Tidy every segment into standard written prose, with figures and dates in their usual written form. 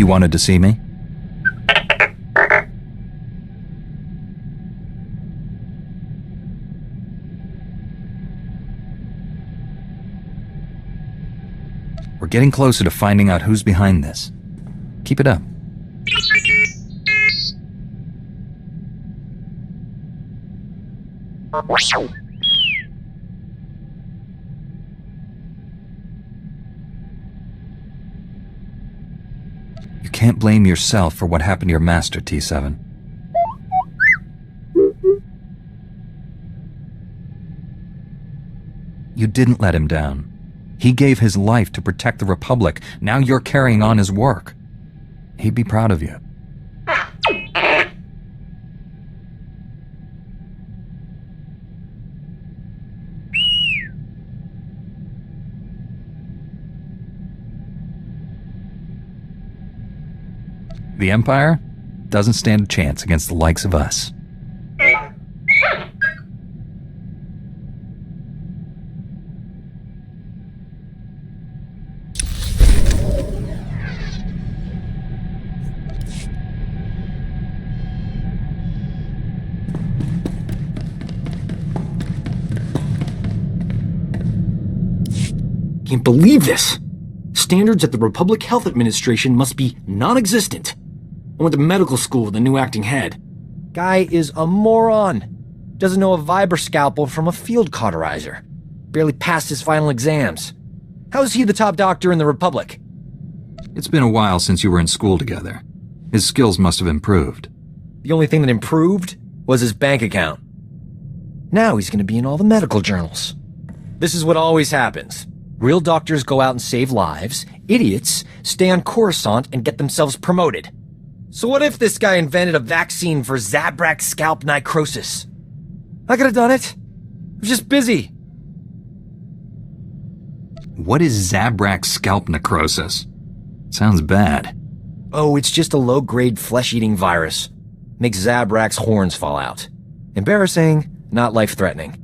You wanted to see me? We're getting closer to finding out who's behind this. Keep it up. You can't blame yourself for what happened to your master, T7. You didn't let him down. He gave his life to protect the Republic. Now you're carrying on his work. He'd be proud of you. The Empire doesn't stand a chance against the likes of us. Can't believe this! Standards at the Republic Health Administration must be non-existent. I went to medical school with a new acting head. Guy is a moron. Doesn't know a Viber scalpel from a field cauterizer. Barely passed his final exams. How is he the top doctor in the Republic? It's been a while since you were in school together. His skills must have improved. The only thing that improved was his bank account. Now he's going to be in all the medical journals. This is what always happens. Real doctors go out and save lives. Idiots stay on Coruscant and get themselves promoted. So what if this guy invented a vaccine for Zabrak scalp necrosis? I could have done it. I was just busy. What is Zabrak scalp necrosis? Sounds bad. Oh, it's just a low-grade flesh-eating virus. Makes Zabrak's horns fall out. Embarrassing, not life-threatening.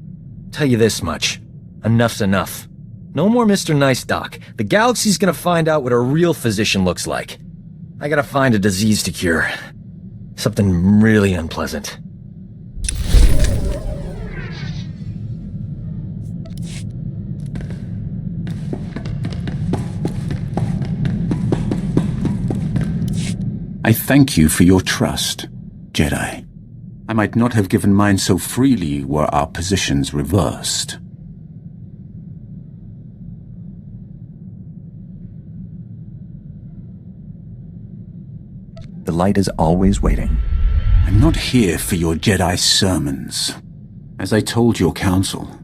Tell you this much. Enough's enough. No more Mr. Nice Doc. The galaxy's gonna find out what a real physician looks like. I gotta find a disease to cure. Something really unpleasant. I thank you for your trust, Jedi. I might not have given mine so freely were our positions reversed. The light is always waiting. I'm not here for your Jedi sermons. As I told your council,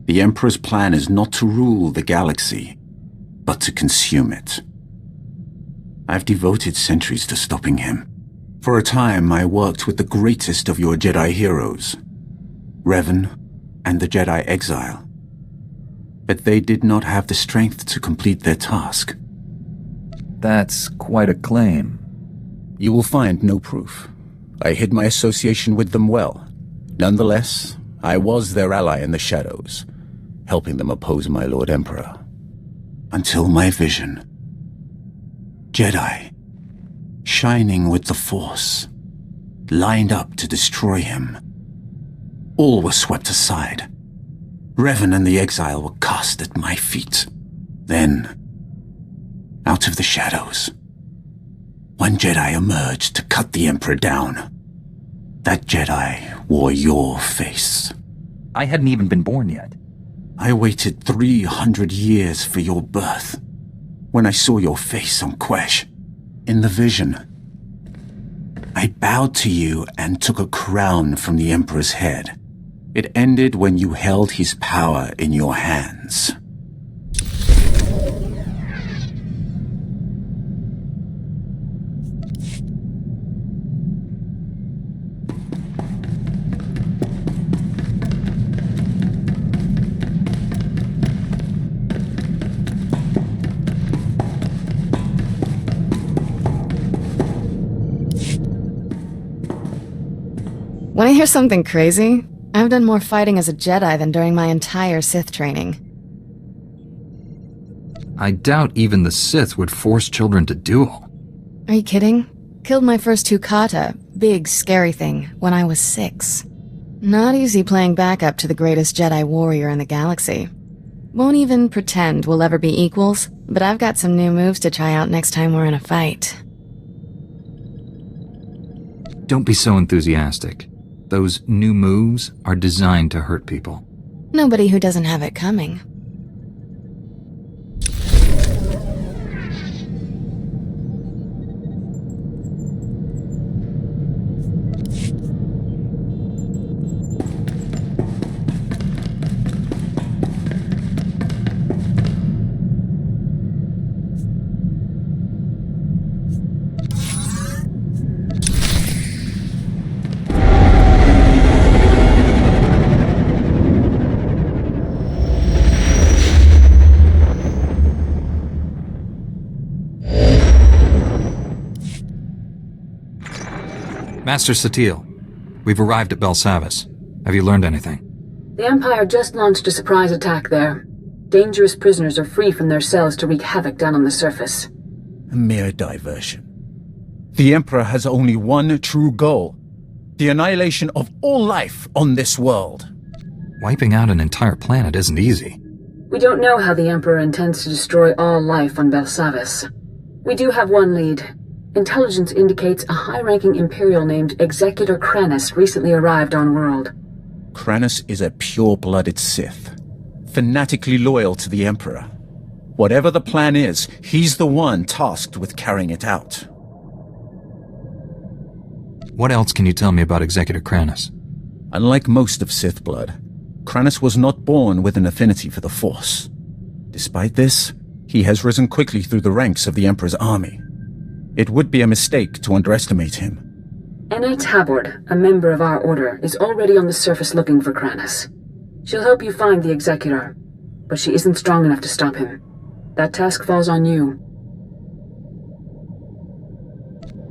the Emperor's plan is not to rule the galaxy, but to consume it. I've devoted centuries to stopping him. For a time, I worked with the greatest of your Jedi heroes, Revan and the Jedi Exile. But they did not have the strength to complete their task. That's quite a claim. You will find no proof. I hid my association with them well. Nonetheless, I was their ally in the shadows, helping them oppose my Lord Emperor. Until my vision. Jedi, shining with the Force, lined up to destroy him. All was swept aside. Revan and the Exile were cast at my feet. Then, out of the shadows, one Jedi emerged to cut the Emperor down. That Jedi wore your face. I hadn't even been born yet. I waited 300 years for your birth. When I saw your face on Quesh, in the vision, I bowed to you and took a crown from the Emperor's head. It ended when you held his power in your hands. Want to hear something crazy? I've done more fighting as a Jedi than during my entire Sith training. I doubt even the Sith would force children to duel. Are you kidding? Killed my first two kata, big scary thing, when I was 6. Not easy playing backup to the greatest Jedi warrior in the galaxy. Won't even pretend we'll ever be equals, but I've got some new moves to try out next time we're in a fight. Don't be so enthusiastic. Those new moves are designed to hurt people. Nobody who doesn't have it coming. Master Satele, we've arrived at Belsavis. Have you learned anything? The Empire just launched a surprise attack there. Dangerous prisoners are free from their cells to wreak havoc down on the surface. A mere diversion. The Emperor has only one true goal: the annihilation of all life on this world. Wiping out an entire planet isn't easy. We don't know how the Emperor intends to destroy all life on Belsavis. We do have one lead. Intelligence indicates a high-ranking Imperial named Executor Kranis recently arrived on world. Kranis is a pure-blooded Sith, fanatically loyal to the Emperor. Whatever the plan is, he's the one tasked with carrying it out. What else can you tell me about Executor Kranis? Unlike most of Sith blood, Kranis was not born with an affinity for the Force. Despite this, he has risen quickly through the ranks of the Emperor's army. It would be a mistake to underestimate him. Enna Tabord, a member of our order, is already on the surface looking for Kranis. She'll help you find the Executor, but she isn't strong enough to stop him. That task falls on you.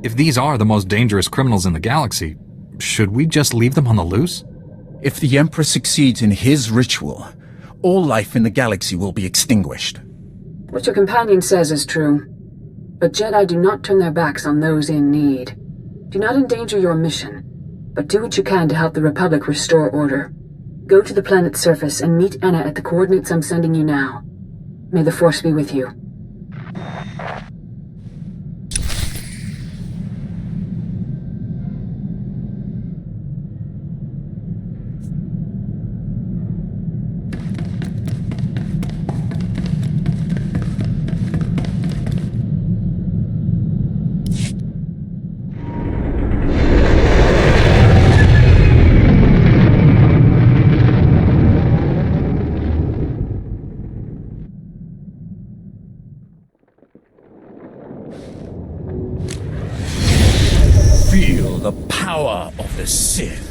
If these are the most dangerous criminals in the galaxy, should we just leave them on the loose? If the Emperor succeeds in his ritual, all life in the galaxy will be extinguished. What your companion says is true. But Jedi do not turn their backs on those in need. Do not endanger your mission, but do what you can to help the Republic restore order. Go to the planet's surface and meet Enna at the coordinates I'm sending you now. May the Force be with you. Feel the power of the Sith.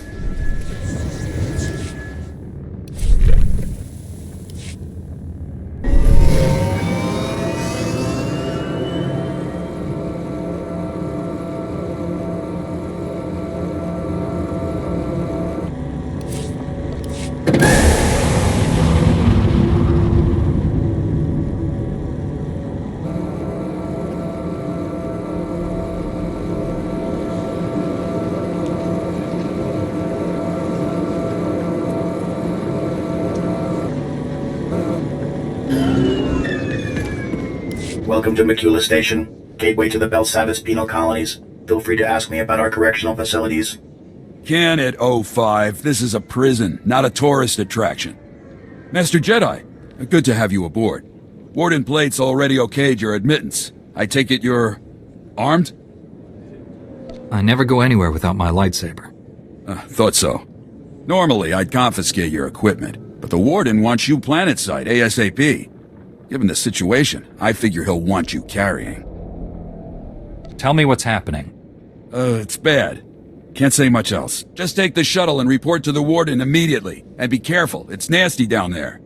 Welcome to Makula Station, gateway to the Belsavis penal colonies. Feel free to ask me about our correctional facilities. Can it, 05? This is a prison, not a tourist attraction. Master Jedi, good to have you aboard. Warden Plate's already okayed your admittance. I take it you're armed? I never go anywhere without my lightsaber. Thought so. Normally, I'd confiscate your equipment, but the Warden wants you planetside ASAP. Given the situation, I figure he'll want you carrying. Tell me what's happening. It's bad. Can't say much else. Just take the shuttle and report to the Warden immediately. And be careful, it's nasty down there.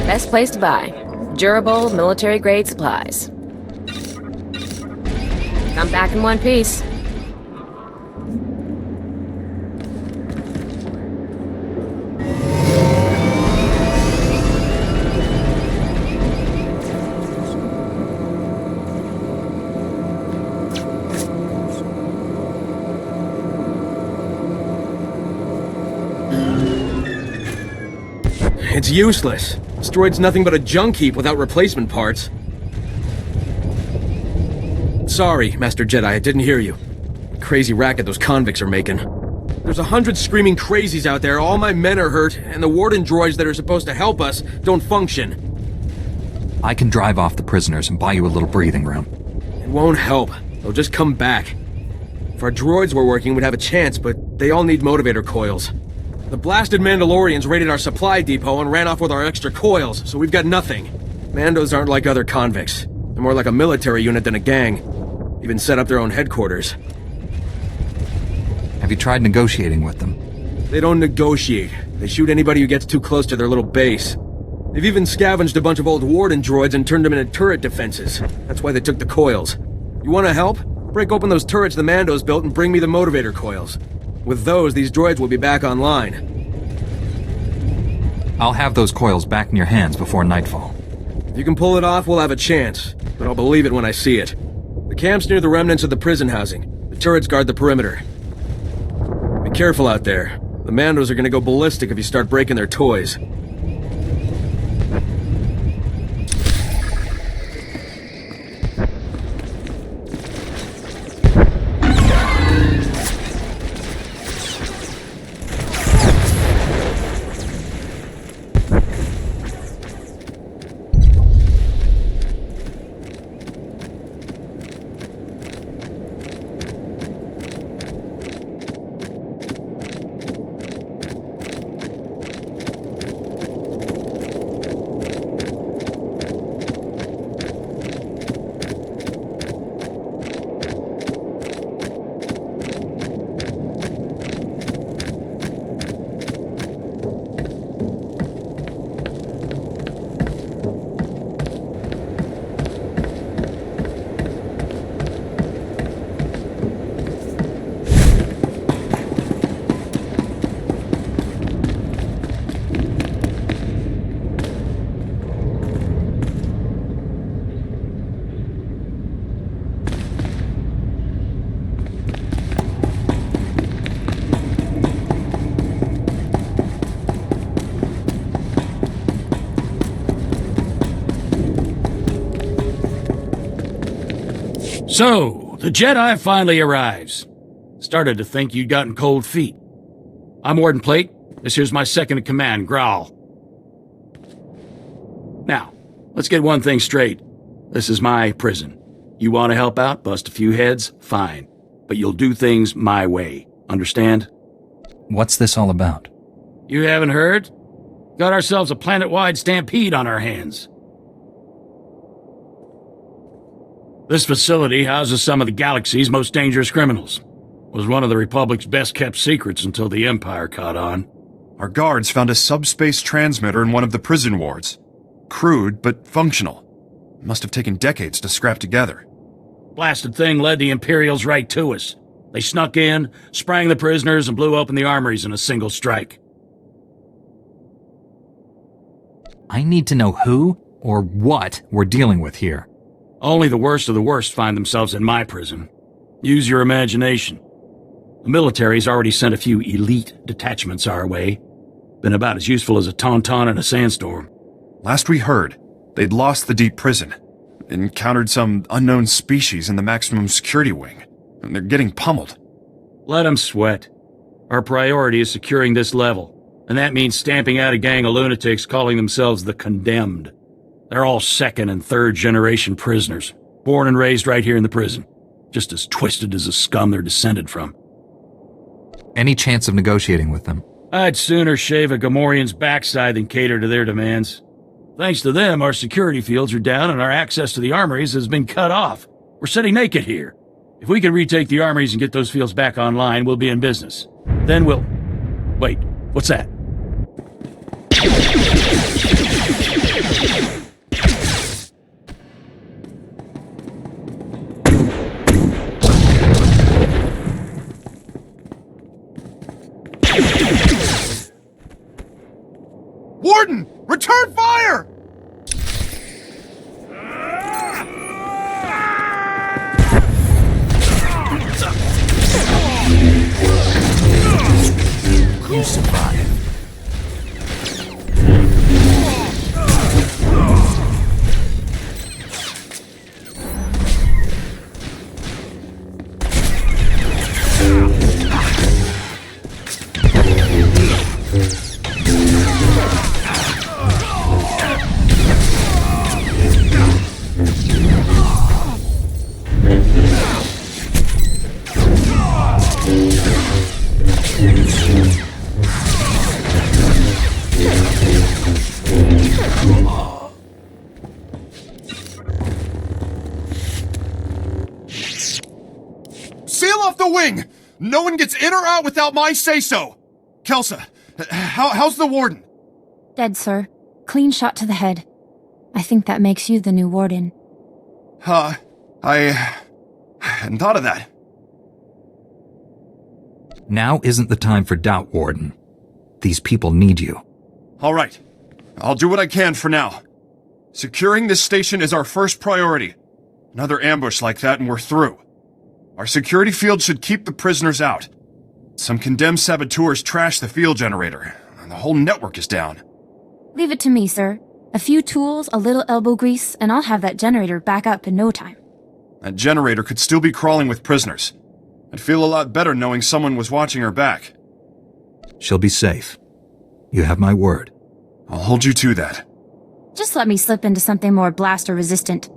Best place to buy. Durable, military-grade supplies. Come back in one piece. It's useless. This droid's nothing but a junk heap without replacement parts. Sorry, Master Jedi, I didn't hear you. Crazy racket those convicts are making. There's 100 screaming crazies out there, all my men are hurt, and the warden droids that are supposed to help us don't function. I can drive off the prisoners and buy you a little breathing room. It won't help. They'll just come back. If our droids were working, we'd have a chance, but they all need motivator coils. The blasted Mandalorians raided our supply depot and ran off with our extra coils, so we've got nothing. Mandos aren't like other convicts. They're more like a military unit than a gang. Even set up their own headquarters. Have you tried negotiating with them? They don't negotiate. They shoot anybody who gets too close to their little base. They've even scavenged a bunch of old warden droids and turned them into turret defenses. That's why they took the coils. You want to help? Break open those turrets the Mandos built and bring me the motivator coils. With those, these droids will be back online. I'll have those coils back in your hands before nightfall. If you can pull it off, we'll have a chance. But I'll believe it when I see it. The camp's near the remnants of the prison housing. The turrets guard the perimeter. Be careful out there. The Mandos are gonna go ballistic if you start breaking their toys. So, the Jedi finally arrives. Started to think you'd gotten cold feet. I'm Warden Plate. This here's my second-in-command, Growl. Now, let's get one thing straight. This is my prison. You want to help out, bust a few heads, fine. But you'll do things my way. Understand? What's this all about? You haven't heard? Got ourselves a planet-wide stampede on our hands. This facility houses some of the galaxy's most dangerous criminals. Was one of the Republic's best-kept secrets until the Empire caught on. Our guards found a subspace transmitter in one of the prison wards. Crude, but functional. Must have taken decades to scrap together. Blasted thing led the Imperials right to us. They snuck in, sprang the prisoners, and blew open the armories in a single strike. I need to know who or what we're dealing with here. Only the worst of the worst find themselves in my prison. Use your imagination. The military's already sent a few elite detachments our way. Been about as useful as a tauntaun in a sandstorm. Last we heard, they'd lost the deep prison. Encountered some unknown species in the maximum security wing. And they're getting pummeled. Let them sweat. Our priority is securing this level. And that means stamping out a gang of lunatics calling themselves the Condemned. They're all second and third generation prisoners, born and raised right here in the prison, just as twisted as the scum they're descended from. Any chance of negotiating with them? I'd sooner shave a Gamorrean's backside than cater to their demands. Thanks to them, our security fields are down and our access to the armories has been cut off. We're sitting naked here. If we can retake the armories and get those fields back online, we'll be in business. Then we'll... Wait, what's that? Warden! Return fire! You survive. Seal off the wing! No one gets in or out without my say-so! Kelsa, how's the warden? Dead, sir. Clean shot to the head. I think that makes you the new warden. I hadn't thought of that. Now isn't the time for doubt, Warden. These people need you. All right. I'll do what I can for now. Securing this station is our first priority. Another ambush like that and we're through. Our security field should keep the prisoners out. Some condemned saboteurs trashed the field generator, and the whole network is down. Leave it to me, sir. A few tools, a little elbow grease, and I'll have that generator back up in no time. That generator could still be crawling with prisoners. I'd feel a lot better knowing someone was watching her back. She'll be safe. You have my word. I'll hold you to that. Just let me slip into something more blaster-resistant.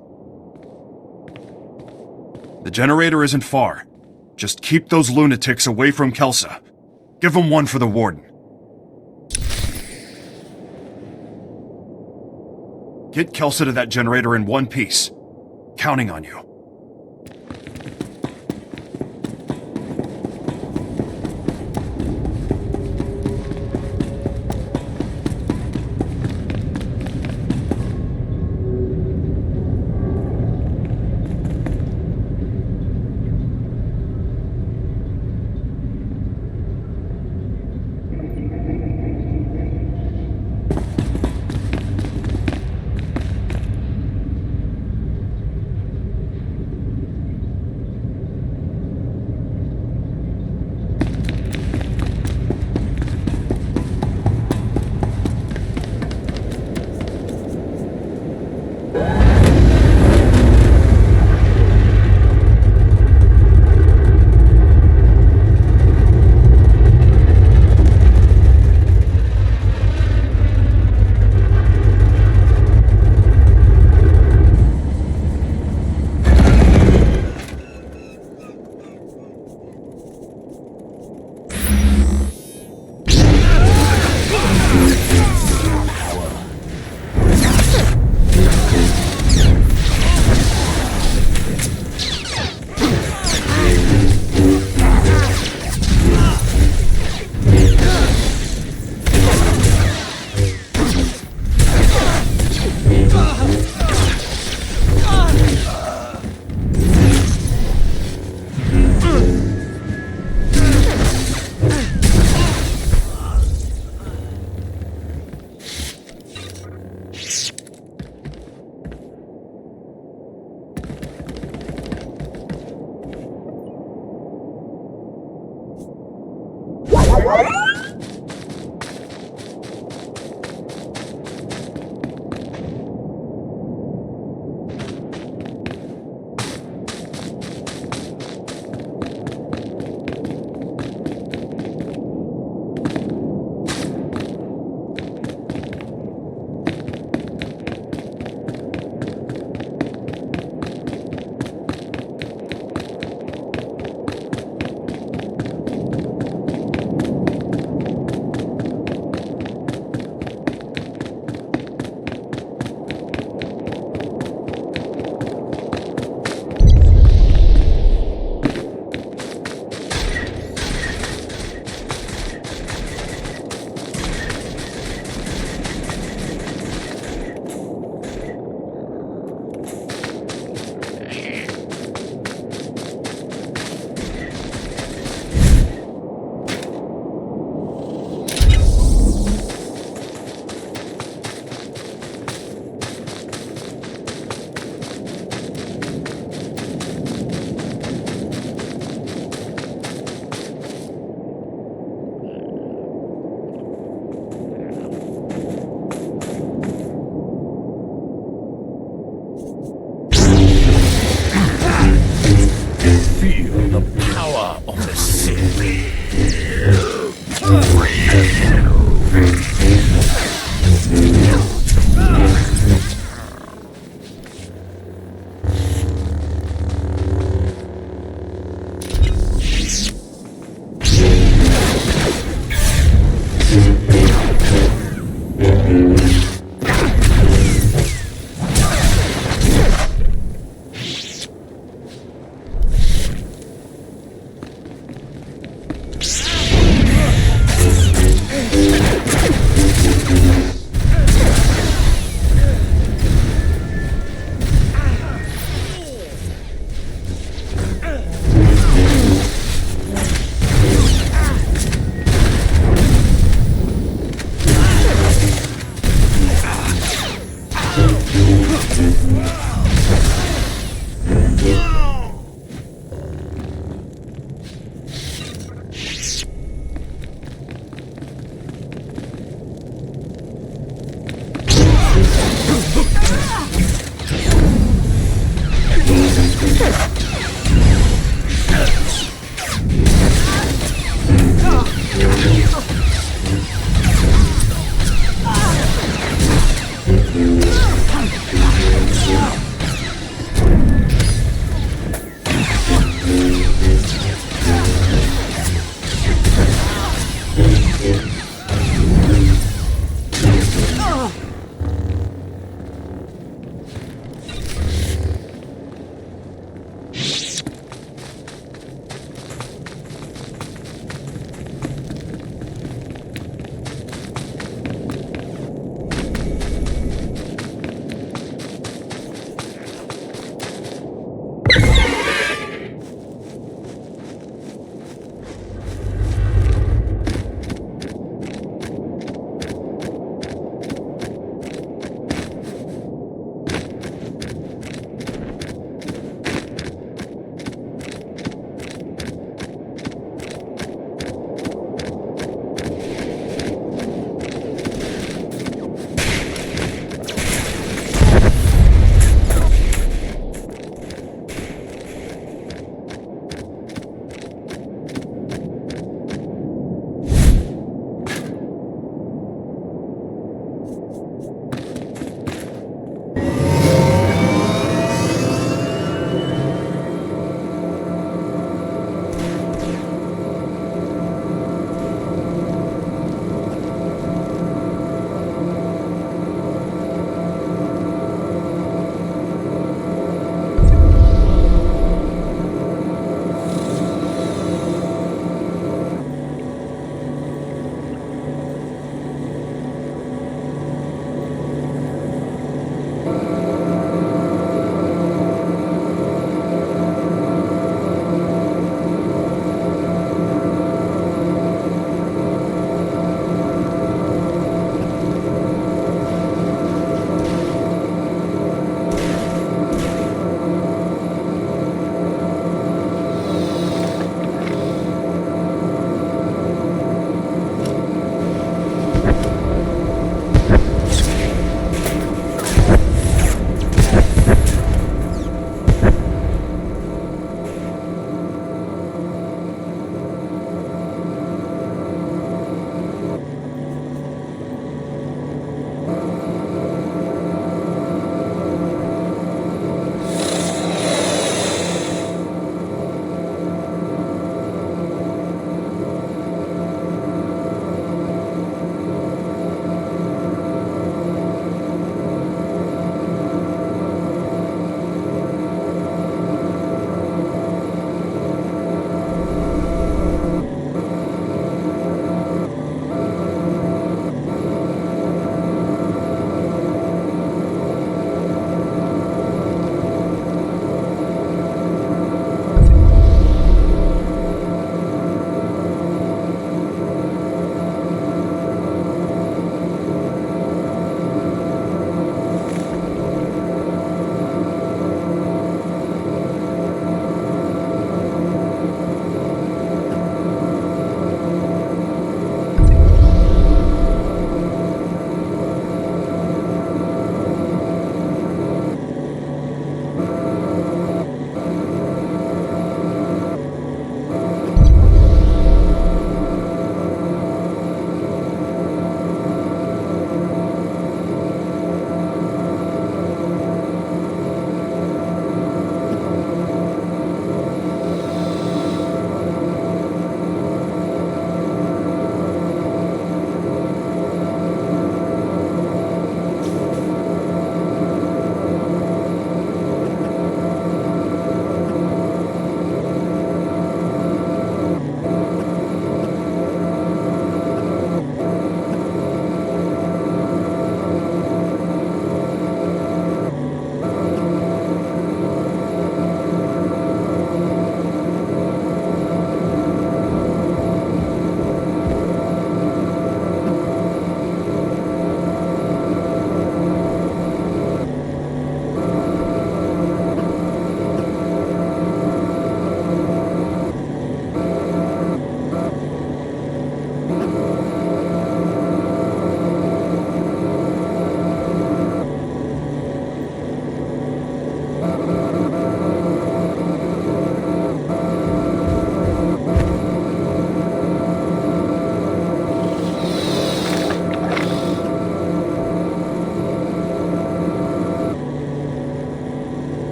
The generator isn't far. Just keep those lunatics away from Kelsa. Give them one for the warden. Get Kelsa to that generator in one piece. Counting on you.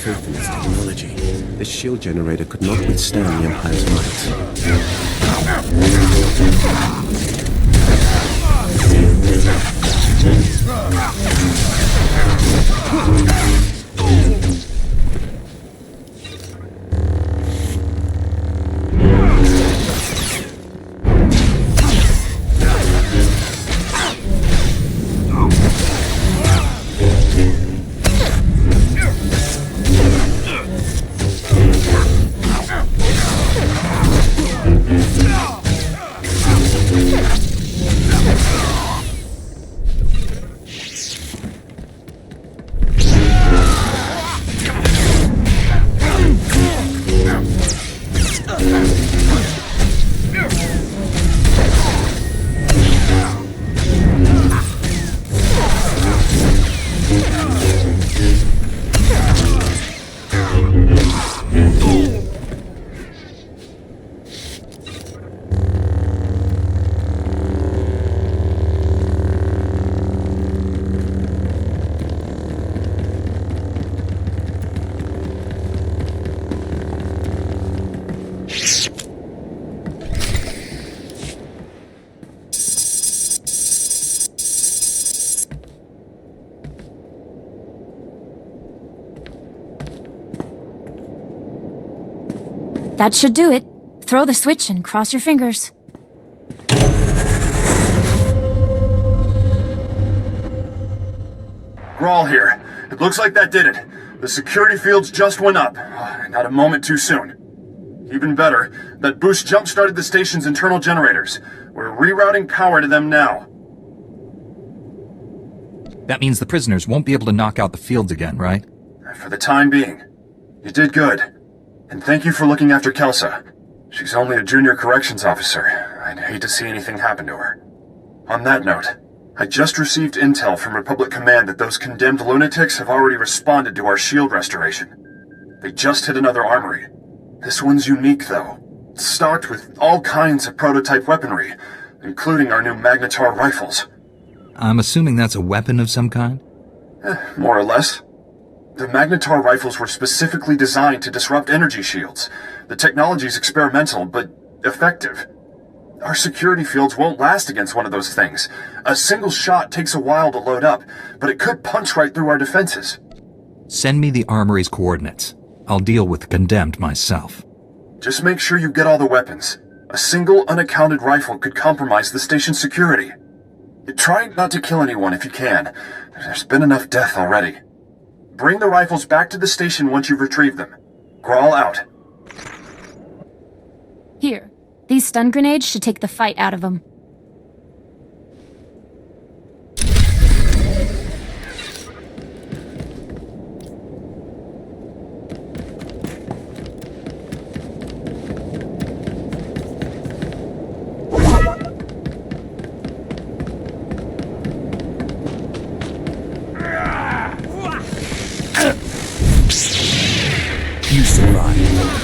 faith in its technology. This shield generator could not withstand the Empire's That should do it. Throw the switch and cross your fingers. Grawl here. It looks like that did it. The security fields just went up. Not a moment too soon. Even better, that boost jump-started the station's internal generators. We're rerouting power to them now. That means the prisoners won't be able to knock out the fields again, right? For the time being. You did good. And thank you for looking after Kelsa. She's only a junior corrections officer. I'd hate to see anything happen to her. On that note, I just received intel from Republic Command that those condemned lunatics have already responded to our shield restoration. They just hit another armory. This one's unique, though. It's stocked with all kinds of prototype weaponry, including our new Magnetar rifles. I'm assuming that's a weapon of some kind? More or less. The Magnetar rifles were specifically designed to disrupt energy shields. The technology's experimental, but effective. Our security fields won't last against one of those things. A single shot takes a while to load up, but it could punch right through our defenses. Send me the armory's coordinates. I'll deal with the condemned myself. Just make sure you get all the weapons. A single unaccounted rifle could compromise the station's security. Try not to kill anyone if you can. There's been enough death already. Bring the rifles back to the station once you've retrieved them. Grawl out. Here. These stun grenades should take the fight out of them. You survived.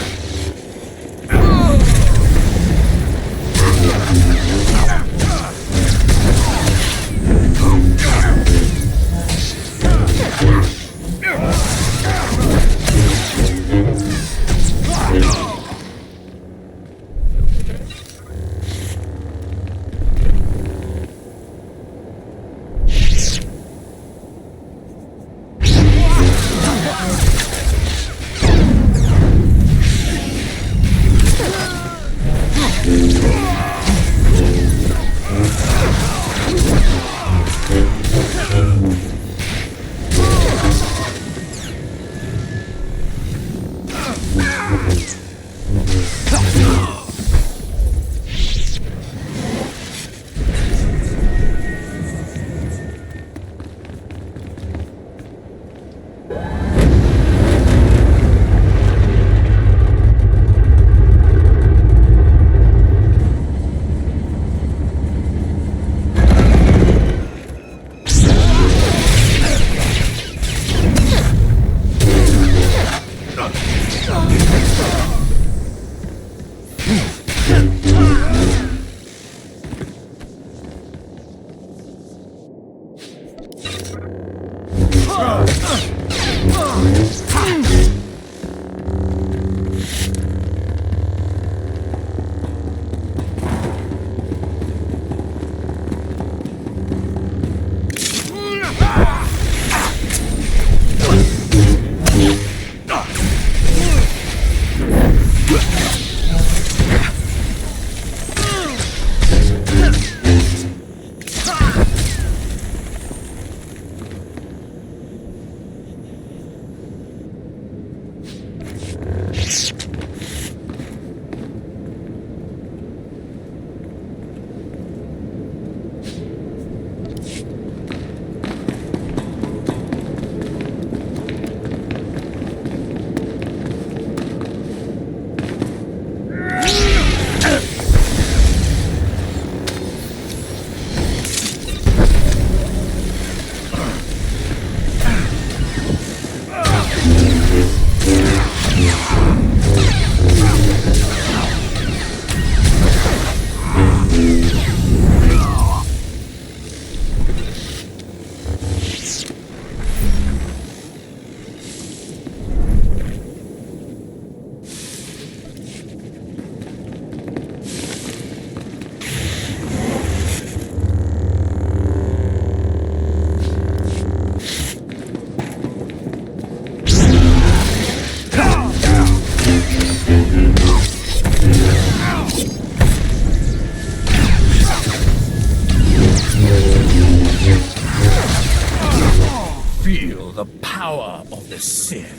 power of the Sith.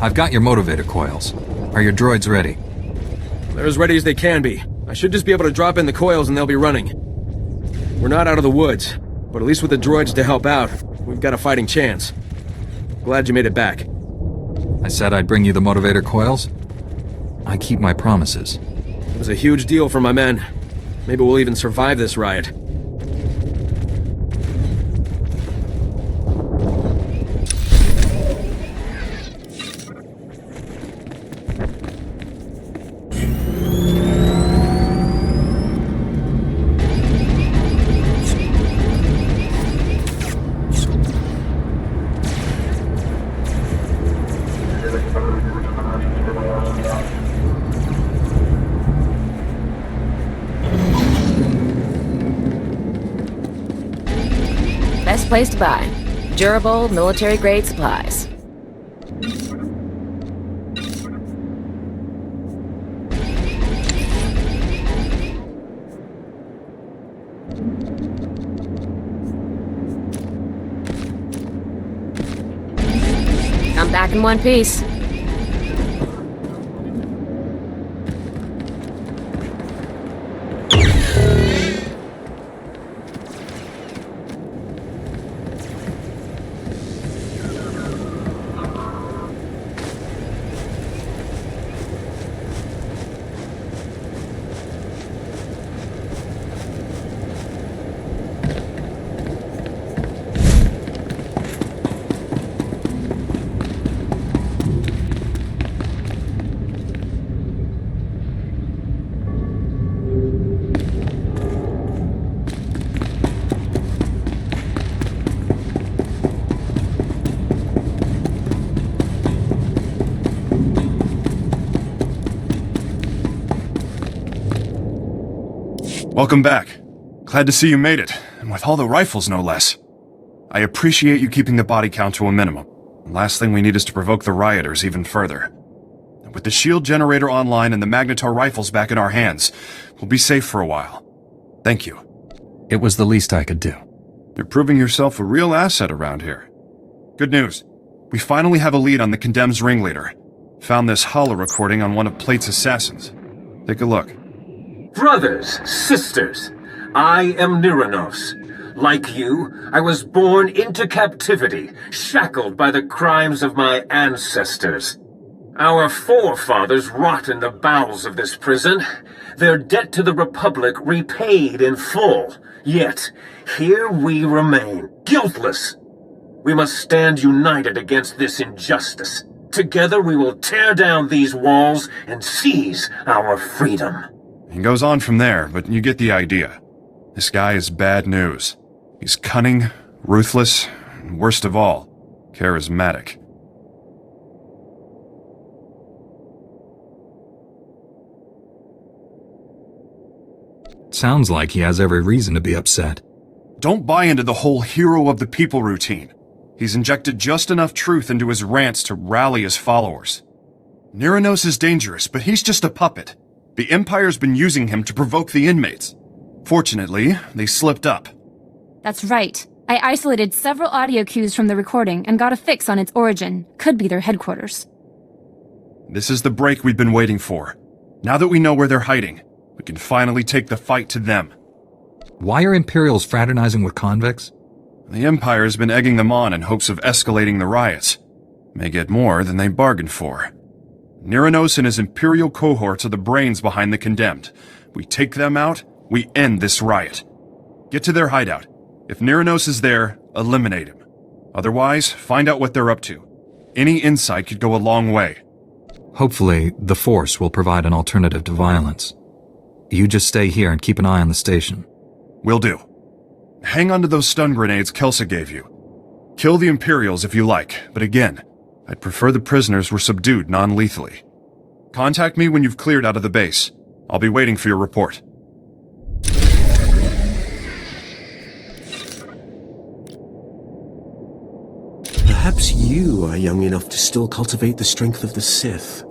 I've got your motivator coils. Are your droids ready? They're as ready as they can be. I should just be able to drop in the coils and they'll be running. We're not out of the woods, but at least with the droids to help out, we've got a fighting chance. Glad you made it back. I said I'd bring you the motivator coils. I keep my promises. It was a huge deal for my men. Maybe we'll even survive this riot. Best place to buy. Durable, military-grade supplies. Come back in one piece. Welcome back. Glad to see you made it, and with all the rifles no less. I appreciate you keeping the body count to a minimum. The last thing we need is to provoke the rioters even further. With the shield generator online and the Magnetar rifles back in our hands, we'll be safe for a while. Thank you. It was the least I could do. You're proving yourself a real asset around here. Good news. We finally have a lead on the Condemned's ringleader. Found this holo recording on one of Plate's assassins. Take a look. Brothers, sisters, I am Niranos. Like you, I was born into captivity, shackled by the crimes of my ancestors. Our forefathers rot in the bowels of this prison, their debt to the Republic repaid in full. Yet, here we remain, guiltless. We must stand united against this injustice. Together we will tear down these walls and seize our freedom. He goes on from there, but you get the idea. This guy is bad news. He's cunning, ruthless, and worst of all, charismatic. Sounds like he has every reason to be upset. Don't buy into the whole hero of the people routine. He's injected just enough truth into his rants to rally his followers. Niranos is dangerous, but he's just a puppet. The Empire's been using him to provoke the inmates. Fortunately, they slipped up. That's right. I isolated several audio cues from the recording and got a fix on its origin. Could be their headquarters. This is the break we've been waiting for. Now that we know where they're hiding, we can finally take the fight to them. Why are Imperials fraternizing with convicts? The Empire's been egging them on in hopes of escalating the riots. May get more than they bargained for. Niranos and his Imperial cohorts are the brains behind the Condemned. We take them out, we end this riot. Get to their hideout. If Niranos is there, eliminate him. Otherwise, find out what they're up to. Any insight could go a long way. Hopefully, the Force will provide an alternative to violence. You just stay here and keep an eye on the station. Will do. Hang on to those stun grenades Kelsa gave you. Kill the Imperials if you like, but again, I'd prefer the prisoners were subdued non-lethally. Contact me when you've cleared out of the base. I'll be waiting for your report. Perhaps you are young enough to still cultivate the strength of the Sith.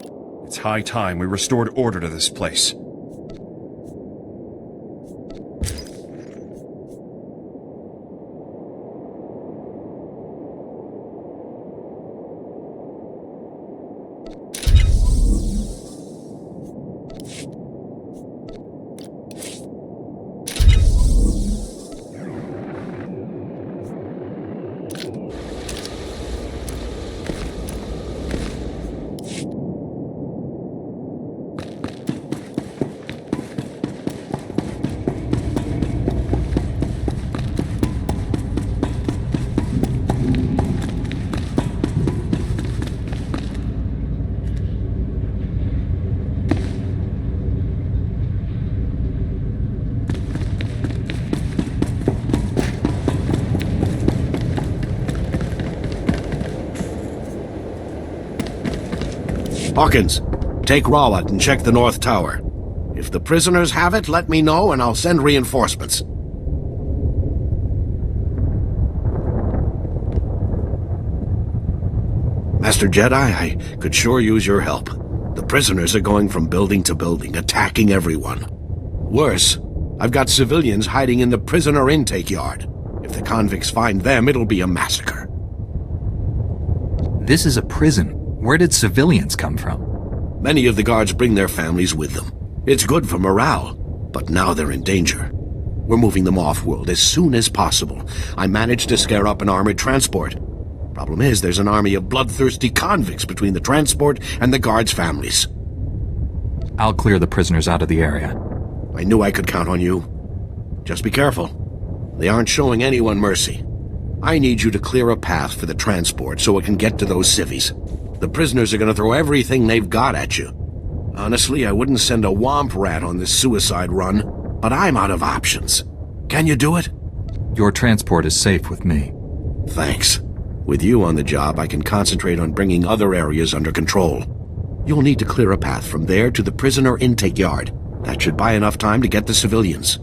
It's high time we restored order to this place. Hawkins, take Rawat and check the North Tower. If the prisoners have it, let me know and I'll send reinforcements. Master Jedi, I could sure use your help. The prisoners are going from building to building, attacking everyone. Worse, I've got civilians hiding in the prisoner intake yard. If the convicts find them, it'll be a massacre. This is a prison. Where did civilians come from? Many of the guards bring their families with them. It's good for morale, but now they're in danger. We're moving them off-world as soon as possible. I managed to scare up an armored transport. Problem is, there's an army of bloodthirsty convicts between the transport and the guards' families. I'll clear the prisoners out of the area. I knew I could count on you. Just be careful. They aren't showing anyone mercy. I need you to clear a path for the transport so it can get to those civvies. The prisoners are going to throw everything they've got at you. Honestly, I wouldn't send a womp rat on this suicide run, but I'm out of options. Can you do it? Your transport is safe with me. Thanks. With you on the job, I can concentrate on bringing other areas under control. You'll need to clear a path from there to the prisoner intake yard. That should buy enough time to get the civilians.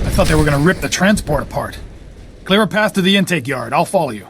I thought they were gonna rip the transport apart. Clear a path to the intake yard. I'll follow you.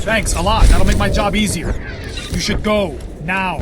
Thanks, a lot. That'll make my job easier. You should go, now.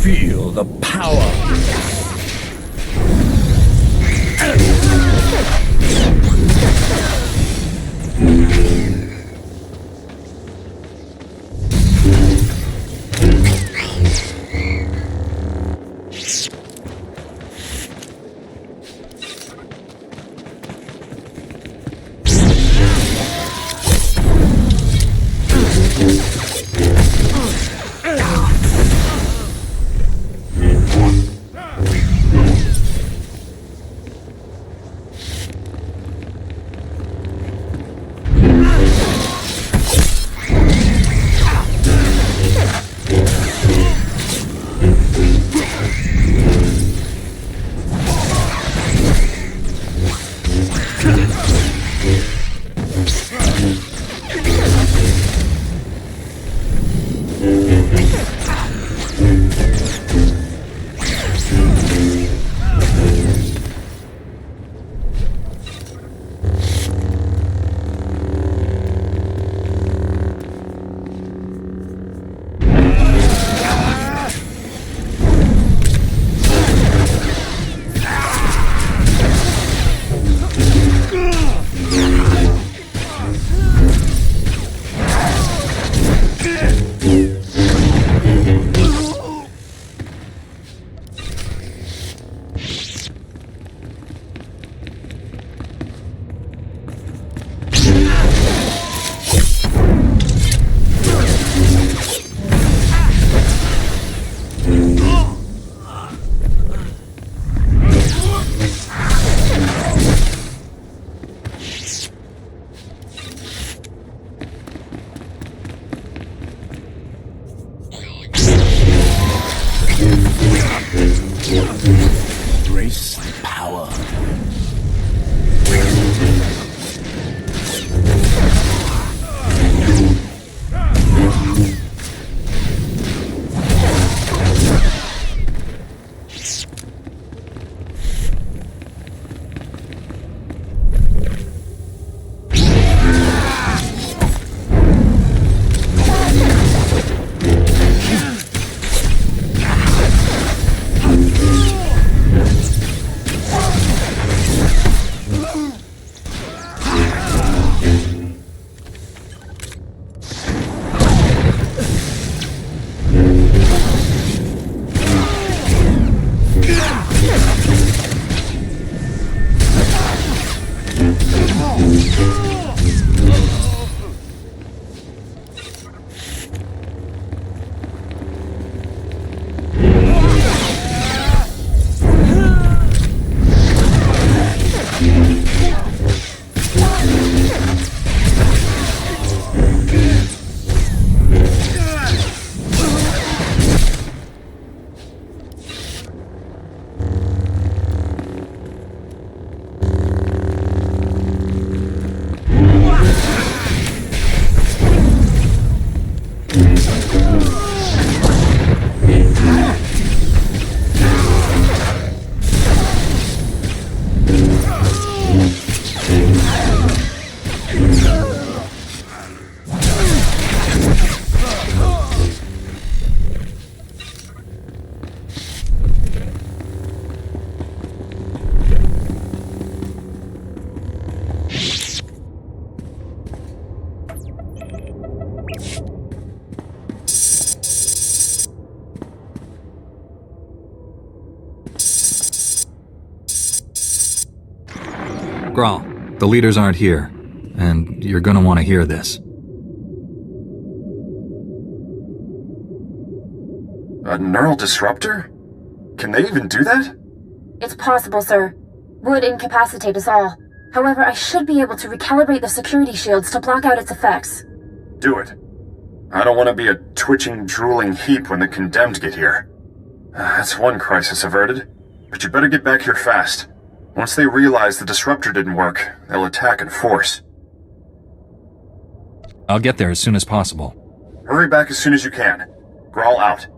Feel the power. Grawl, the leaders aren't here, and you're gonna want to hear this. A neural disruptor? Can they even do that? It's possible, sir. Would incapacitate us all. However, I should be able to recalibrate the security shields to block out its effects. Do it. I don't want to be a twitching, drooling heap when the Condemned get here. That's one crisis averted. But you better get back here fast. Once they realize the disruptor didn't work, they'll attack in force. I'll get there as soon as possible. Hurry back as soon as you can. Grawl out.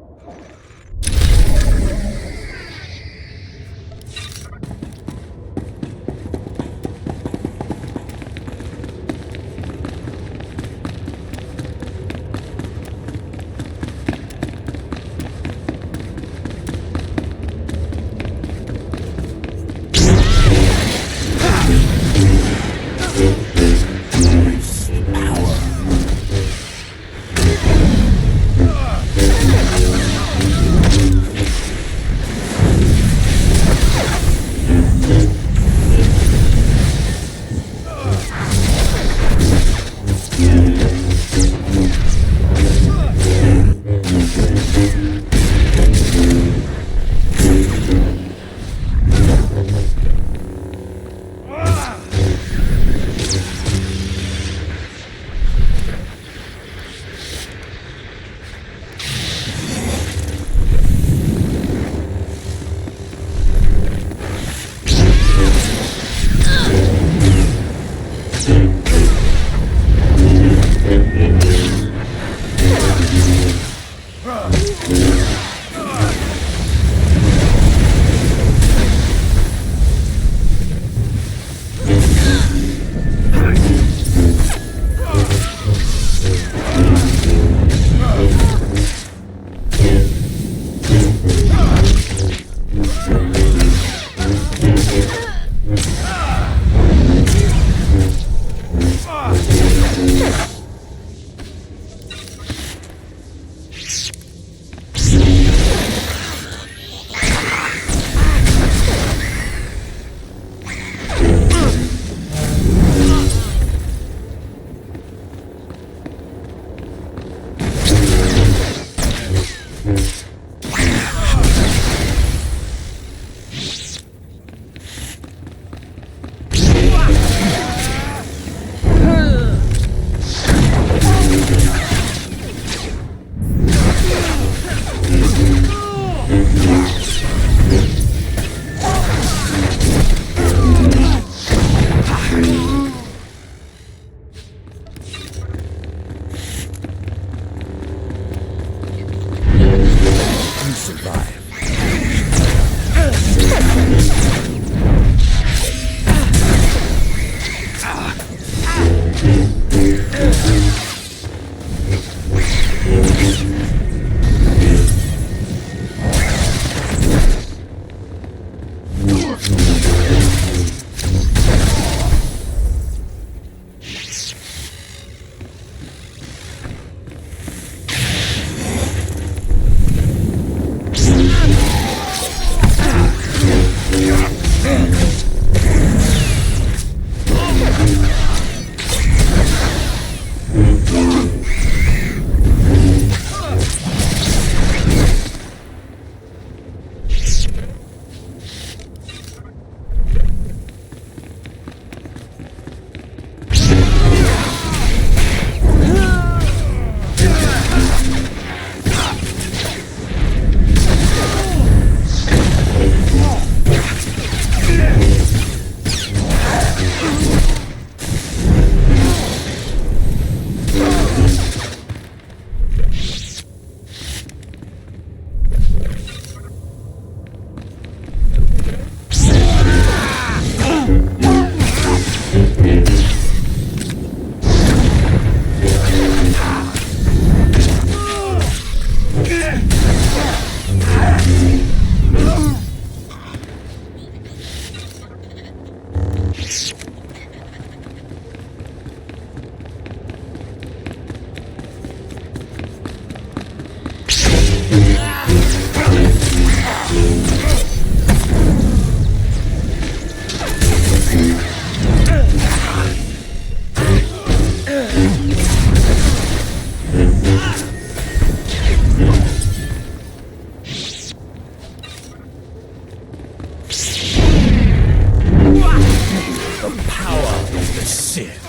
Sith.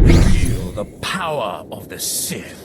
Feel the power of the Sith.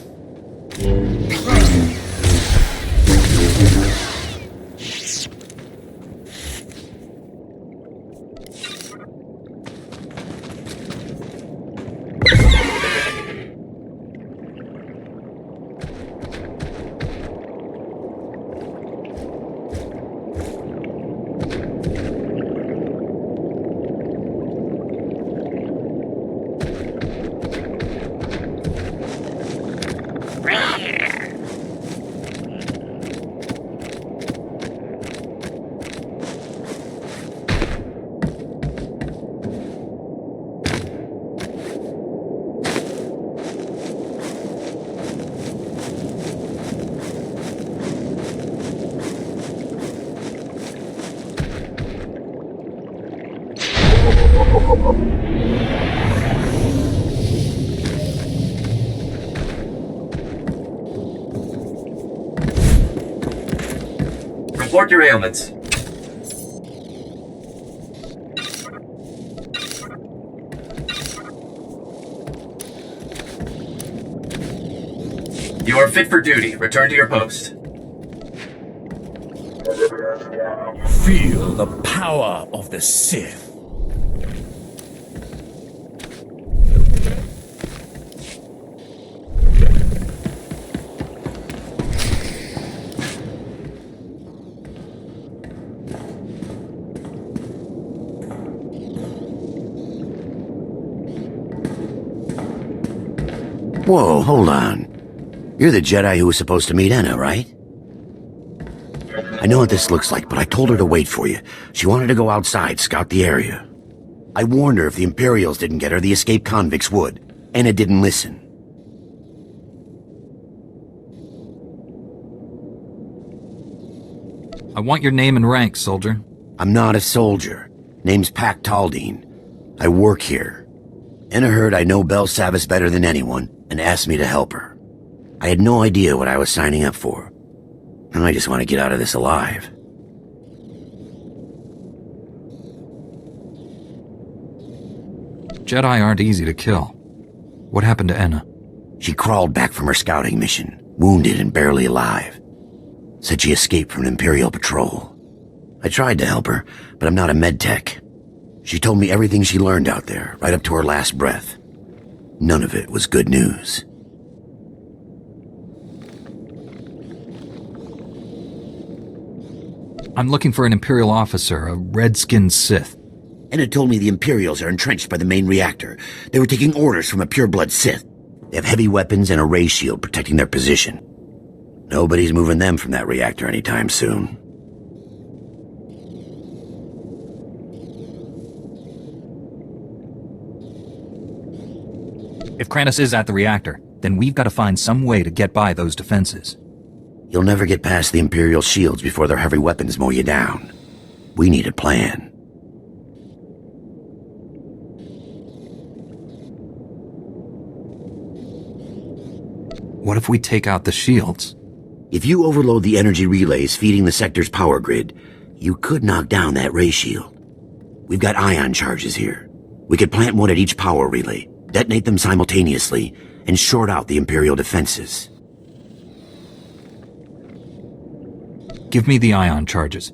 Report your ailments. You are fit for duty. Return to your post. Feel the power of the Sith. Whoa, hold on. You're the Jedi who was supposed to meet Enna, right? I know what this looks like, but I told her to wait for you. She wanted to go outside, scout the area. I warned her if the Imperials didn't get her, the escaped convicts would. Enna didn't listen. I want your name and rank, soldier. I'm not a soldier. Name's Pac Taldine. I work here. Enna heard I know Bel Savis better than anyone, and asked me to help her. I had no idea what I was signing up for. And I just want to get out of this alive. Jedi aren't easy to kill. What happened to Enna? She crawled back from her scouting mission, wounded and barely alive. Said she escaped from an Imperial patrol. I tried to help her, but I'm not a medtech. She told me everything she learned out there, right up to her last breath. None of it was good news. I'm looking for an Imperial officer, a red-skinned Sith. Enna told me the Imperials are entrenched by the main reactor. They were taking orders from a pureblood Sith. They have heavy weapons and a ray shield protecting their position. Nobody's moving them from that reactor anytime soon. If Kranis is at the reactor, then we've got to find some way to get by those defenses. You'll never get past the Imperial shields before their heavy weapons mow you down. We need a plan. What if we take out the shields? If you overload the energy relays feeding the sector's power grid, you could knock down that ray shield. We've got ion charges here. We could plant one at each power relay, detonate them simultaneously, and short out the Imperial defenses. Give me the ion charges.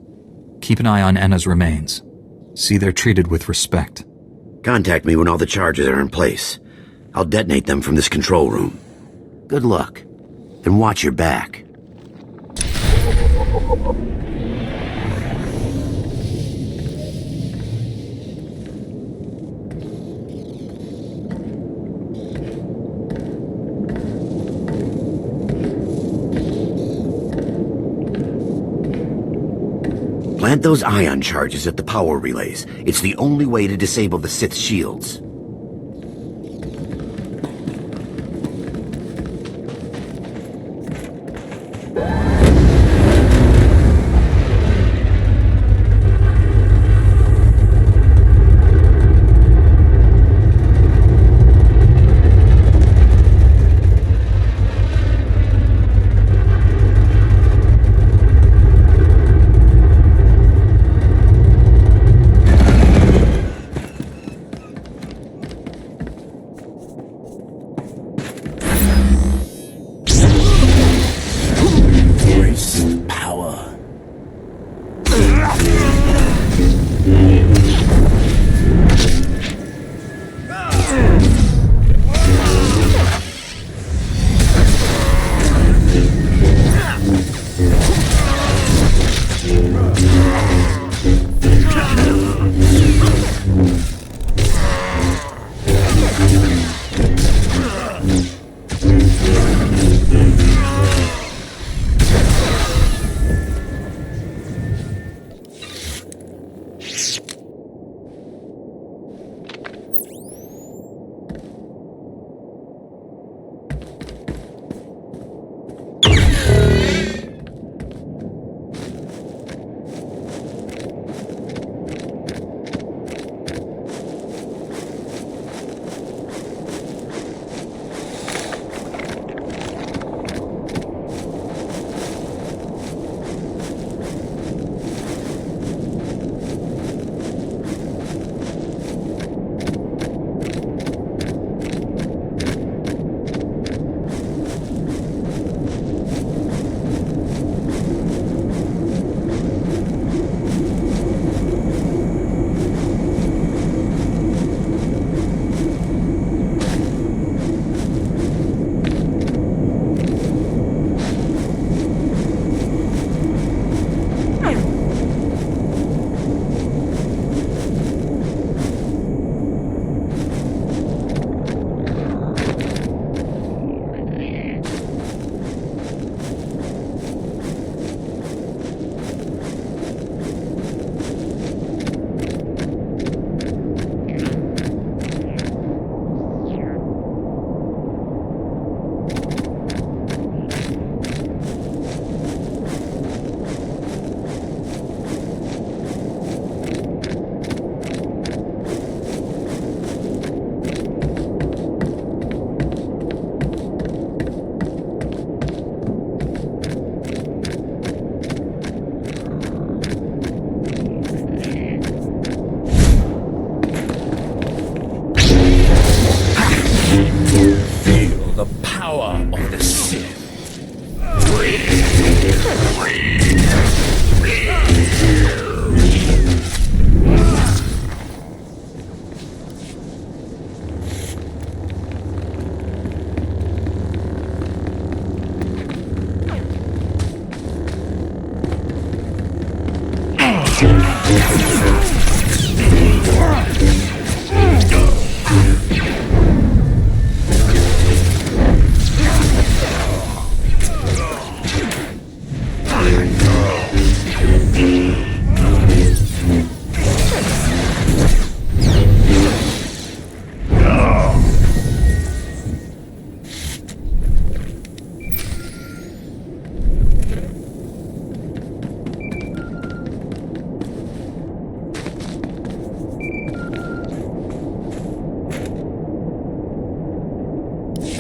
Keep an eye on Enna's remains. See they're treated with respect. Contact me when all the charges are in place. I'll detonate them from this control room. Good luck, and watch your back. Plant those ion charges at the power relays. It's the only way to disable the Sith shields.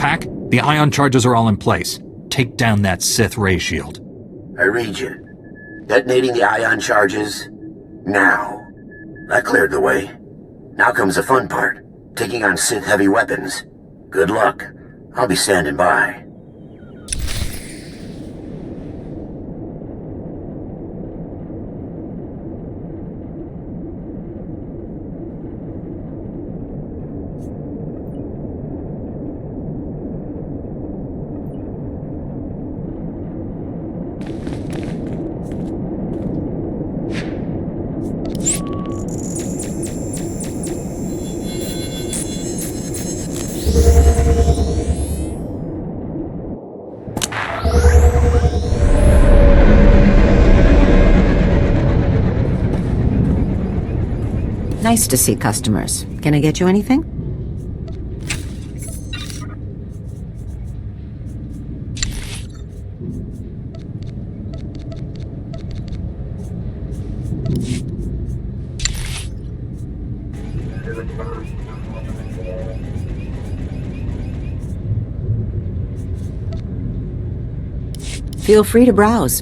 Pack, the ion charges are all in place. Take down that Sith ray shield. I read you. Detonating the ion charges now. That cleared the way. Now comes the fun part. Taking on Sith heavy weapons. Good luck. I'll be standing by. Nice to see customers. Can I get you anything? Feel free to browse.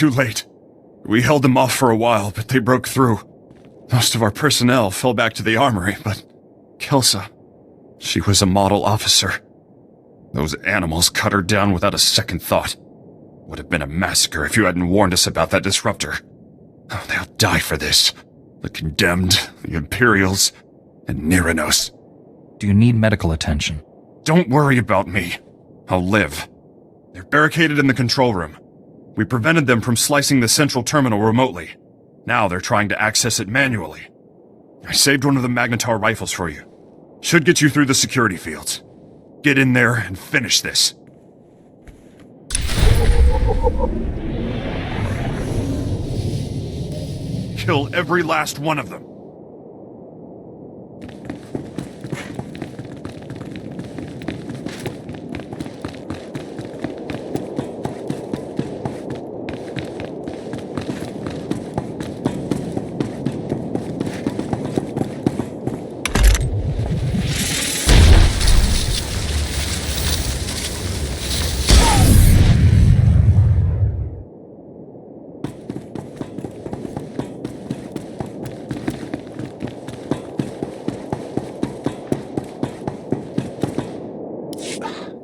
too late. We held them off for a while, but they broke through. Most of our personnel fell back to the armory, but Kelsa, she was a model officer. Those animals cut her down without a second thought. Would have been a massacre if you hadn't warned us about that disruptor. Oh, they'll die for this. The Condemned, the Imperials, and Niranos. Do you need medical attention? Don't worry about me. I'll live. They're barricaded in the control room. We prevented them from slicing the central terminal remotely. Now they're trying to access it manually. I saved one of the Magnetar rifles for you. Should get you through the security fields. Get in there and finish this. Kill every last one of them.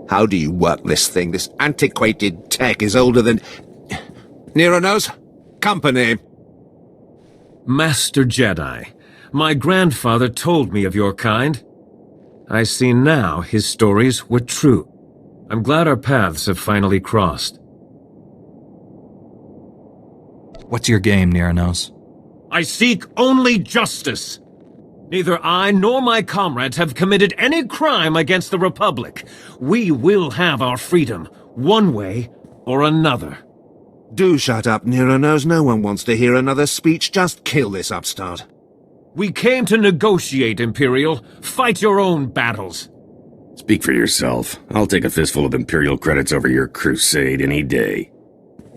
How do you work this thing? This antiquated tech is older than... Niranos? Company. Master Jedi, my grandfather told me of your kind. I see now his stories were true. I'm glad our paths have finally crossed. What's your game, Niranos? I seek only justice. Neither I nor my comrades have committed any crime against the Republic. We will have our freedom, one way or another. Do shut up, Niranos. No one wants to hear another speech. Just kill this upstart. We came to negotiate, Imperial. Fight your own battles. Speak for yourself. I'll take a fistful of Imperial credits over your crusade any day.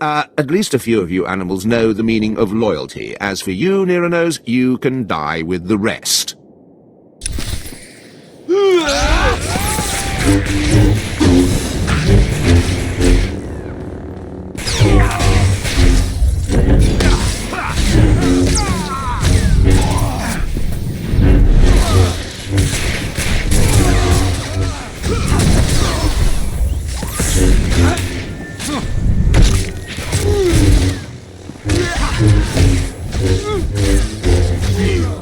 At least a few of you animals know the meaning of loyalty. As for you, Niranos, you can die with the rest.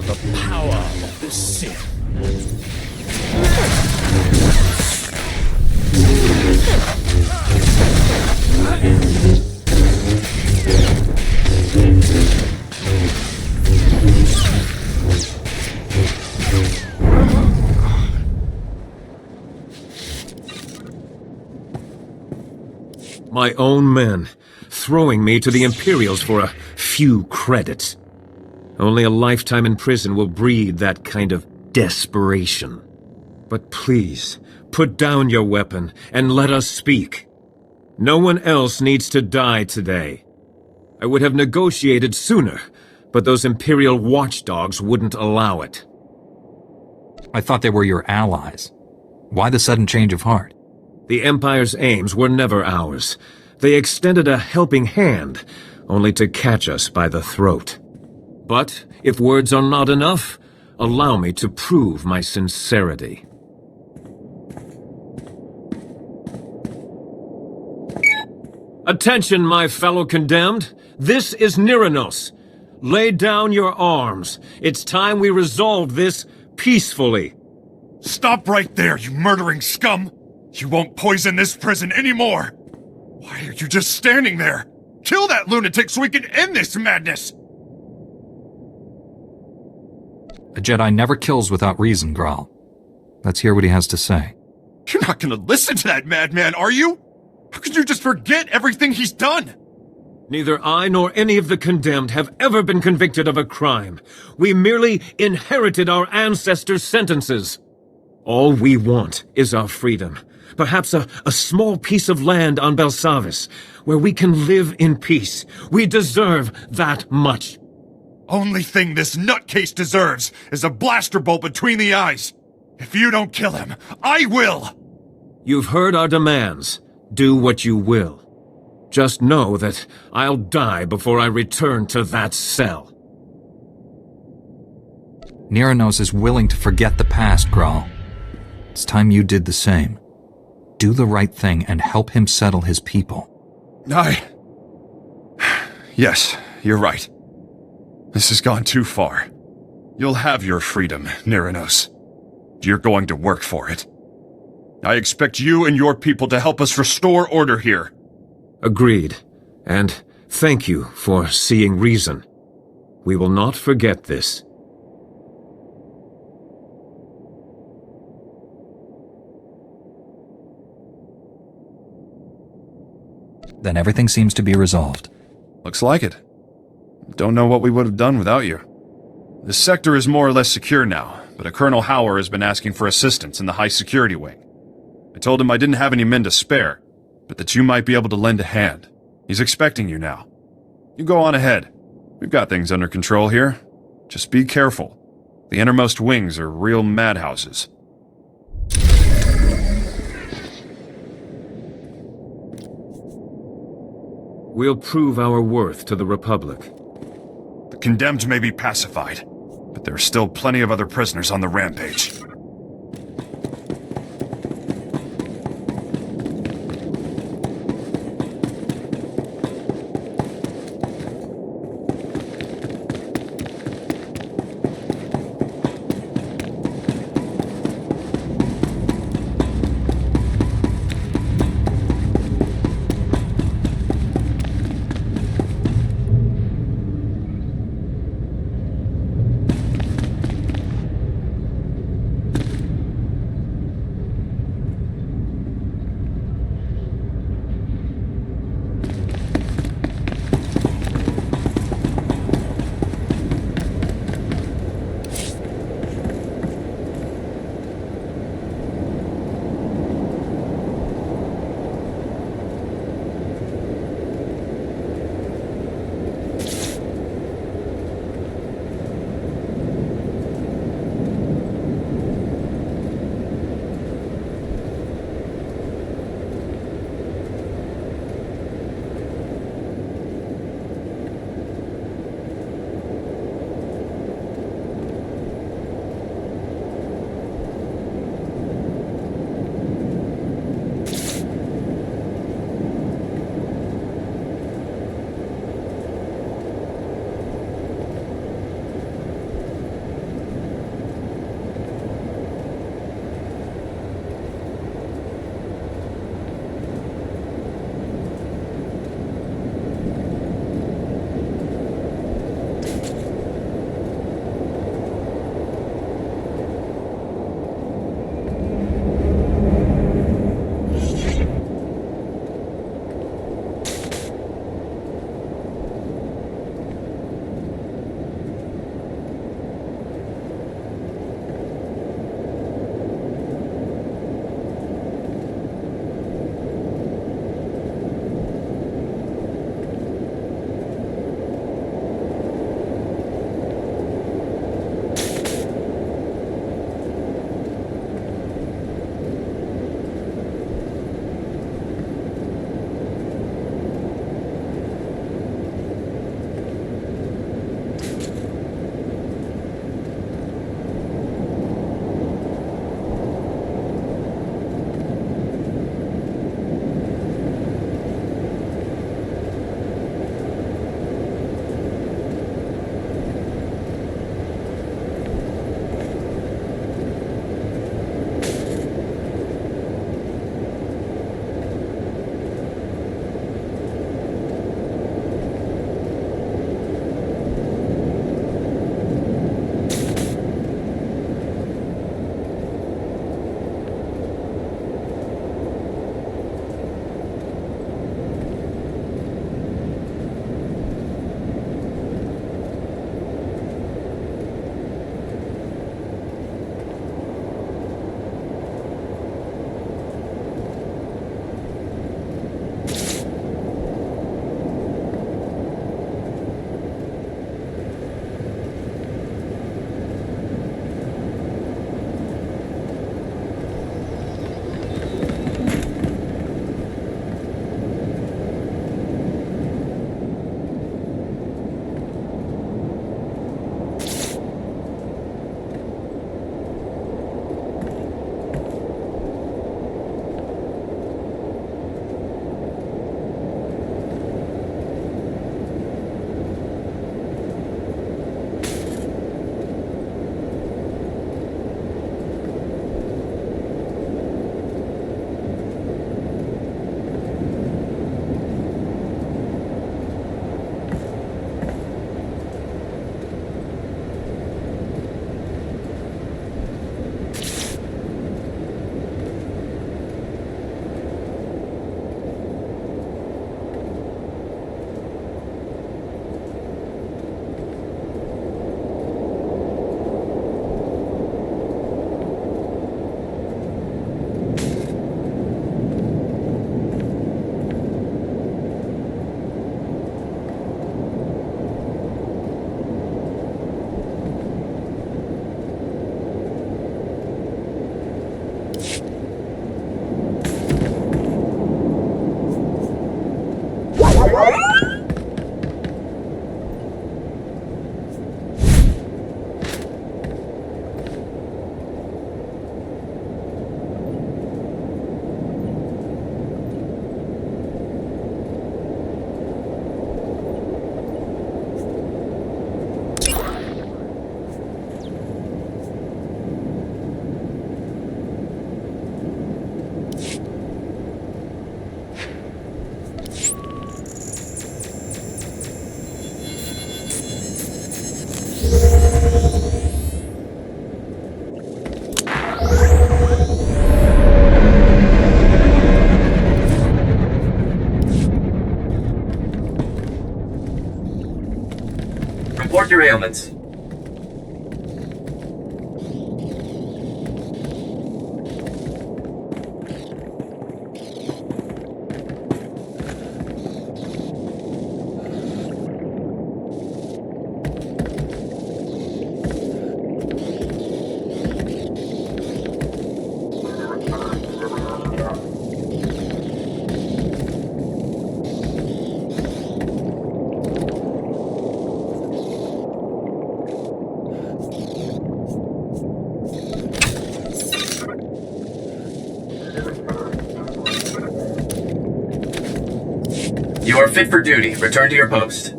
The power of the Sith. My own men, throwing me to the Imperials for a few credits. Only a lifetime in prison will breed that kind of desperation. But please, put down your weapon and let us speak. No one else needs to die today. I would have negotiated sooner, but those Imperial watchdogs wouldn't allow it. I thought they were your allies. Why the sudden change of heart? The Empire's aims were never ours. They extended a helping hand, only to catch us by the throat. But, if words are not enough, allow me to prove my sincerity. Attention, my fellow condemned! This is Niranos. Lay down your arms. It's time we resolved this peacefully. Stop right there, you murdering scum! You won't poison this prison anymore! Why are you just standing there? Kill that lunatic so we can end this madness! A Jedi never kills without reason, Graal. Let's hear what he has to say. You're not gonna listen to that madman, are you? How could you just forget everything he's done? Neither I nor any of the condemned have ever been convicted of a crime. We merely inherited our ancestors' sentences. All we want is our freedom. Perhaps a small piece of land on Belsavis, where we can live in peace. We deserve that much. Only thing this nutcase deserves is a blaster bolt between the eyes. If you don't kill him, I will! You've heard our demands. Do what you will. Just know that I'll die before I return to that cell. Niranos is willing to forget the past, Graal. It's time you did the same. Do the right thing and help him settle his people. Yes, you're right. This has gone too far. You'll have your freedom, Niranos. You're going to work for it. I expect you and your people to help us restore order here. Agreed. And thank you for seeing reason. We will not forget this. Then everything seems to be resolved. Looks like it. Don't know what we would have done without you. The sector is more or less secure now, but a Colonel Hauer has been asking for assistance in the high security wing. I told him I didn't have any men to spare, but that you might be able to lend a hand. He's expecting you now. You go on ahead. We've got things under control here. Just be careful. The innermost wings are real madhouses. We'll prove our worth to the Republic. The condemned may be pacified, but there are still plenty of other prisoners on the rampage. ailments. You are fit for duty. Return to your post.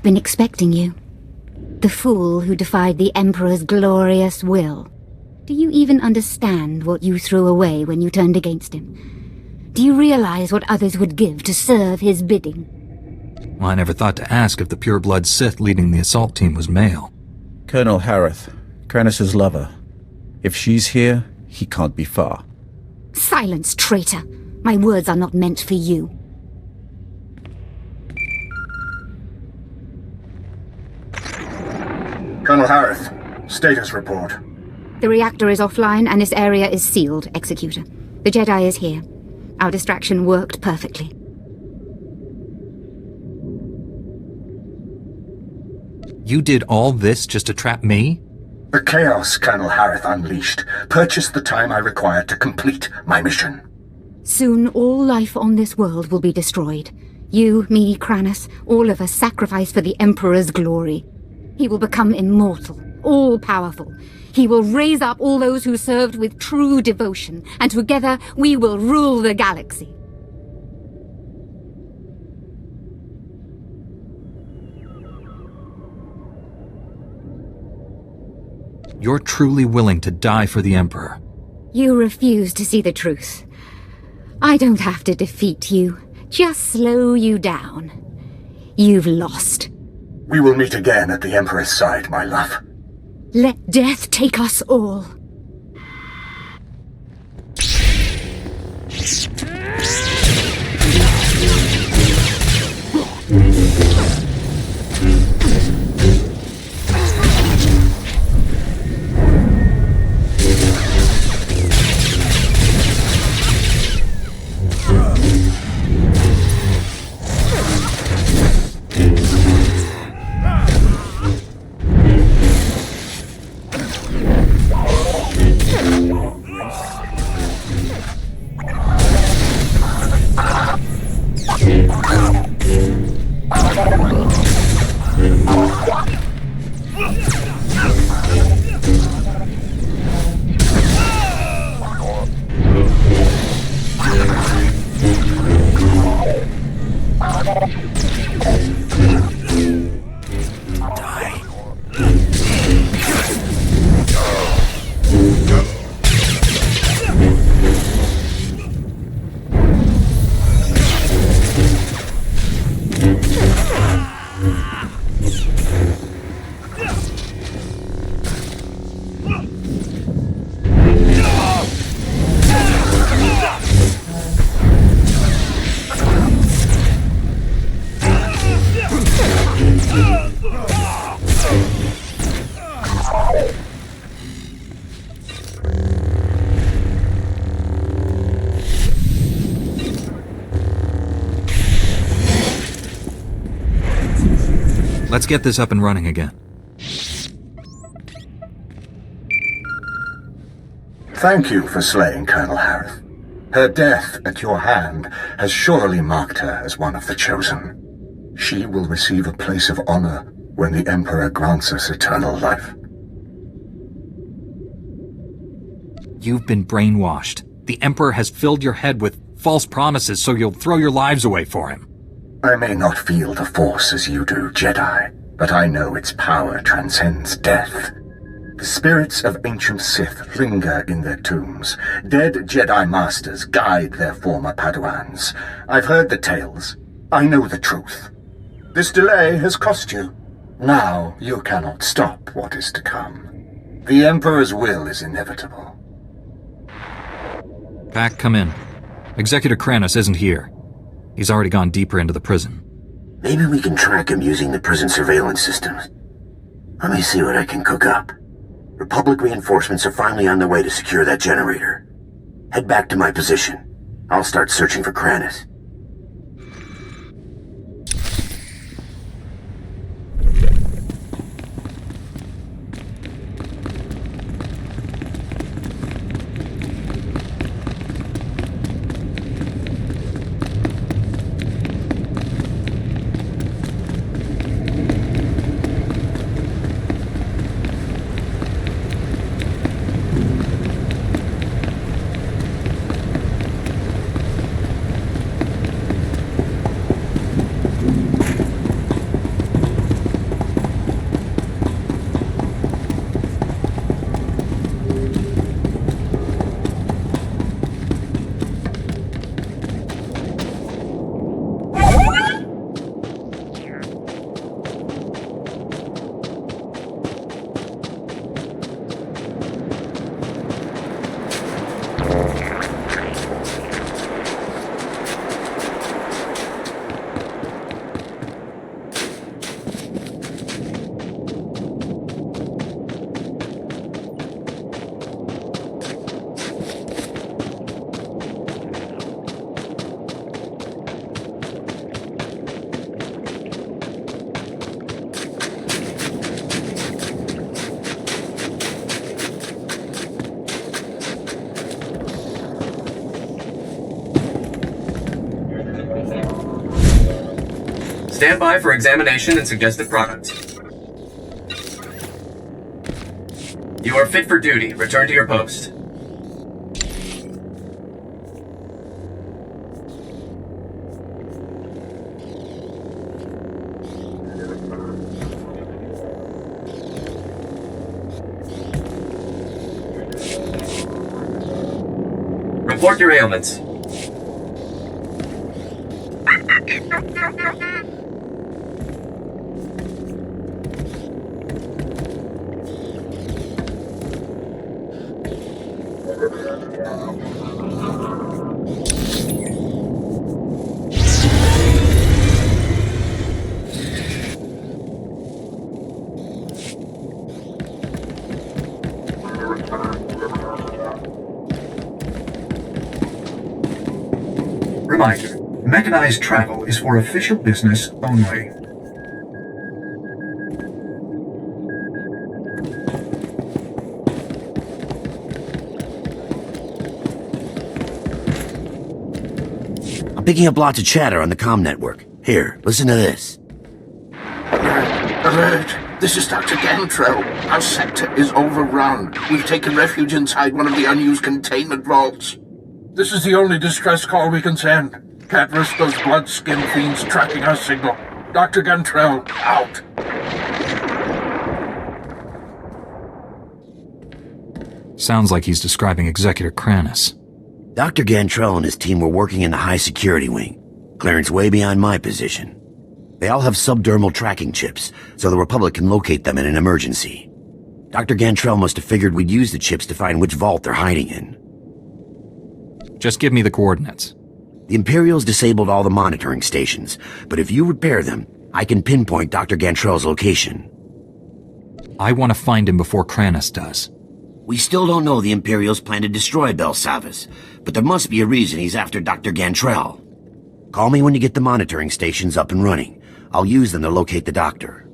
been expecting you. The fool who defied the Emperor's glorious will. Do you even understand what you threw away when you turned against him? Do you realize what others would give to serve his bidding? Well, I never thought to ask if the pure-blood Sith leading the assault team was male. Colonel Harith, Kranis's lover. If she's here, he can't be far. Silence, traitor. My words are not meant for you. Colonel Harith, status report. The reactor is offline and this area is sealed, Executor. The Jedi is here. Our distraction worked perfectly. You did all this just to trap me? The chaos Colonel Harith unleashed purchased the time I required to complete my mission. Soon all life on this world will be destroyed. You, me, Kranis, all of us sacrificed for the Emperor's glory. He will become immortal, all-powerful. He will raise up all those who served with true devotion, and together we will rule the galaxy. You're truly willing to die for the Emperor. You refuse to see the truth. I don't have to defeat you, just slow you down. You've lost. We will meet again at the Emperor's side, my love. Let death take us all. Let's get this up and running again. Thank you for slaying Colonel Harith. Her death at your hand has surely marked her as one of the chosen. She will receive a place of honor when the Emperor grants us eternal life. You've been brainwashed. The Emperor has filled your head with false promises so you'll throw your lives away for him. I may not feel the Force as you do, Jedi, but I know its power transcends death. The spirits of ancient Sith linger in their tombs. Dead Jedi Masters guide their former Padawans. I've heard the tales. I know the truth. This delay has cost you. Now you cannot stop what is to come. The Emperor's will is inevitable. Pack, come in. Executor Kranis isn't here. He's already gone deeper into the prison. Maybe we can track him using the prison surveillance systems. Let me see what I can cook up. Republic reinforcements are finally on their way to secure that generator. Head back to my position. I'll start searching for Kranis. Stand by for examination and suggested product. You are fit for duty. Return to your post. Report your ailments. Reminder, mechanized travel is for official business only. I'm picking up lots of chatter on the comm network. Here, listen to this. Alert! This is Dr. Gantrell. Our sector is overrun. We've taken refuge inside one of the unused containment vaults. This is the only distress call we can send. Can't risk those blood-skin fiends tracking our signal. Dr. Gantrell, out. Sounds like he's describing Executor Kranis. Dr. Gantrell and his team were working in the high-security wing. Clearance way beyond my position. They all have subdermal tracking chips, so the Republic can locate them in an emergency. Dr. Gantrell must have figured we'd use the chips to find which vault they're hiding in. Just give me the coordinates. The Imperials disabled all the monitoring stations, but if you repair them, I can pinpoint Dr. Gantrell's location. I want to find him before Kranis does. We still don't know the Imperials plan to destroy Belsavus, but there must be a reason he's after Dr. Gantrell. Call me when you get the monitoring stations up and running. I'll use them to locate the doctor.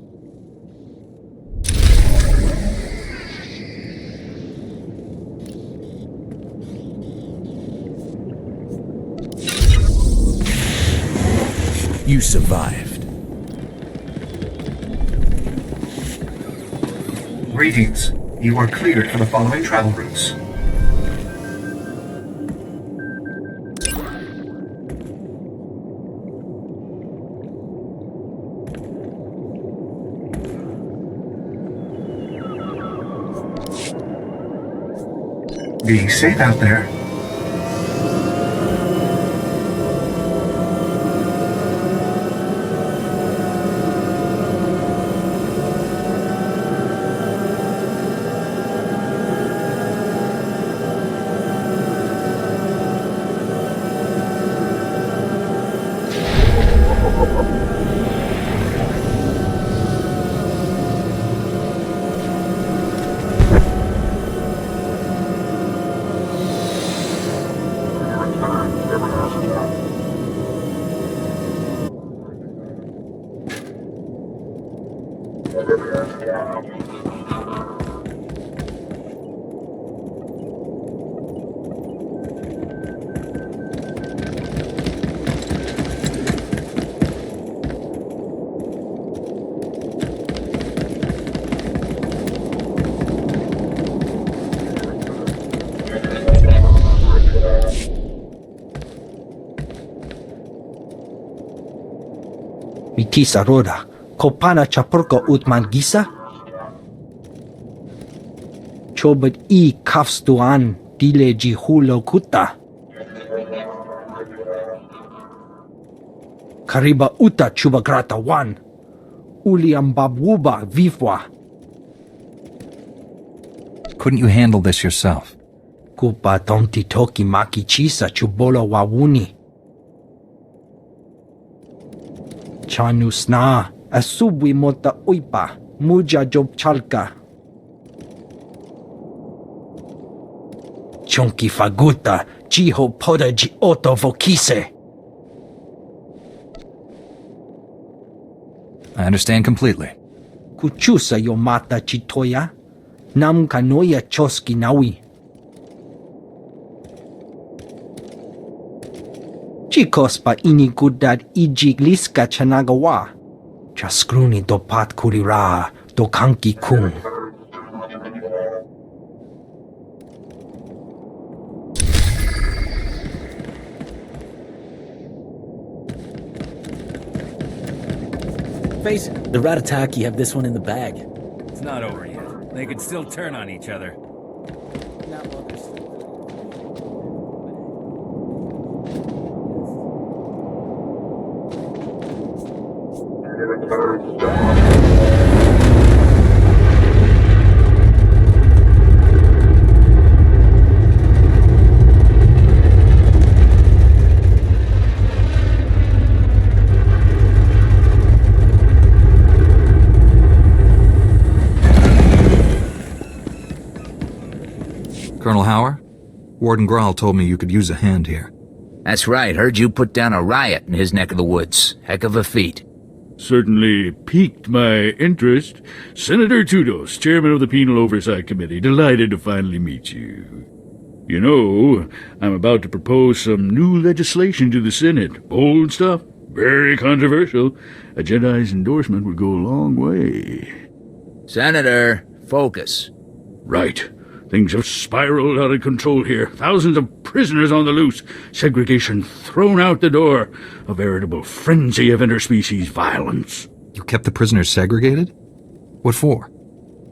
You survived. Greetings. You are cleared for the following travel routes. Be safe out there. Mitis Aurora, Kopana Chapurko Utmangisa? Chobet I Kafstuan Dile Jihulo Kuta. Kariba Uta Chubagrata 1. Uliambabwuba Vifwa. Couldn't you handle this yourself? Kupa Tonti Toki Maki Chisa Chubolo Wawuni. Chanu Sna Asubwi Mota Uipa Muja Job Chalka. Chonki Faguta Jiho Podaji Oto Vokise. I understand completely. Kuchusa Yomata Chitoya Nam Kanoya Choski Nawi. Chikos pa inigudad ijigliska chanagawa. Chaskruni dopat kurira dokanki kung. Face it, the Ratataki have this one in the bag. It's not over yet. They could still turn on each other. Colonel Hauer? Warden Grahl told me you could use a hand here. That's right. Heard you put down a riot in his neck of the woods. Heck of a feat. Certainly piqued my interest. Senator Tudos, chairman of the Penal Oversight Committee, delighted to finally meet you. You know, I'm about to propose some new legislation to the Senate. Bold stuff, very controversial. A Jedi's endorsement would go a long way. Senator, focus. Right. Things have spiraled out of control here. Thousands of prisoners on the loose. Segregation thrown out the door. A veritable frenzy of interspecies violence. You kept the prisoners segregated? What for?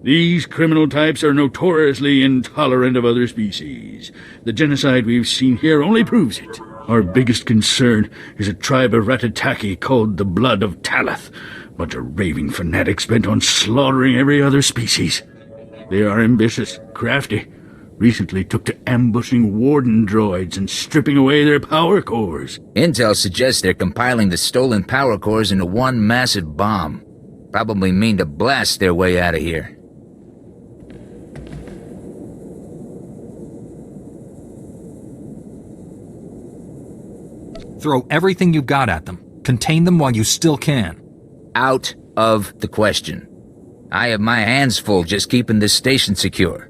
These criminal types are notoriously intolerant of other species. The genocide we've seen here only proves it. Our biggest concern is a tribe of Ratataki called the Blood of Talath. Bunch of raving fanatics bent on slaughtering every other species. They are ambitious, crafty. Recently took to ambushing warden droids and stripping away their power cores. Intel suggests they're compiling the stolen power cores into one massive bomb. Probably mean to blast their way out of here. Throw everything you've got at them. Contain them while you still can. Out of the question. I have my hands full just keeping this station secure.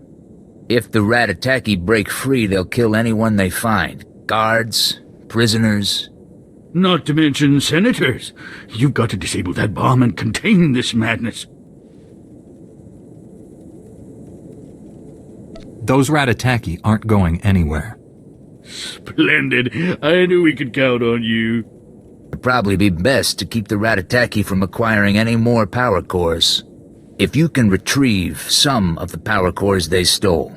If the Ratataki break free, they'll kill anyone they find. Guards, prisoners. Not to mention senators. You've got to disable that bomb and contain this madness. Those Ratataki aren't going anywhere. Splendid. I knew we could count on you. It'd probably be best to keep the Ratataki from acquiring any more power cores. If you can retrieve some of the power cores they stole,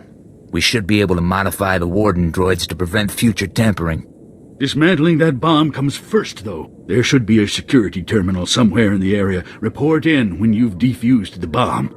we should be able to modify the warden droids to prevent future tampering. Dismantling that bomb comes first, though. There should be a security terminal somewhere in the area. Report in when you've defused the bomb.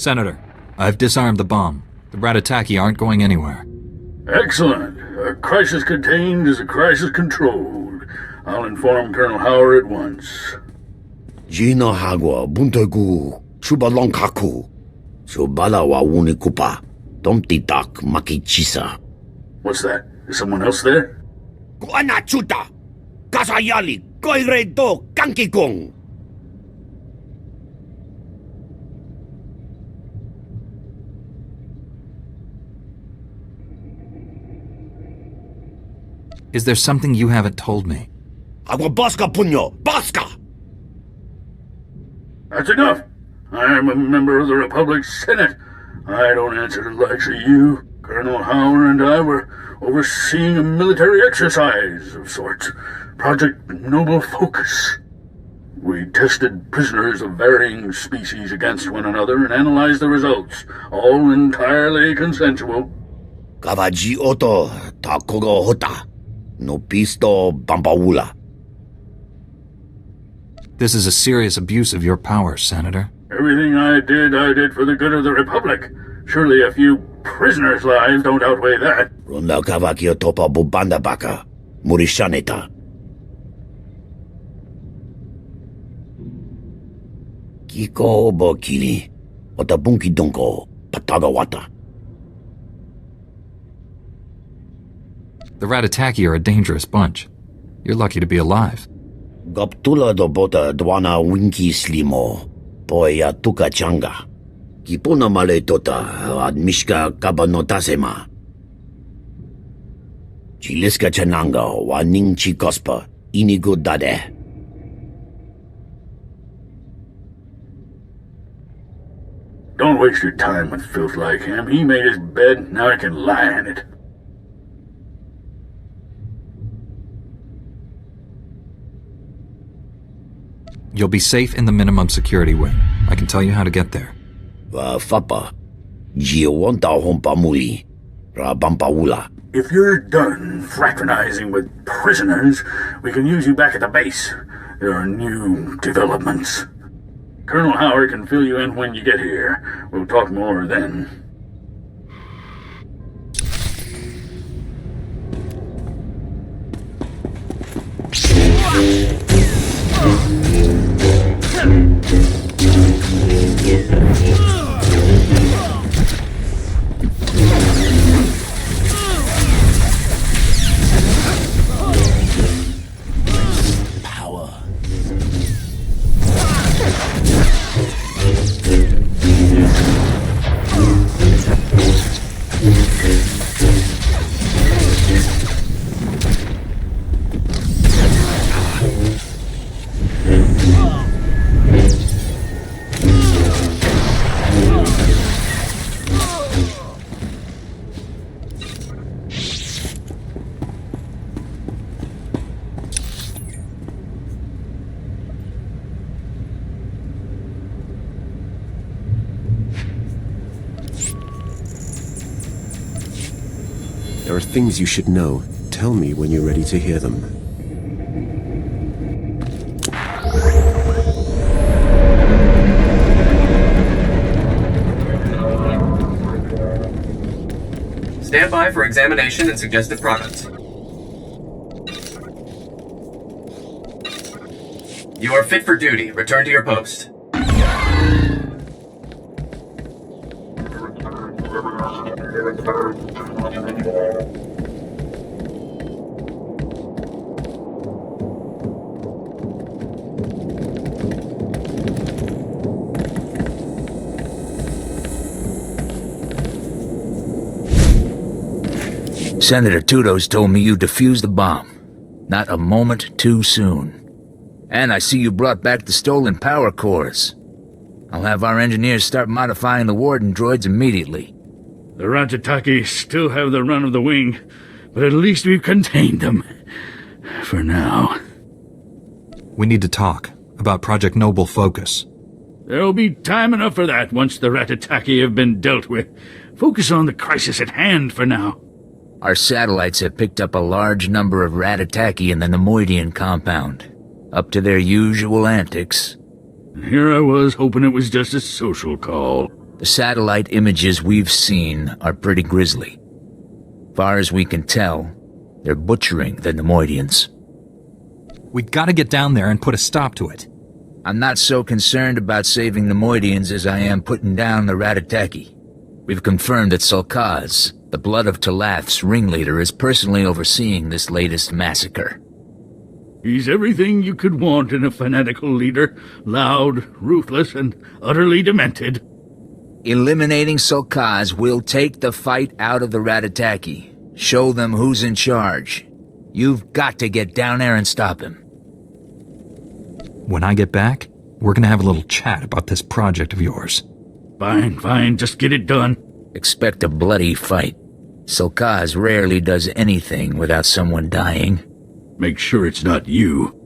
Senator, I've disarmed the bomb. The Ratataki aren't going anywhere. Excellent. A crisis contained is a crisis controlled. I'll inform Colonel Howard at once. Gina Hagwa, Buntagu, Chubalonkaku, Chubala wa Wunikupa, Domtitak Makichisa. What's that? Is someone else there? Guanachuta! Kasayali, Koiredo, Kankikong! Is there something you haven't told me? Agua Bosca Punyo! Bosca! That's enough. I am a member of the Republic's Senate. I don't answer to the likes of you. Colonel Howard and I were overseeing a military exercise of sorts. Project Noble Focus. We tested prisoners of varying species against one another and analyzed the results. All entirely consensual. Kavaji Oto, Takogo Hota, No Pisto Bampaula. This is a serious abuse of your power, Senator. Everything I did for the good of the Republic. Surely a few prisoners' lives don't outweigh that. Ronda Kavakio Topa Bubanda Baka, Murishaneta. Kiko Bokili, Otabunki Donko, Patagawata. The Ratataki are a dangerous bunch. You're lucky to be alive. Gaptula do bota dwana winki slimo, poya tuka changa. Kipona male tota, admishka kabanotasema. Chiliska chananga, waning chikospa, inigo dade. Don't waste your time with filth like him. He made his bed, now he can lie in it. You'll be safe in the minimum security wing. I can tell you how to get there. Fapa. Giowanta hompa muli. Rabampaula. If you're done fraternizing with prisoners, we can use you back at the base. There are new developments. Colonel Howard can fill you in when you get here. We'll talk more then. There are things you should know. Tell me when you're ready to hear them. Stand by for examination and suggested products. You are fit for duty. Return to your post. Senator Tudos told me you defused the bomb. Not a moment too soon. And I see you brought back the stolen power cores. I'll have our engineers start modifying the Warden droids immediately. The Ratataki still have the run of the wing, but at least we've contained them. For now. We need to talk about Project Noble Focus. There'll be time enough for that once the Ratataki have been dealt with. Focus on the crisis at hand for now. Our satellites have picked up a large number of Ratataki in the Nemoidian compound. Up to their usual antics. Here I was hoping it was just a social call. The satellite images we've seen are pretty grisly. Far as we can tell, they're butchering the Nemoidians. We gotta get down there and put a stop to it. I'm not so concerned about saving Nemoidians as I am putting down the Ratataki. We've confirmed that Sulkaz, the Blood of Talath's ringleader, is personally overseeing this latest massacre. He's everything you could want in a fanatical leader. Loud, ruthless, and utterly demented. Eliminating Sulkaz will take the fight out of the Ratataki. Show them who's in charge. You've got to get down there and stop him. When I get back, we're gonna have a little chat about this project of yours. Fine, just get it done. Expect a bloody fight. Sulkaz rarely does anything without someone dying. Make sure it's not you.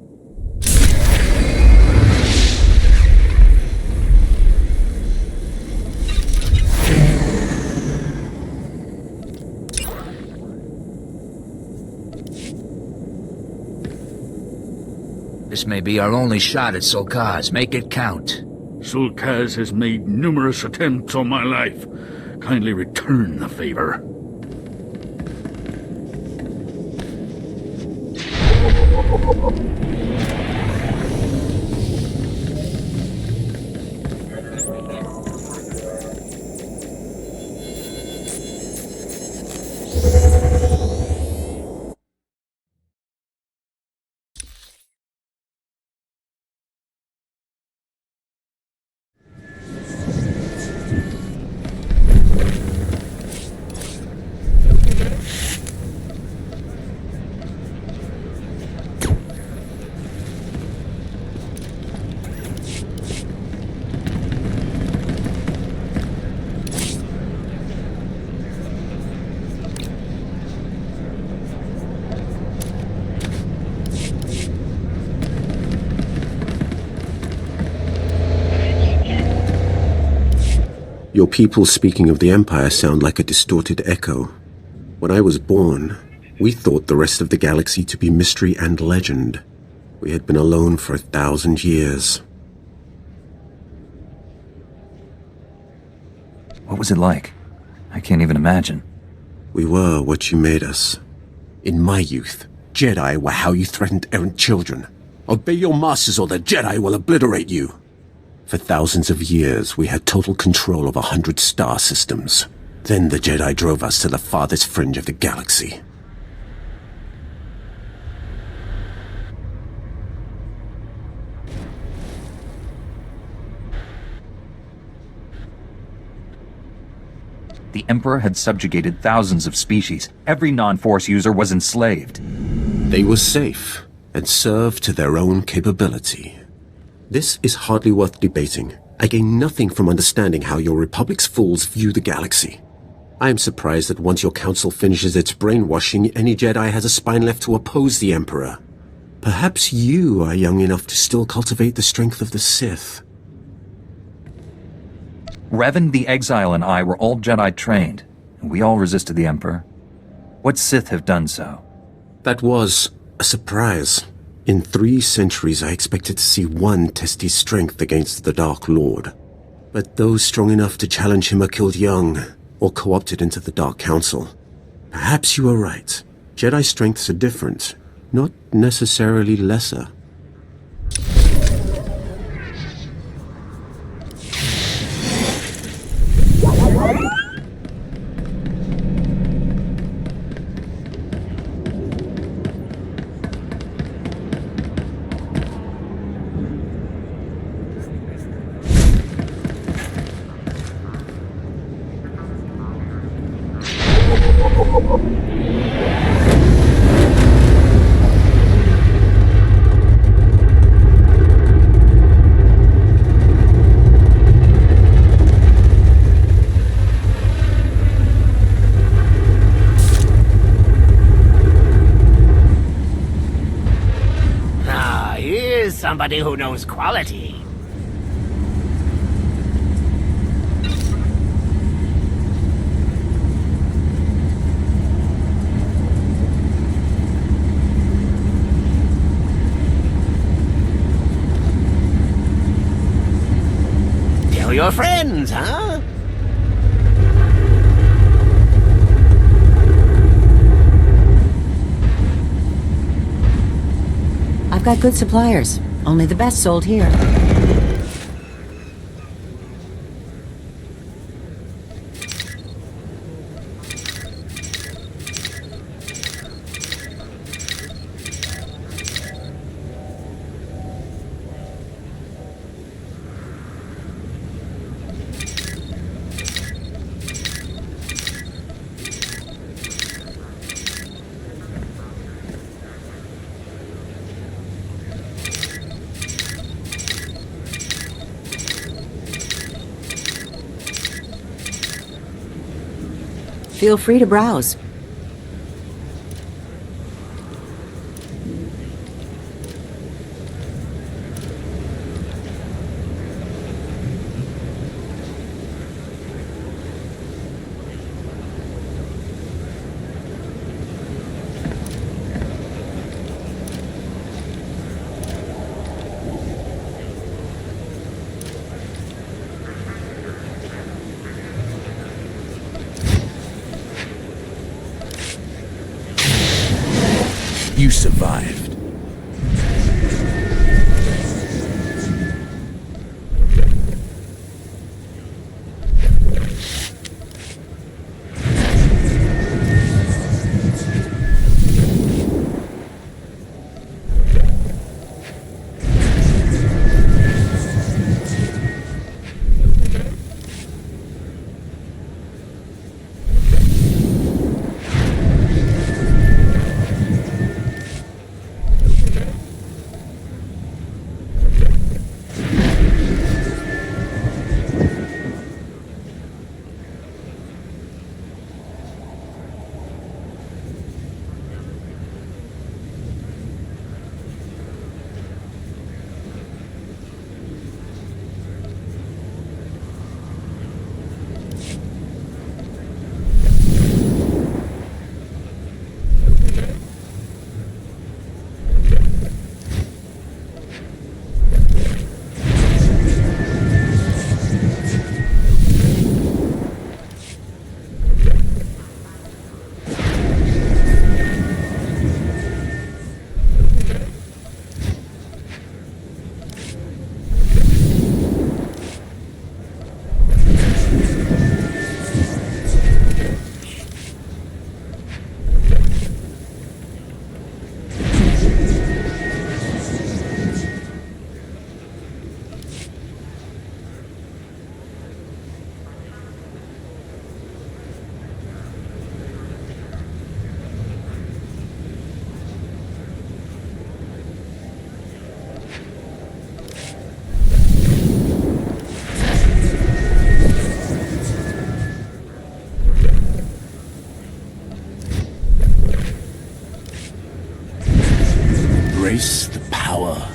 This may be our only shot at Sulkaz. Make it count. Sulkaz has made numerous attempts on my life. Kindly return the favor. Your people speaking of the Empire sound like a distorted echo. When I was born, we thought the rest of the galaxy to be mystery and legend. We had been alone for 1,000 years. What was it like? I can't even imagine. We were what you made us. In my youth, Jedi were how you threatened errant children. Obey your masters or the Jedi will obliterate you. For thousands of years, we had total control of 100 star systems. Then the Jedi drove us to the farthest fringe of the galaxy. The Emperor had subjugated thousands of species. Every non-Force user was enslaved. They were safe and served to their own capability. This is hardly worth debating. I gain nothing from understanding how your Republic's fools view the galaxy. I am surprised that once your council finishes its brainwashing, any Jedi has a spine left to oppose the Emperor. Perhaps you are young enough to still cultivate the strength of the Sith. Revan the Exile and I were all Jedi trained, and we all resisted the Emperor. What Sith have done so? That was a surprise. In 3 centuries, I expected to see one test his strength against the Dark Lord. But those strong enough to challenge him are killed young, or co-opted into the Dark Council. Perhaps you are right. Jedi strengths are different, not necessarily lesser. Somebody who knows quality. Tell your friends, huh? I've got good suppliers. Only the best sold here. Feel free to browse. You survived. Embrace the power.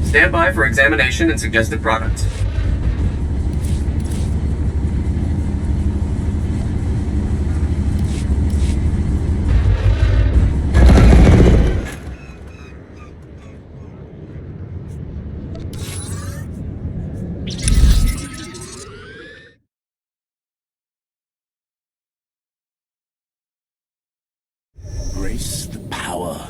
Stand by for examination and suggested products. Embrace the power.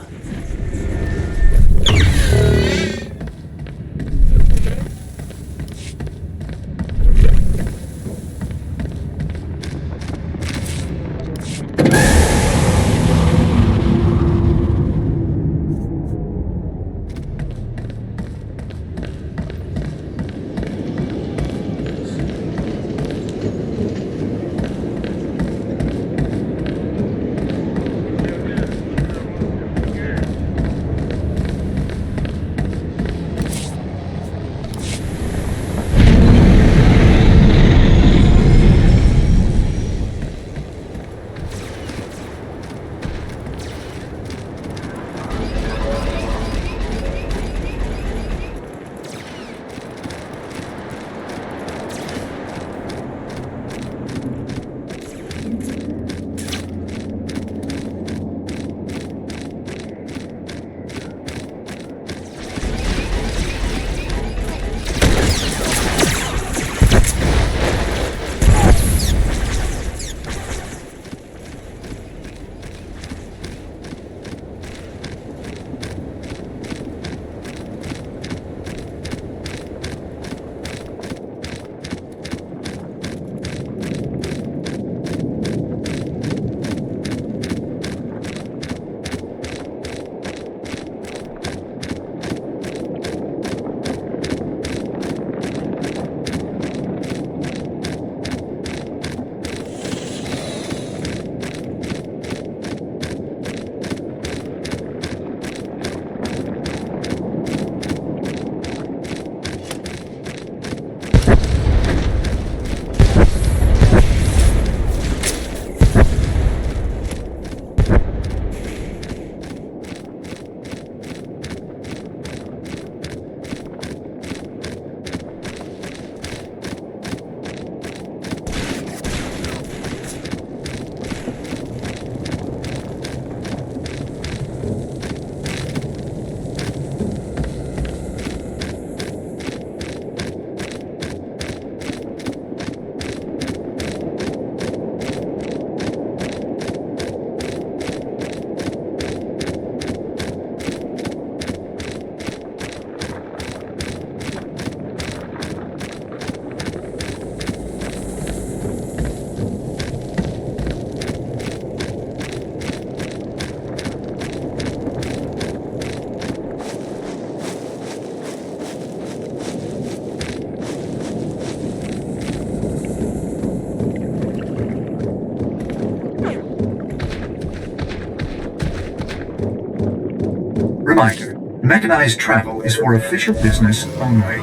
Reminder, mechanized travel is for official business only.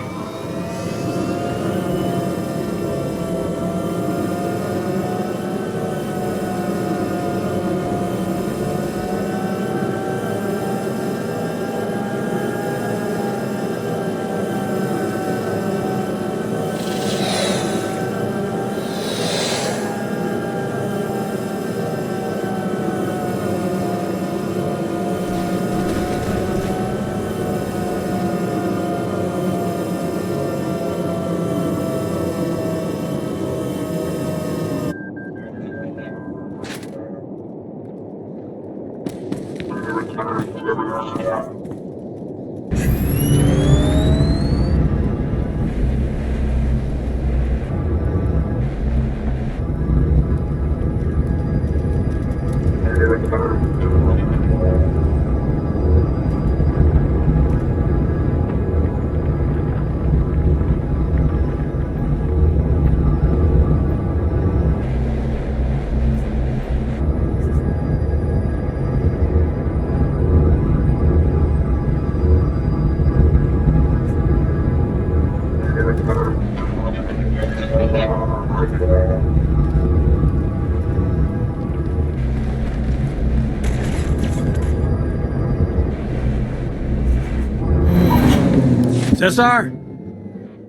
Cesar?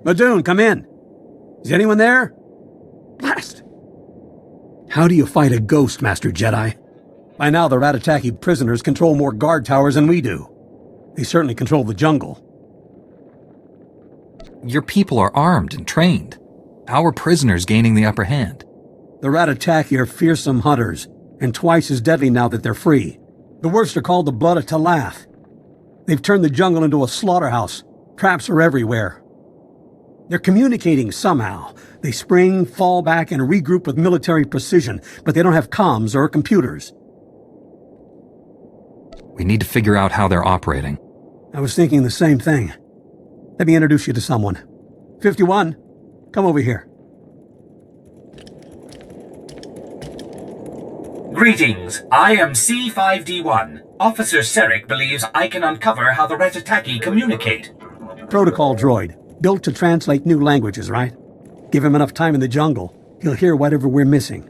Madoon, come in. Is anyone there? Blast! How do you fight a ghost, Master Jedi? By now, the Ratataki prisoners control more guard towers than we do. They certainly control the jungle. Your people are armed and trained. Our prisoners gaining the upper hand. The Ratataki are fearsome hunters, and twice as deadly now that they're free. The worst are called the Blood of Talath. They've turned the jungle into a slaughterhouse. Traps are everywhere. They're communicating somehow. They spring, fall back, and regroup with military precision, but they don't have comms or computers. We need to figure out how they're operating. I was thinking the same thing. Let me introduce you to someone. 51, come over here. Greetings, I am C5D1. Officer Serek believes I can uncover how the Ratataki communicate. Protocol droid, built to translate new languages, right? Give him enough time in the jungle, he'll hear whatever we're missing.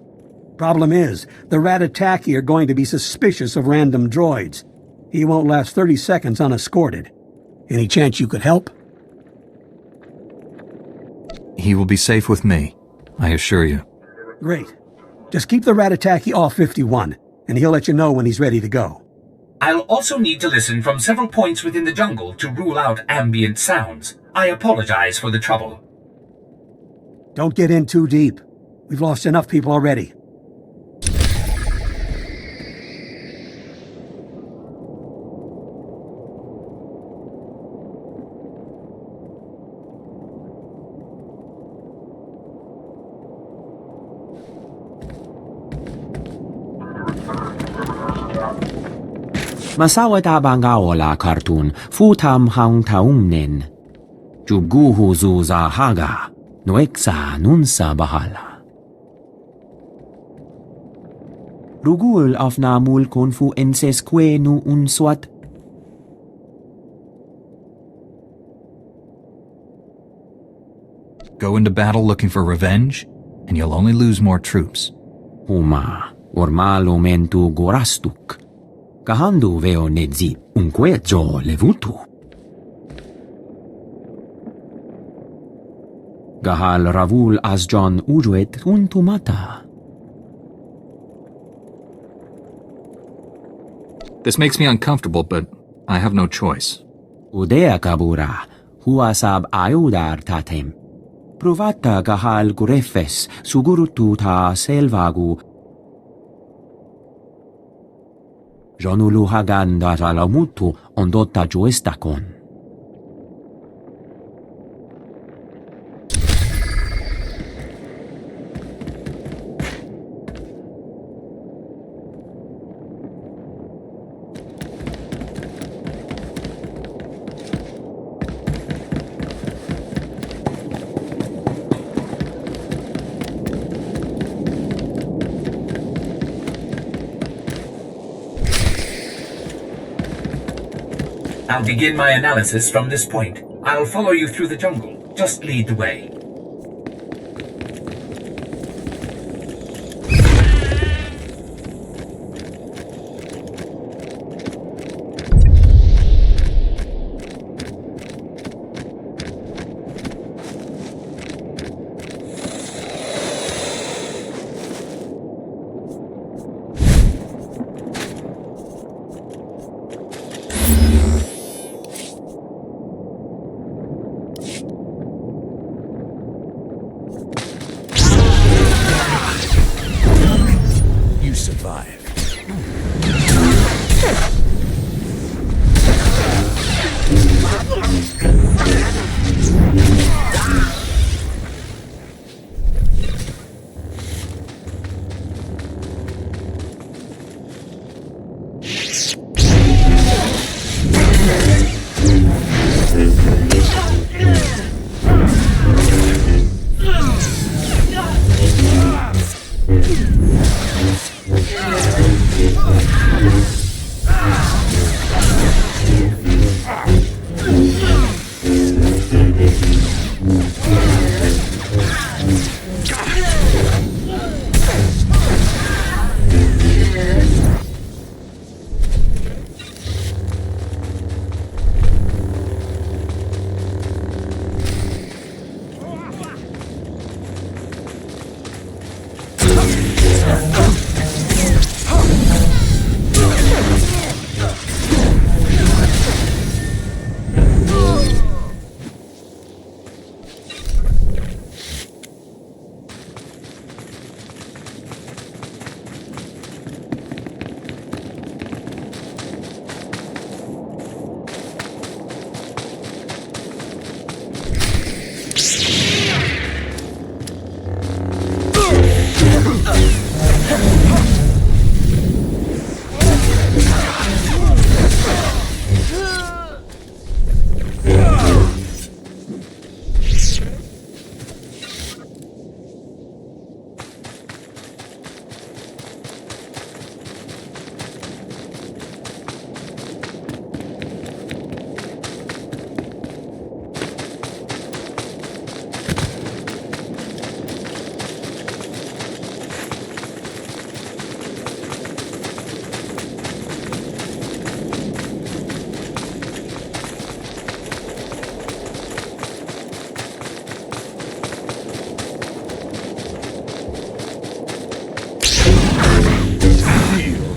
Problem is, the Ratataki are going to be suspicious of random droids. He won't last 30 seconds unescorted. Any chance you could help? He will be safe with me, I assure you. Great. Just keep the Ratataki off 51, and he'll let you know when he's ready to go. I'll also need to listen from several points within the jungle to rule out ambient sounds. I apologize for the trouble. Don't get in too deep. We've lost enough people already. Masawata bangaola cartoon futam haung taumnen. Juguhu zuza haga, noeksa nunsa bahala. Rugul afnamul konfu ensesque nu unswat. Go into battle looking for revenge, and you'll only lose more troops. Huma, ormalo mentu gorastuk. Kahandu veo nedzi unquejo levutu. Gahal ravul asjon ujuet untumata. This makes me uncomfortable, but I have no choice. Udea kabura, huasab ayudar tatem. Provata gahal gurefes sugurutu ta selvagu. Jonulu hagan daralamutu ondota juestakon. I'll begin my analysis from this point. I'll follow you through the jungle. Just lead the way. You survived.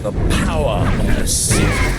The power of the Sith.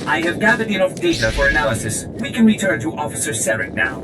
I have gathered enough data for analysis. We can return to Officer Sarek now.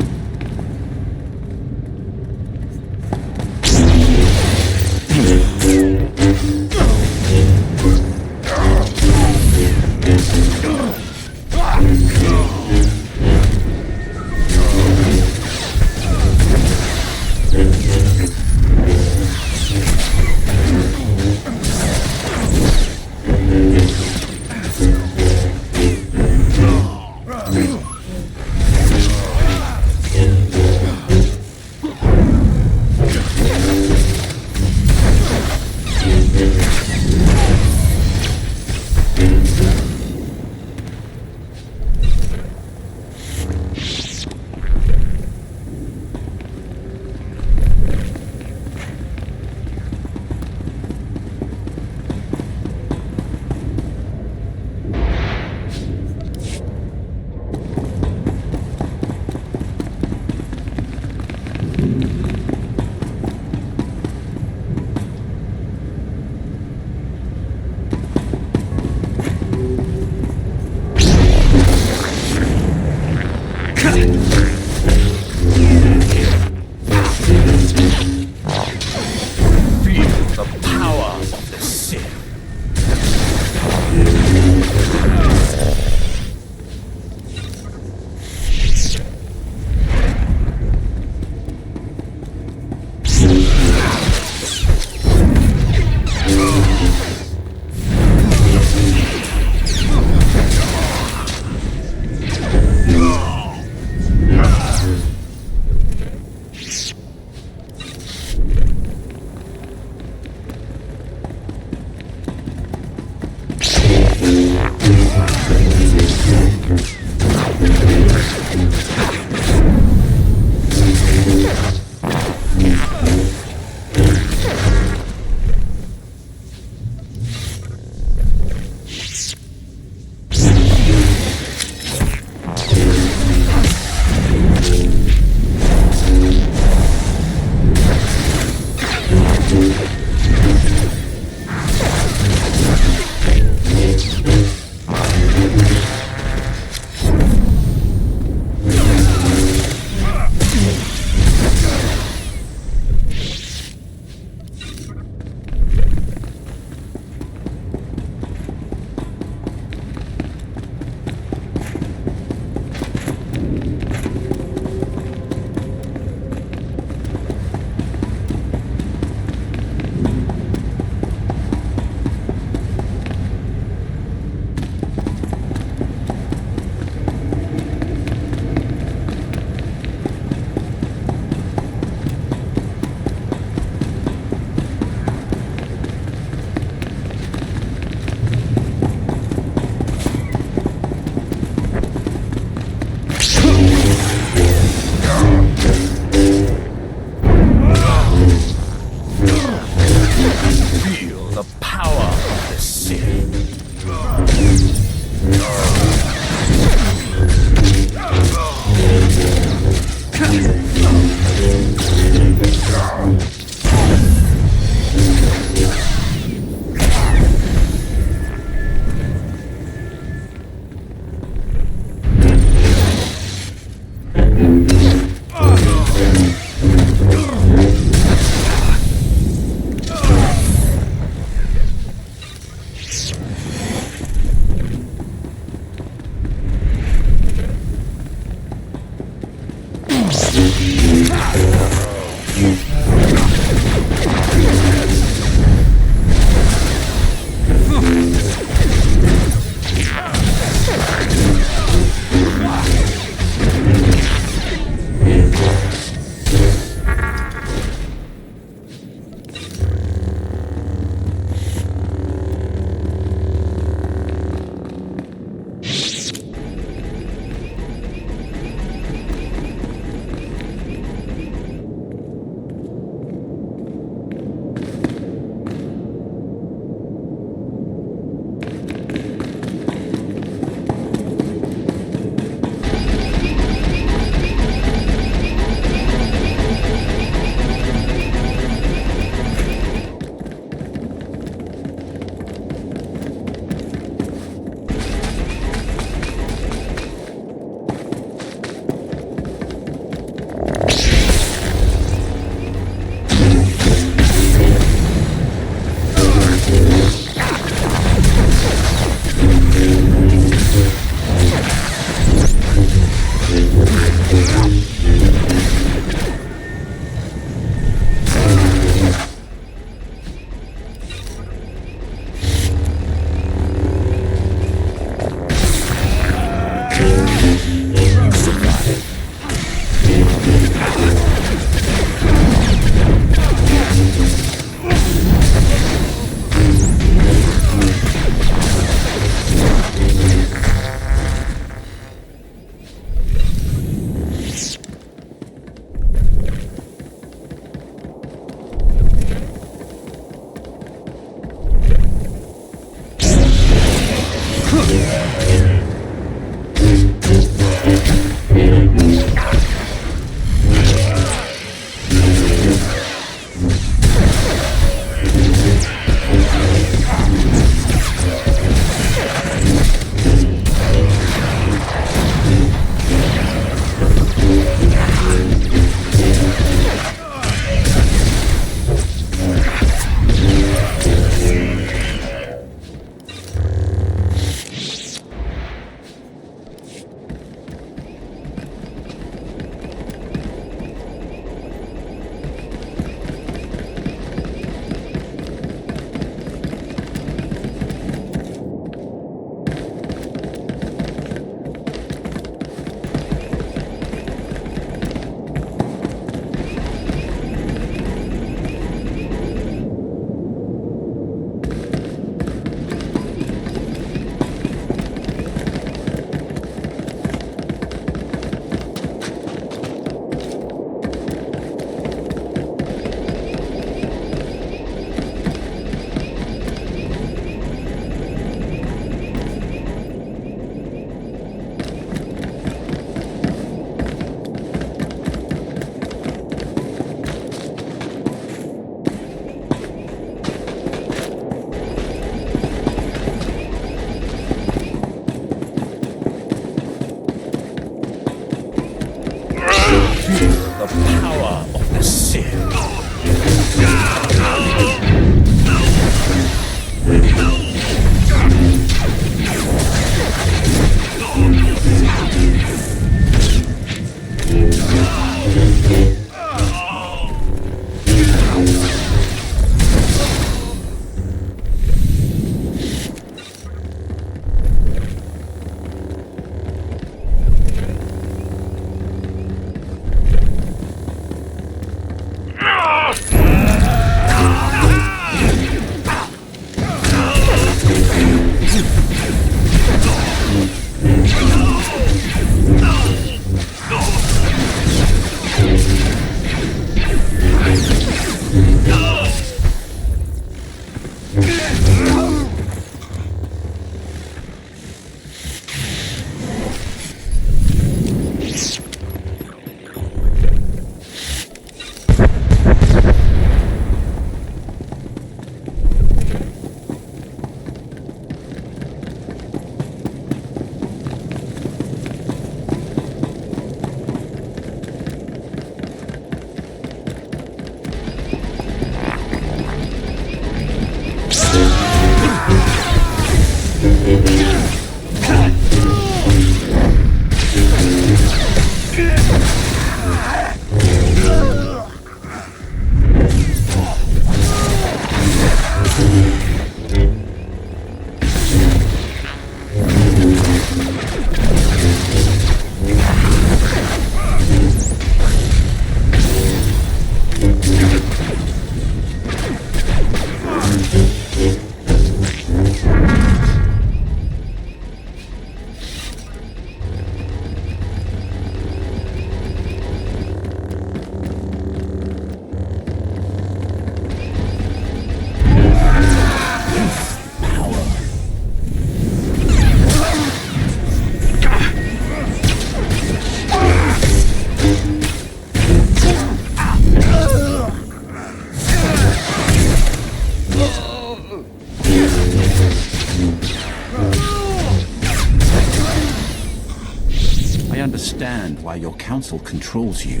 understand why your council controls you.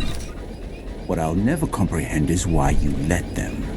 What I'll never comprehend is why you let them.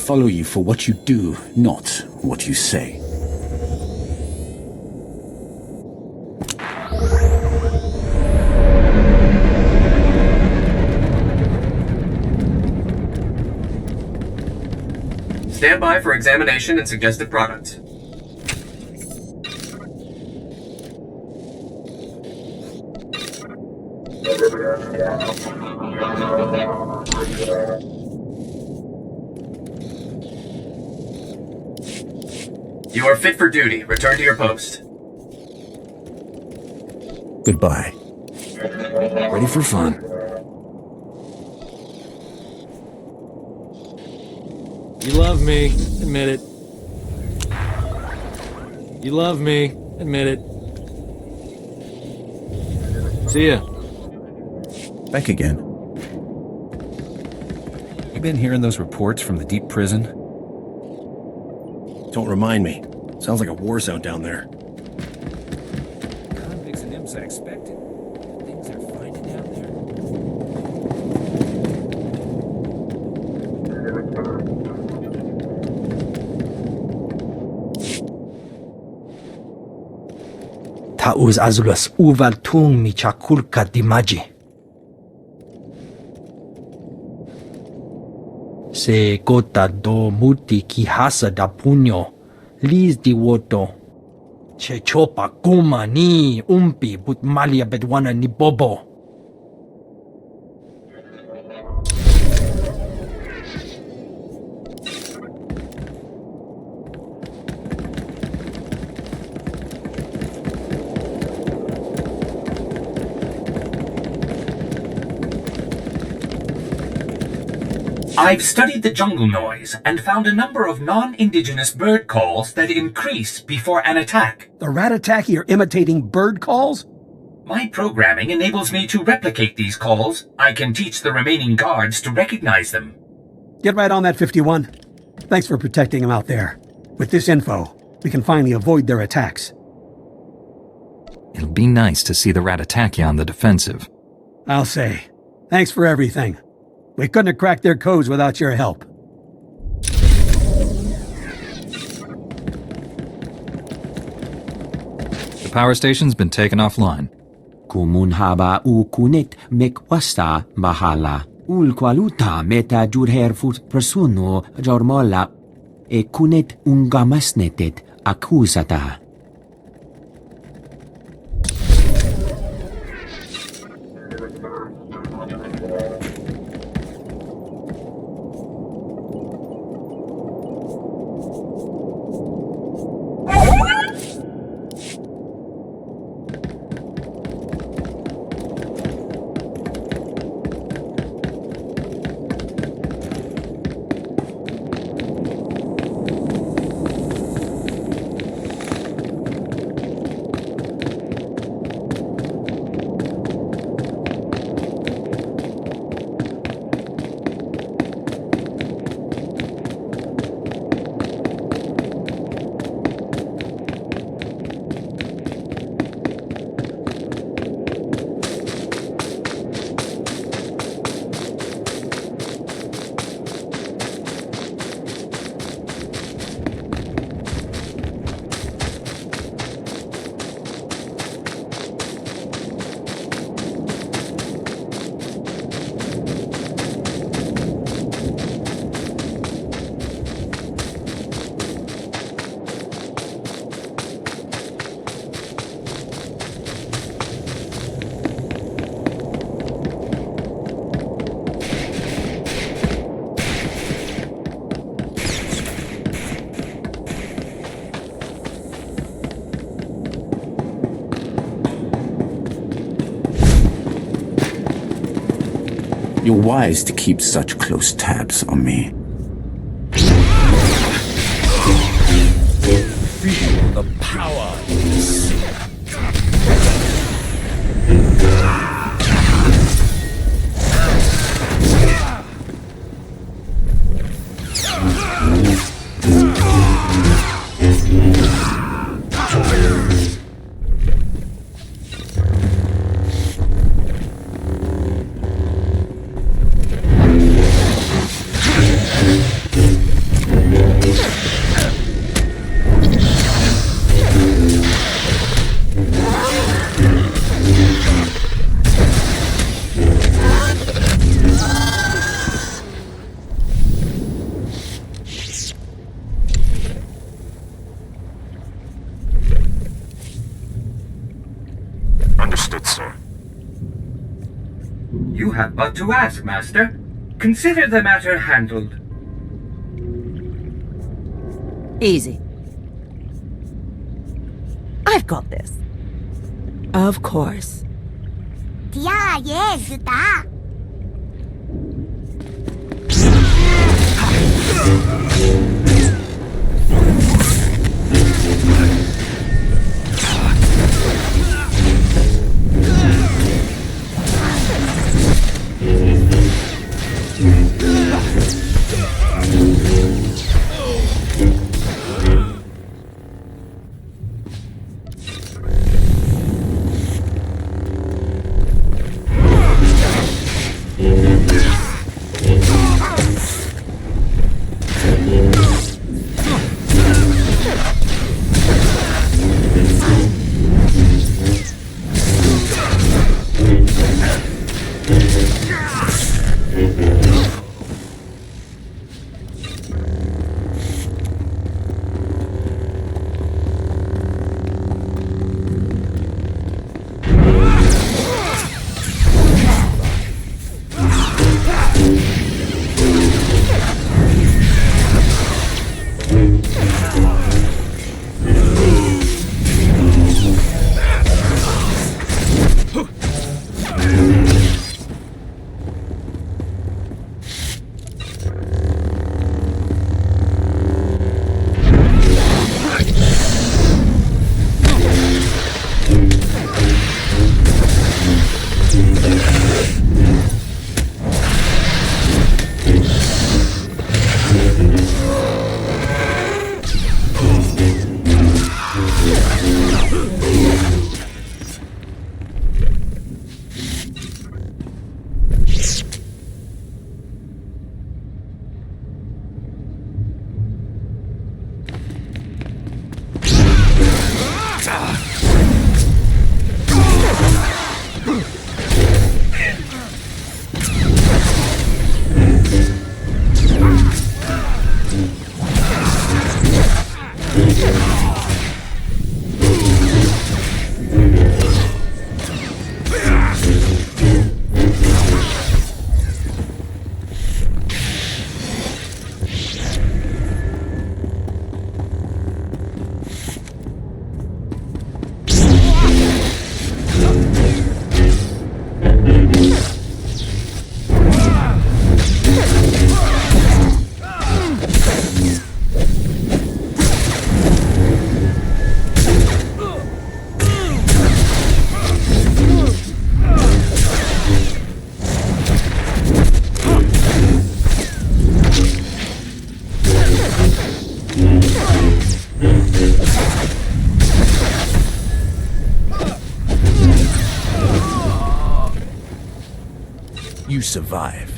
follow you for what you do, not what you say. Stand by for examination and suggested products. You are fit for duty. Return to your post. Goodbye. Ready for fun. You love me. Admit it. You love me. Admit it. See ya. Back again. You been hearing those reports from the deep prison? Don't remind me. Sounds like a war zone down there. Convicts and imps I expected. Things they're finding down there. Tauz azulas uval tung mi chakulka dimaji. Se gota do muti ki hasa da puño, lis di woto. Che chopa kuma ni umpi but malia bedwana ni bobo. I've studied the jungle noise and found a number of non-indigenous bird calls that increase before an attack. The Ratataki are imitating bird calls? My programming enables me to replicate these calls. I can teach the remaining guards to recognize them. Get right on that, 51. Thanks for protecting them out there. With this info, we can finally avoid their attacks. It'll be nice to see the Ratataki on the defensive. I'll say. Thanks for everything. We couldn't have cracked their codes without your help. The power station's been taken offline. Kumun haba u kunet mekwasta bahala. Ul kwaluta meta jurherfut presuno jormola e kunet ungamasnetet accusata. You're wise to keep such close tabs on me. Feel the power. have but to ask, Master. Consider the matter handled. Easy. I've got this. Of course. Yeah, yes, da. You survived.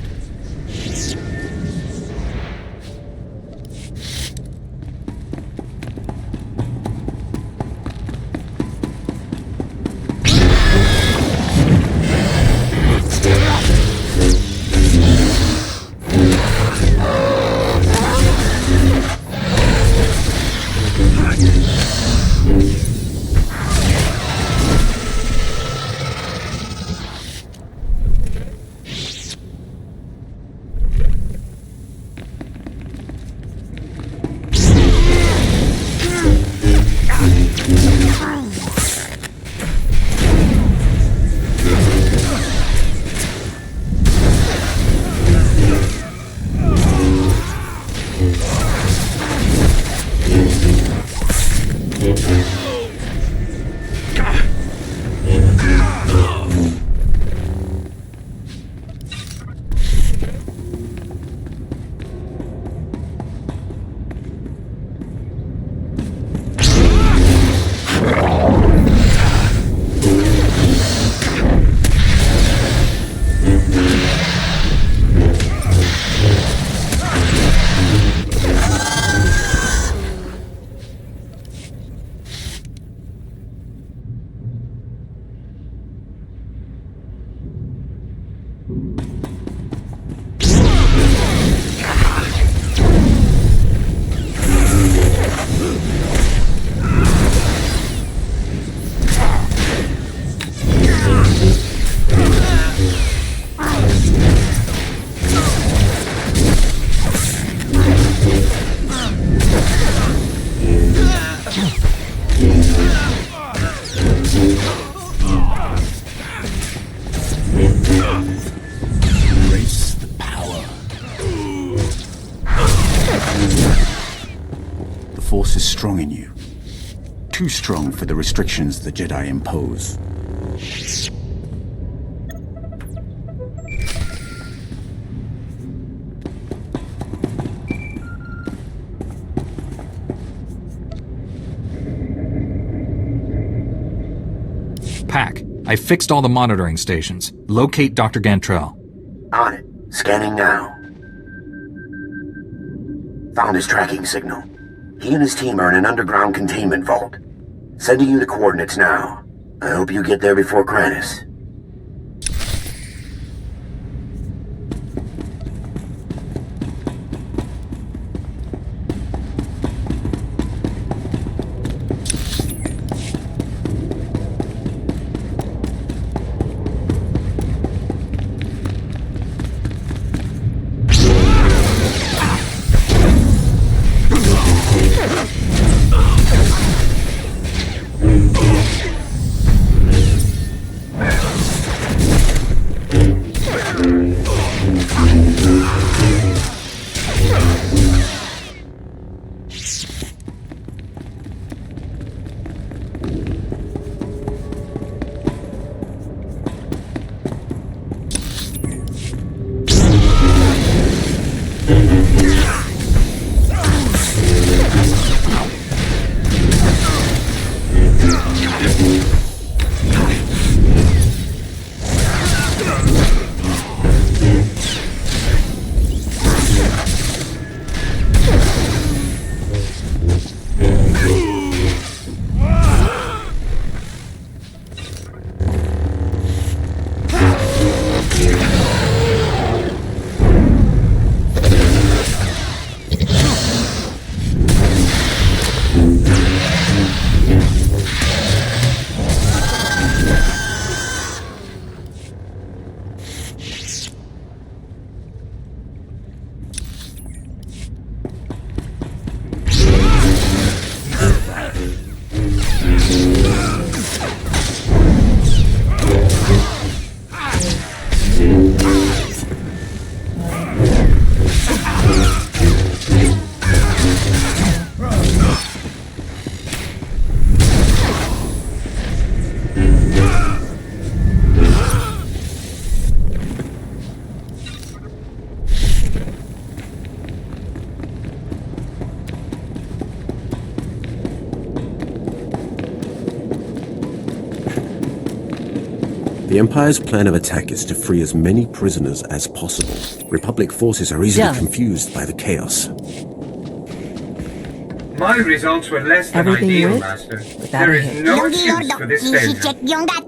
The Force is strong in you. Too strong for the restrictions the Jedi impose. Pack, I fixed all the monitoring stations. Locate Dr. Gantrell. On it. Scanning now. Found his tracking signal. He and his team are in an underground containment vault. Sending you the coordinates now. I hope you get there before Kranis. The Empire's plan of attack is to free as many prisoners as possible. Republic forces are easily confused by the chaos. My results were less than ideal, Master. There is no excuse for this failure.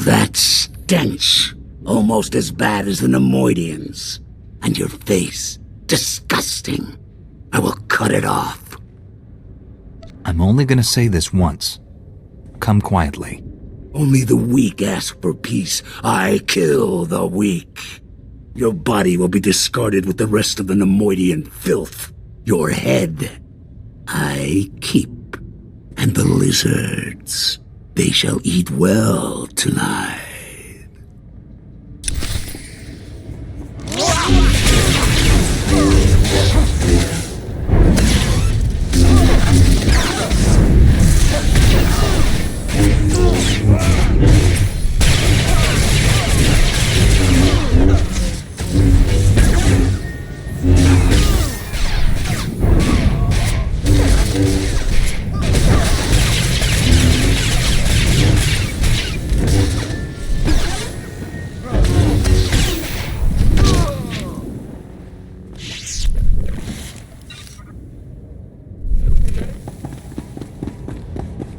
That stench, almost as bad as the Nemoidians. And your face, disgusting. I will cut it off. I'm only gonna say this once. Come quietly. Only the weak ask for peace. I kill the weak. Your body will be discarded with the rest of the Nemoidian filth. Your head, I keep. And the lizards, they shall eat well tonight.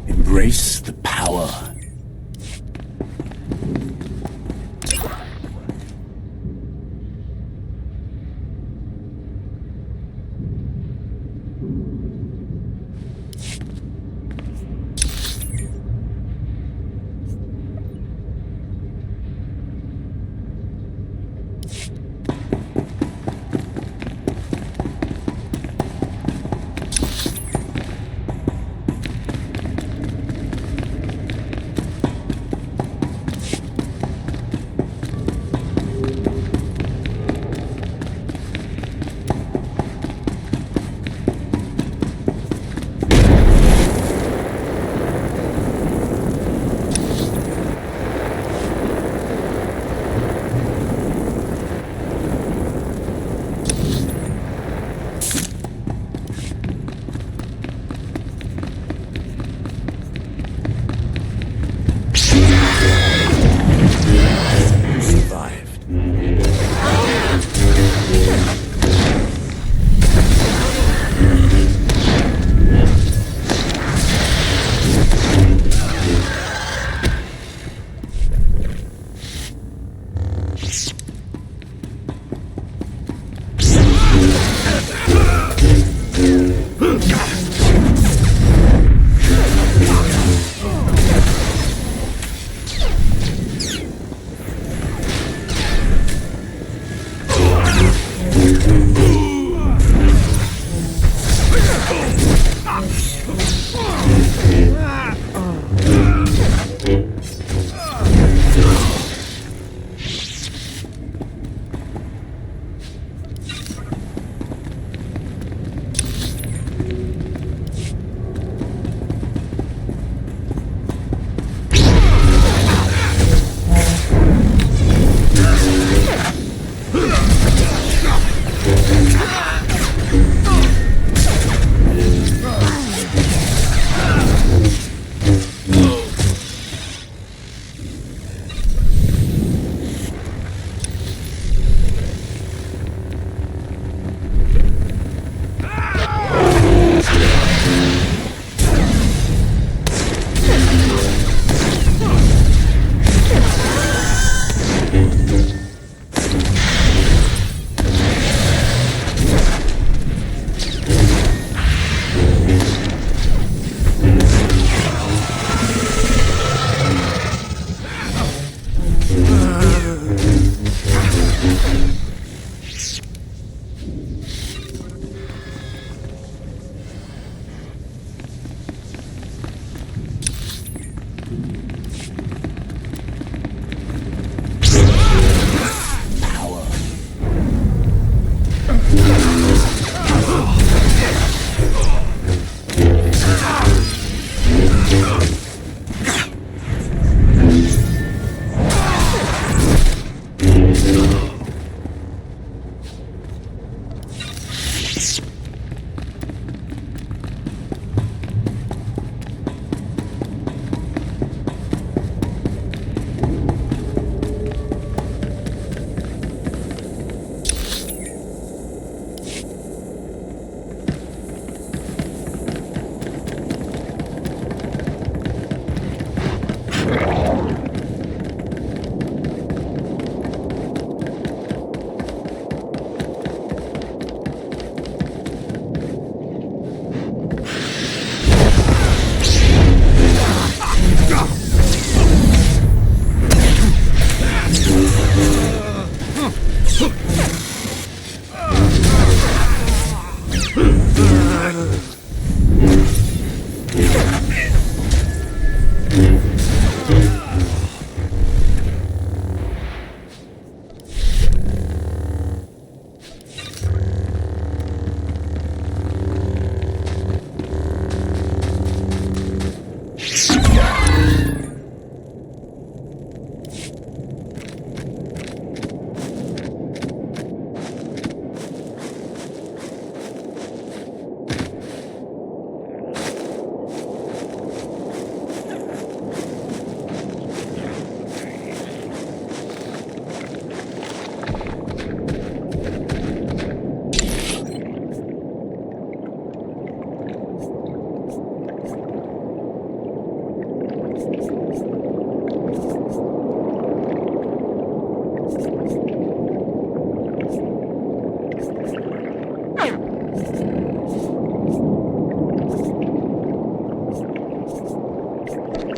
Embrace the power.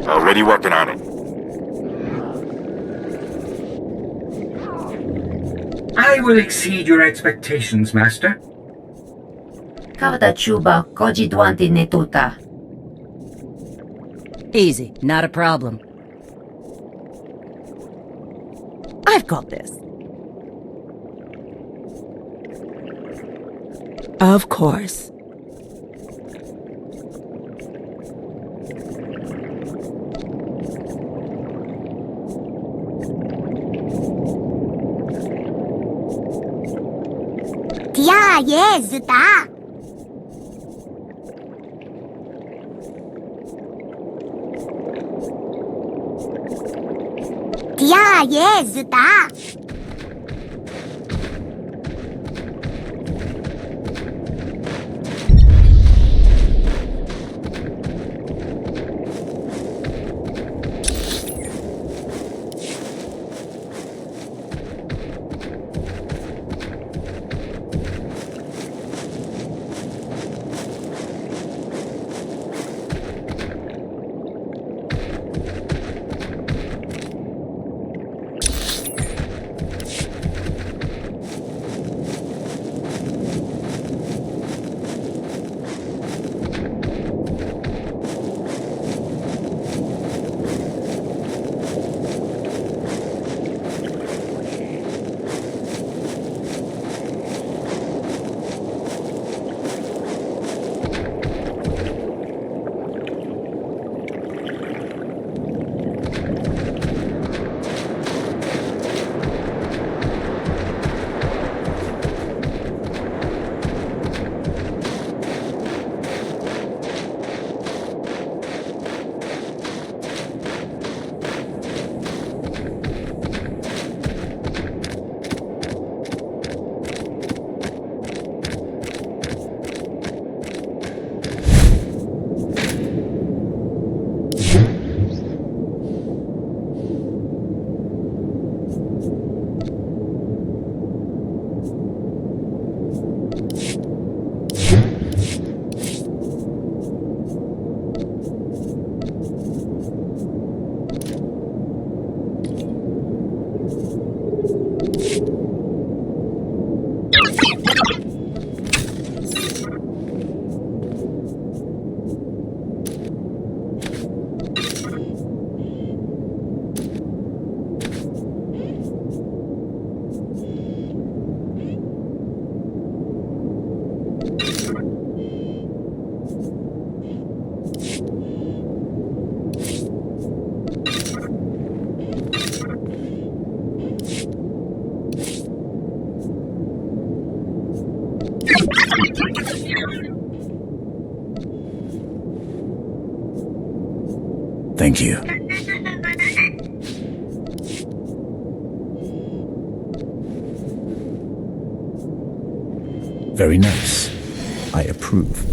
Already working on it. I will exceed your expectations, Master. Kavata chuba koji duanti netuta. Easy, not a problem. I've got this. Of course. Tia, yes, da. Tia, yes, da. Thank you. Very nice. I approve.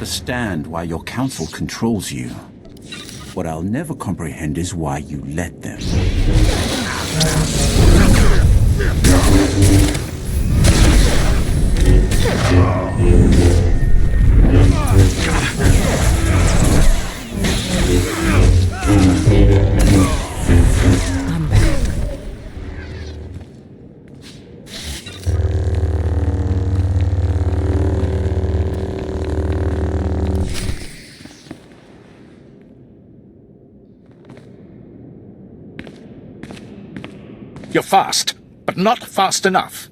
understand why your council controls you. What I'll never comprehend is why you let them. You're fast, but not fast enough.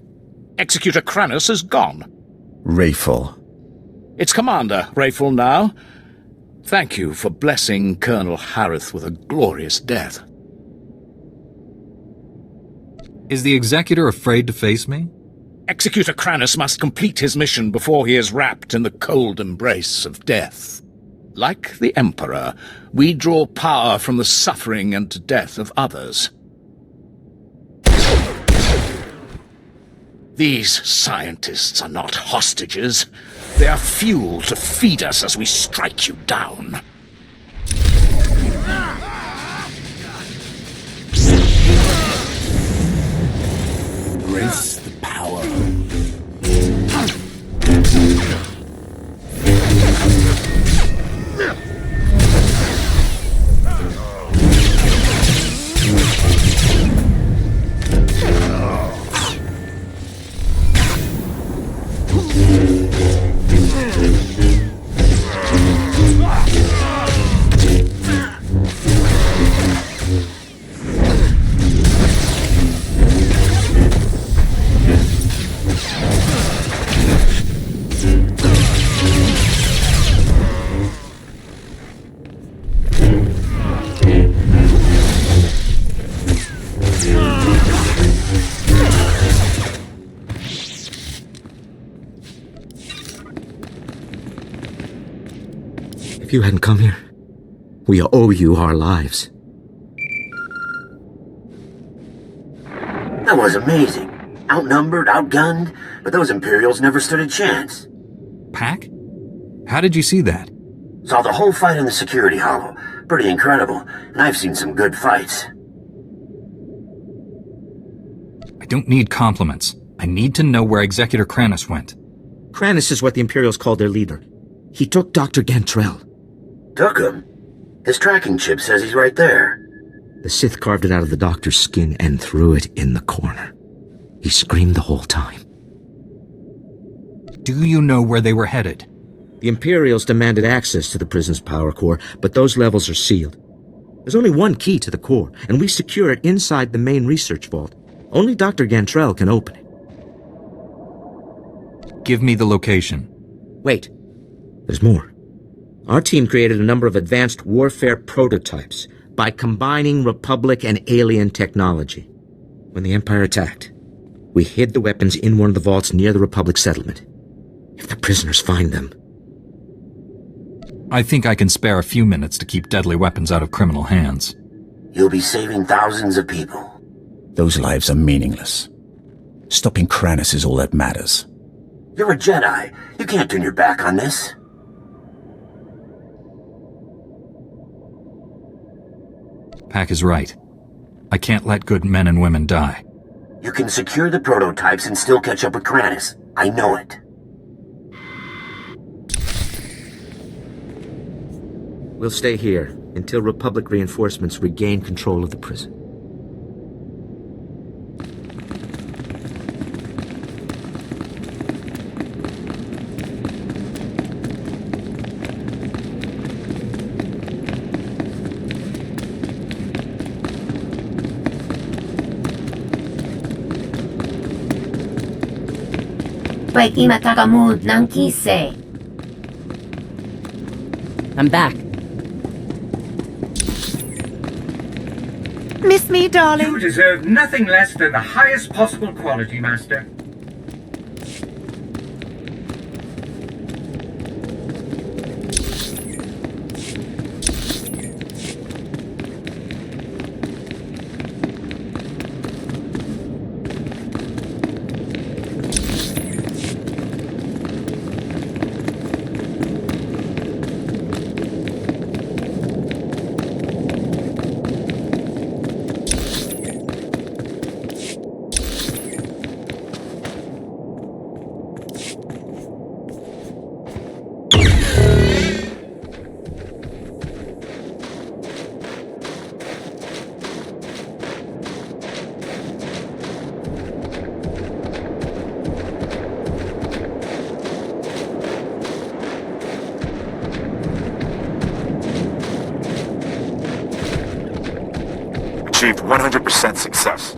Executor Kranos is gone. Rayful. It's Commander Rayful now. Thank you for blessing Colonel Harith with a glorious death. Is the Executor afraid to face me? Executor Kranos must complete his mission before he is wrapped in the cold embrace of death. Like the Emperor, we draw power from the suffering and death of others. These scientists are not hostages. They are fuel to feed us as we strike you down. Embrace the power. If you hadn't come here, we owe you our lives. That was amazing. Outnumbered, outgunned, but those Imperials never stood a chance. Pack? How did you see that? Saw the whole fight in the security hollow. Pretty incredible, and I've seen some good fights. I don't need compliments. I need to know where Executor Kranos went. Kranos is what the Imperials called their leader. He took Dr. Gantrell. Took him? His tracking chip says he's right there. The Sith carved it out of the doctor's skin and threw it in the corner. He screamed the whole time. Do you know where they were headed? The Imperials demanded access to the prison's power core, but those levels are sealed. There's only one key to the core, and we secure it inside the main research vault. Only Dr. Gantrell can open it. Give me the location. Wait. There's more. Our team created a number of advanced warfare prototypes by combining Republic and alien technology. When the Empire attacked, we hid the weapons in one of the vaults near the Republic settlement. If the prisoners find them... I think I can spare a few minutes to keep deadly weapons out of criminal hands. You'll be saving thousands of people. Those lives are meaningless. Stopping Kranos is all that matters. You're a Jedi. You can't turn your back on this. Pack is right. I can't let good men and women die. You can secure the prototypes and still catch up with Kranos. I know it. We'll stay here until Republic reinforcements regain control of the prison. I'm back. Miss me, darling? You deserve nothing less than the highest possible quality, Master. 100% success.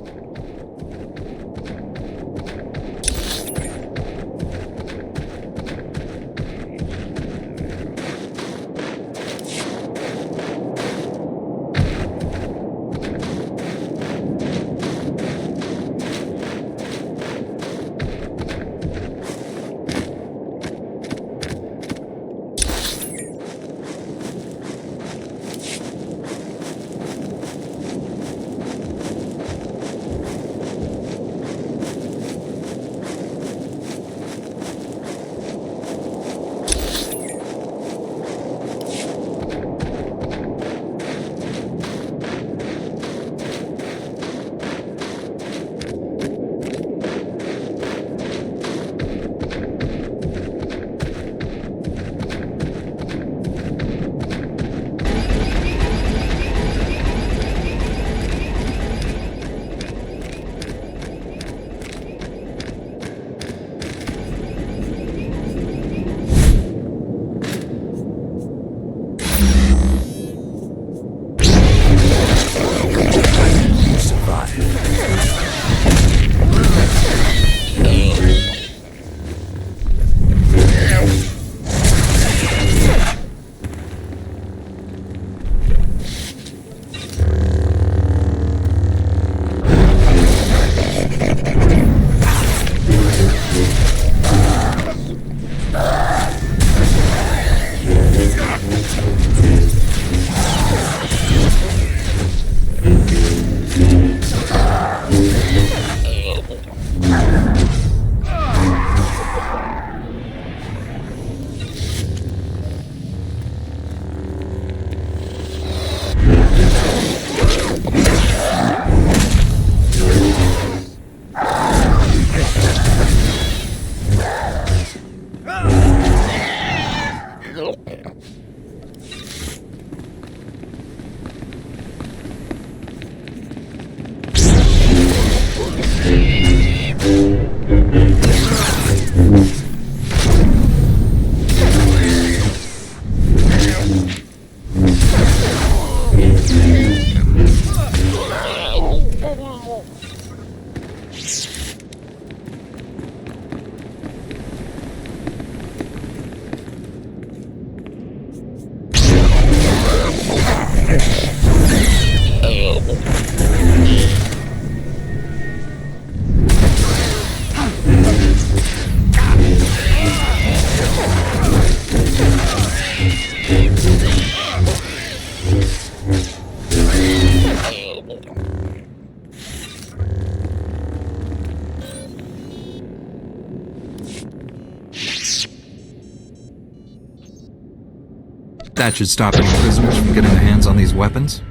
That should stop any prisoners from getting their hands on these weapons.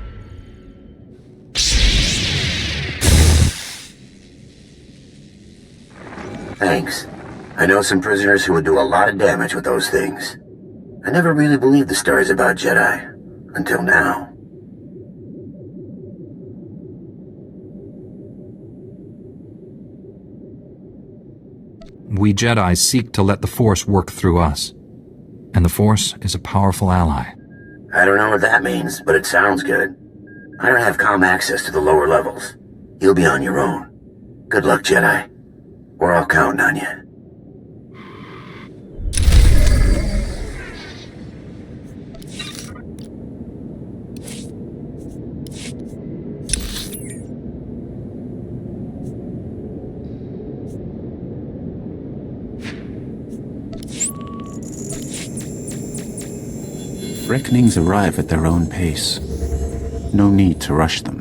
Thanks. I know some prisoners who would do a lot of damage with those things. I never really believed the stories about Jedi. Until now. We Jedi seek to let the Force work through us. And the Force is a powerful ally. I don't know what that means, but it sounds good. I don't have comm access to the lower levels. You'll be on your own. Good luck, Jedi. We're all counting on you. Reckonings arrive at their own pace. No need to rush them.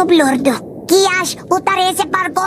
Noblordo, Kiash, utare se pargo!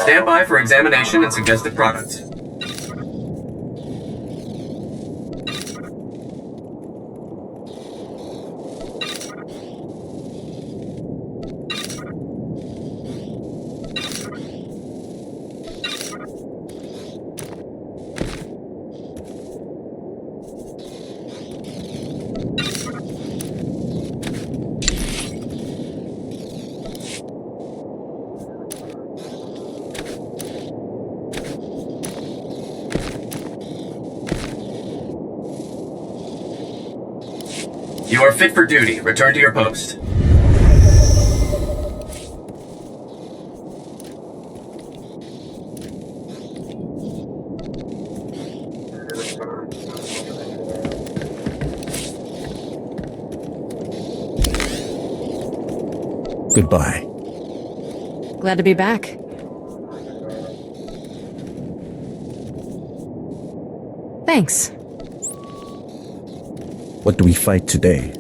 Stand by for examination and suggested products. You are fit for duty. Return to your post. Goodbye. Glad to be back. Thanks. What do we fight today?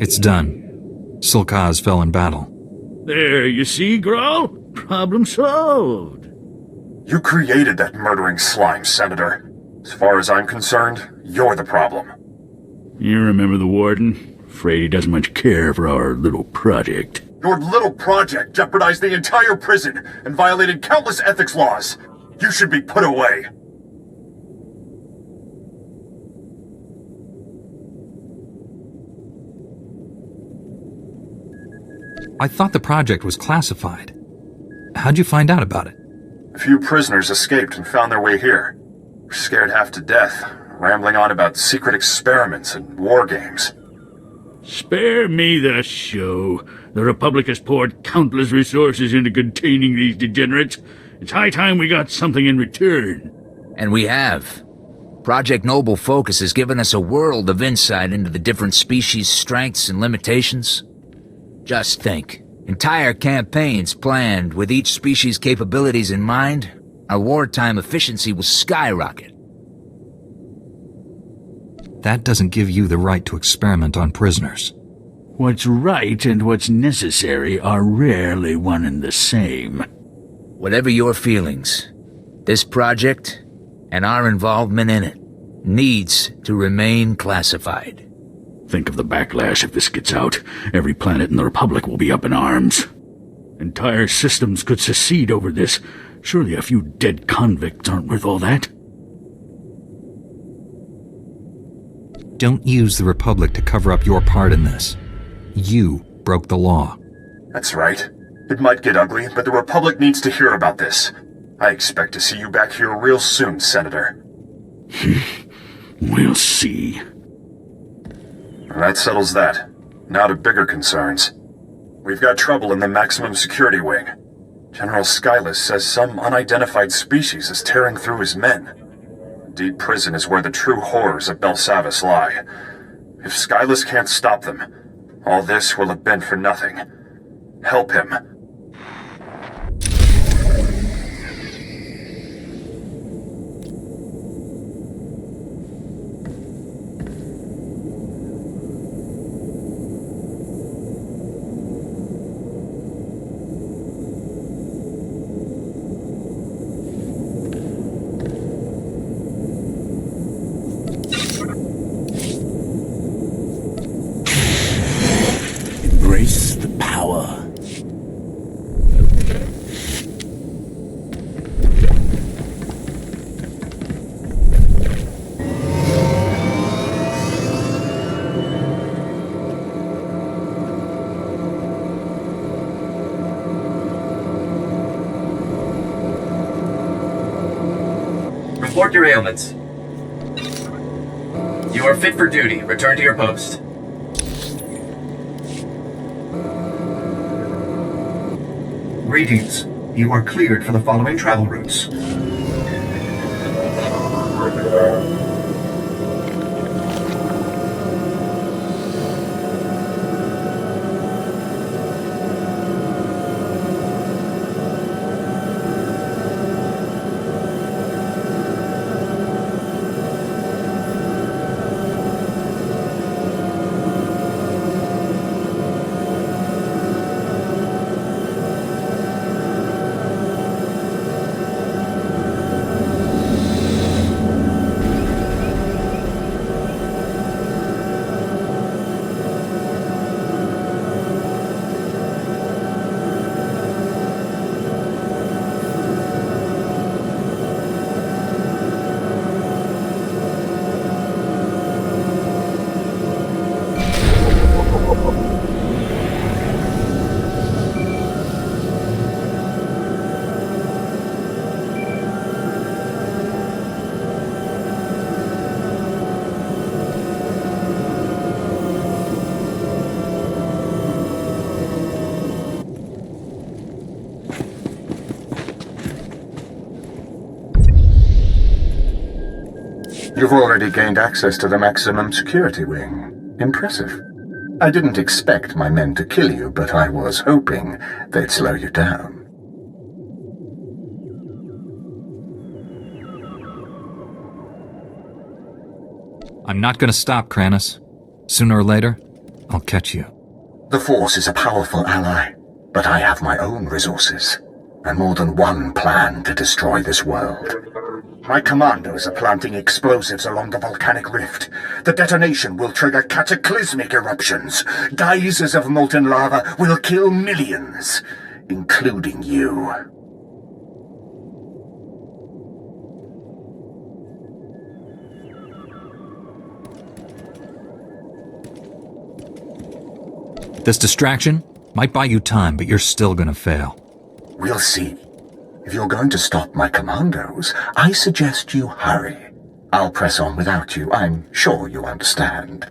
It's done. Sul'Kaz fell in battle. There, you see, Grawl? Problem solved. You created that murdering slime, Senator. As far as I'm concerned, you're the problem. You remember the Warden? Afraid he doesn't much care for our little project. Your little project jeopardized the entire prison and violated countless ethics laws. You should be put away. I thought the project was classified. How'd you find out about it? A few prisoners escaped and found their way here. We're scared half to death, rambling on about secret experiments and war games. Spare me the show. The Republic has poured countless resources into containing these degenerates. It's high time we got something in return. And we have. Project Noble Focus has given us a world of insight into the different species' strengths and limitations. Just think. Entire campaigns planned with each species' capabilities in mind, our wartime efficiency will skyrocket. That doesn't give you the right to experiment on prisoners. What's right and what's necessary are rarely one and the same. Whatever your feelings, this project, and our involvement in it, needs to remain classified. Think of the backlash if this gets out. Every planet in the Republic will be up in arms. Entire systems could secede over this. Surely a few dead convicts aren't worth all that. Don't use the Republic to cover up your part in this. You broke the law. That's right. It might get ugly, but the Republic needs to hear about this. I expect to see you back here real soon, Senator. We'll see. That settles that. Now to bigger concerns. We've got trouble in the maximum security wing. General Skylus says some unidentified species is tearing through his men. Deep prison is where the true horrors of Belsavis lie. If Skylus can't stop them, all this will have been for nothing. Help him. Embrace the power. Report your ailments. You are fit for duty. Return to your post. Greetings. You are cleared for the following travel routes. You've already gained access to the maximum security wing. Impressive. I didn't expect my men to kill you, but I was hoping they'd slow you down. I'm not gonna stop, Kranis. Sooner or later, I'll catch you. The Force is a powerful ally, but I have my own resources, and more than one plan to destroy this world. My commandos are planting explosives along the volcanic rift. The detonation will trigger cataclysmic eruptions. Geysers of molten lava will kill millions, including you. This distraction might buy you time, but you're still gonna fail. We'll see. If you're going to stop my commandos, I suggest you hurry. I'll press on without you. I'm sure you understand.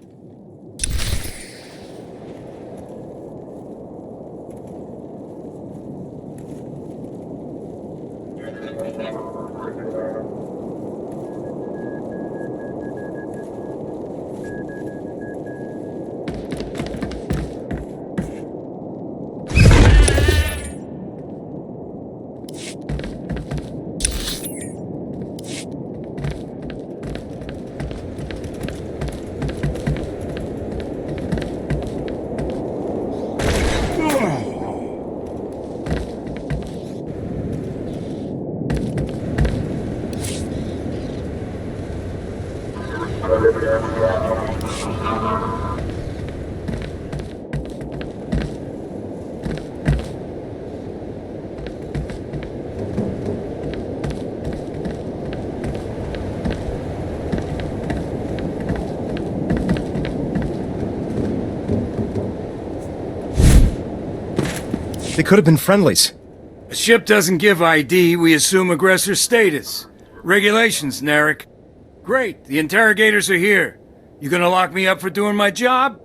They could have been friendlies. A ship doesn't give ID, we assume aggressor status. Regulations, Narek. Great, the interrogators are here. You gonna lock me up for doing my job?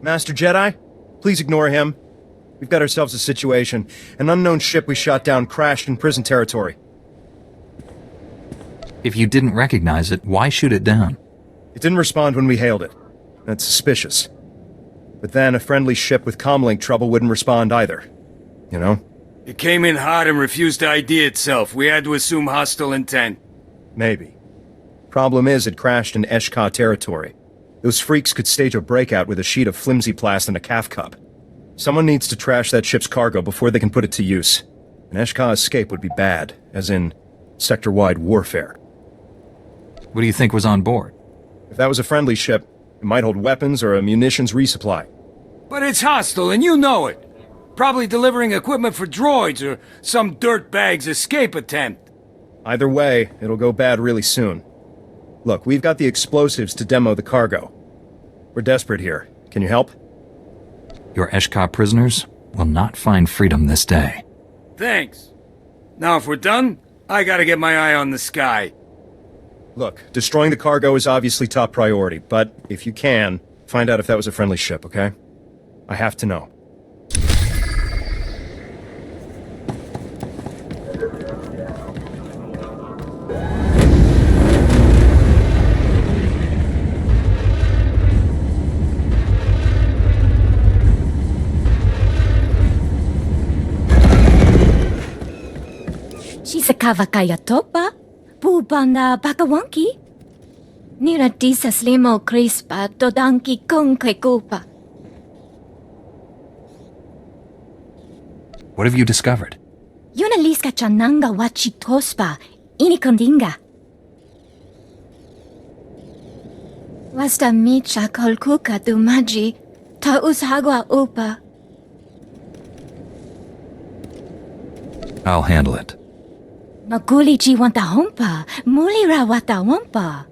Master Jedi, please ignore him. We've got ourselves a situation. An unknown ship we shot down crashed in prison territory. If you didn't recognize it, why shoot it down? It didn't respond when we hailed it. That's suspicious. But then a friendly ship with comlink trouble wouldn't respond either. You know? It came in hot and refused to ID itself. We had to assume hostile intent. Maybe. Problem is, it crashed in Eshka territory. Those freaks could stage a breakout with a sheet of flimsy plast and a calf cup. Someone needs to trash that ship's cargo before they can put it to use. An Eshka escape would be bad, as in sector-wide warfare. What do you think was on board? If that was a friendly ship, it might hold weapons or a munitions resupply. But it's hostile, and you know it. Probably delivering equipment for droids or some dirtbag's escape attempt. Either way, it'll go bad really soon. Look, we've got the explosives to demo the cargo. We're desperate here. Can you help? Your Eshka prisoners will not find freedom this day. Thanks. Now if we're done, I gotta get my eye on the sky. Look, destroying the cargo is obviously top priority, but if you can, find out if that was a friendly ship, okay? I have to know. Shisakawa kaya topa? Pubanda bakawanki? Nira disas limo crispa dodanki con kupa. What have you discovered? Yuna liska chananga wachi tospa, inikondinga. Wasta micha kolkuka dumaji, ta ushagwa upa. I'll handle it. Maguli chi wanta hompa, mulira wata wampa.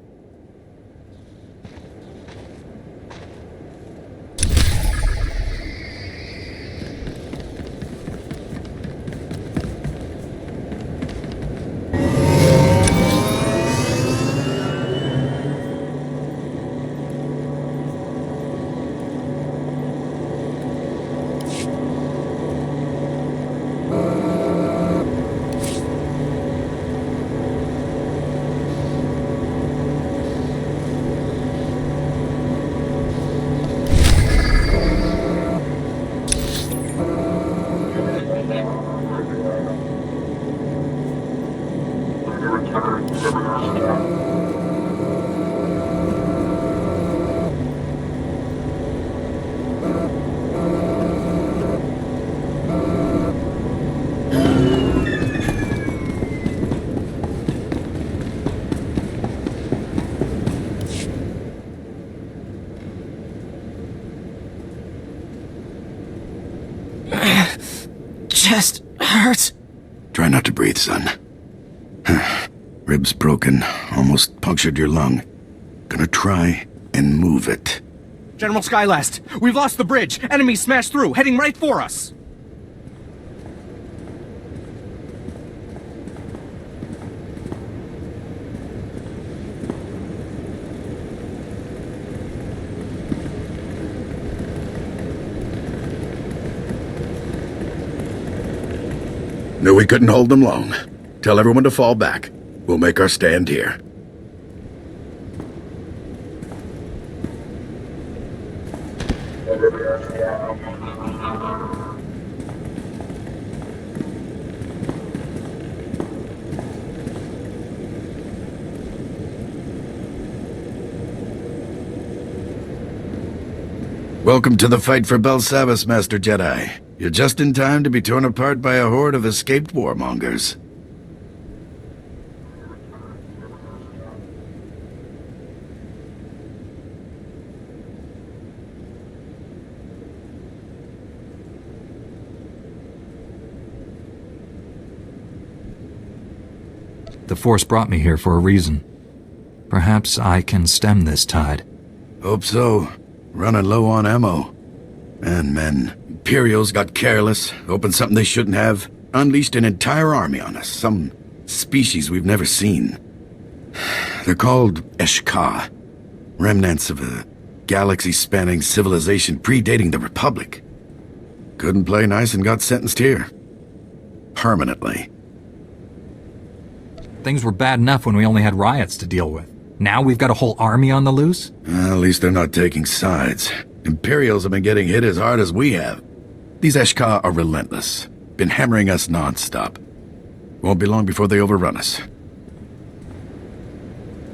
Chest hurts. Try not to breathe, son. Ribs broken, almost punctured your lung. Gonna try and move it. General Skylast, we've lost the bridge. Enemies smashed through, heading right for us. Knew we couldn't hold them long. Tell everyone to fall back. We'll make our stand here. Welcome to the fight for Belsavus, Master Jedi. You're just in time to be torn apart by a horde of escaped warmongers. The Force brought me here for a reason. Perhaps I can stem this tide. Hope so. Running low on ammo. And men. Imperials got careless, opened something they shouldn't have, unleashed an entire army on us, some species we've never seen. They're called Eshka, remnants of a galaxy-spanning civilization predating the Republic. Couldn't play nice and got sentenced here. Permanently. Things were bad enough when we only had riots to deal with. Now we've got a whole army on the loose? Well, at least they're not taking sides. Imperials have been getting hit as hard as we have. These Eshka are relentless. Been hammering us non-stop. Won't be long before they overrun us.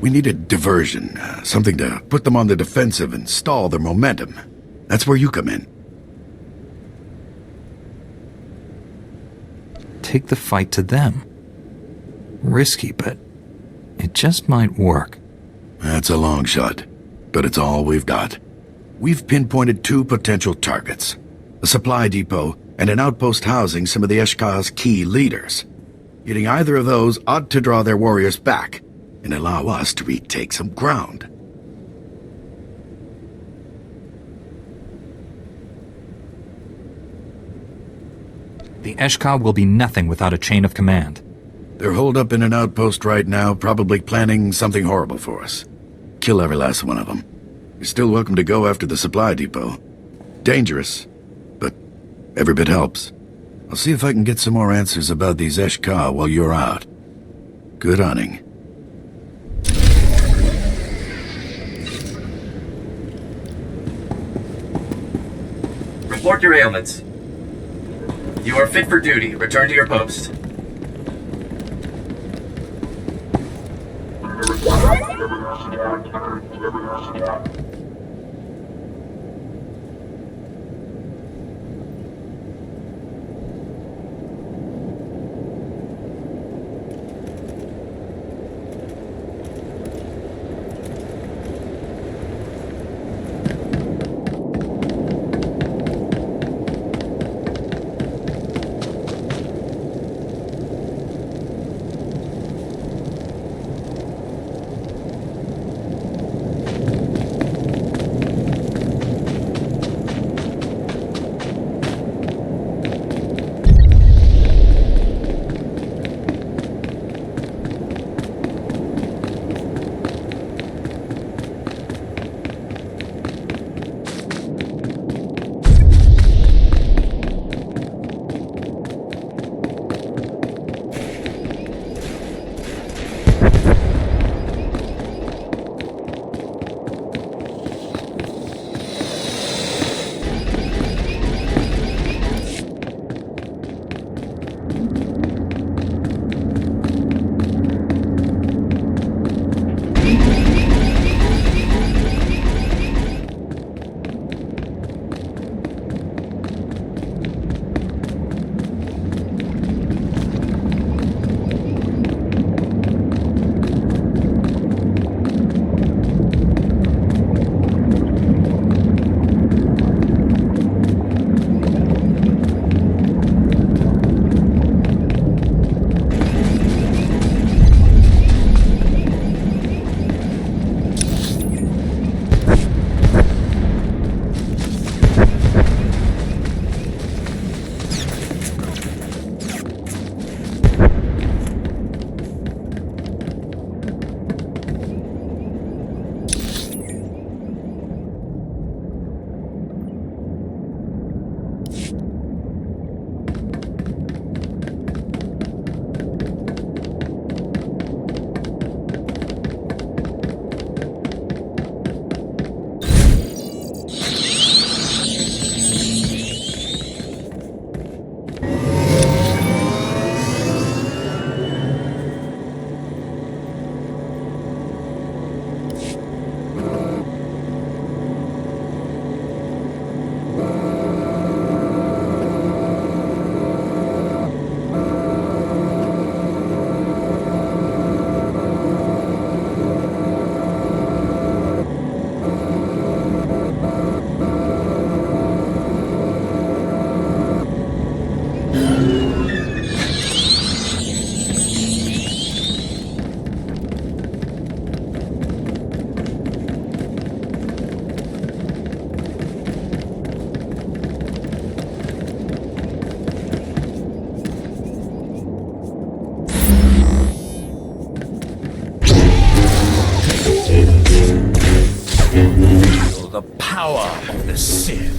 We need a diversion, something to put them on the defensive and stall their momentum. That's where you come in. Take the fight to them. Risky, but it just might work. That's a long shot, but it's all we've got. We've pinpointed 2 potential targets. A supply depot and an outpost housing some of the Eshka's key leaders. Hitting either of those ought to draw their warriors back and allow us to retake some ground. The Eshka will be nothing without a chain of command. They're holed up in an outpost right now, probably planning something horrible for us. Kill every last one of them. You're still welcome to go after the supply depot. Dangerous, but every bit helps. I'll see if I can get some more answers about these Eshka while you're out. Good hunting. Report your ailments. You are fit for duty. Return to your post. power of the Sith.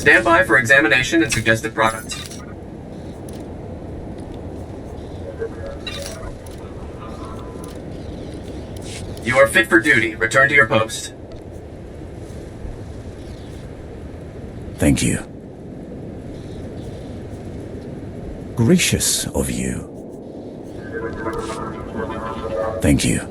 Stand by for examination and suggested products. You are fit for duty. Return to your post. Thank you. Gracious of you. Thank you.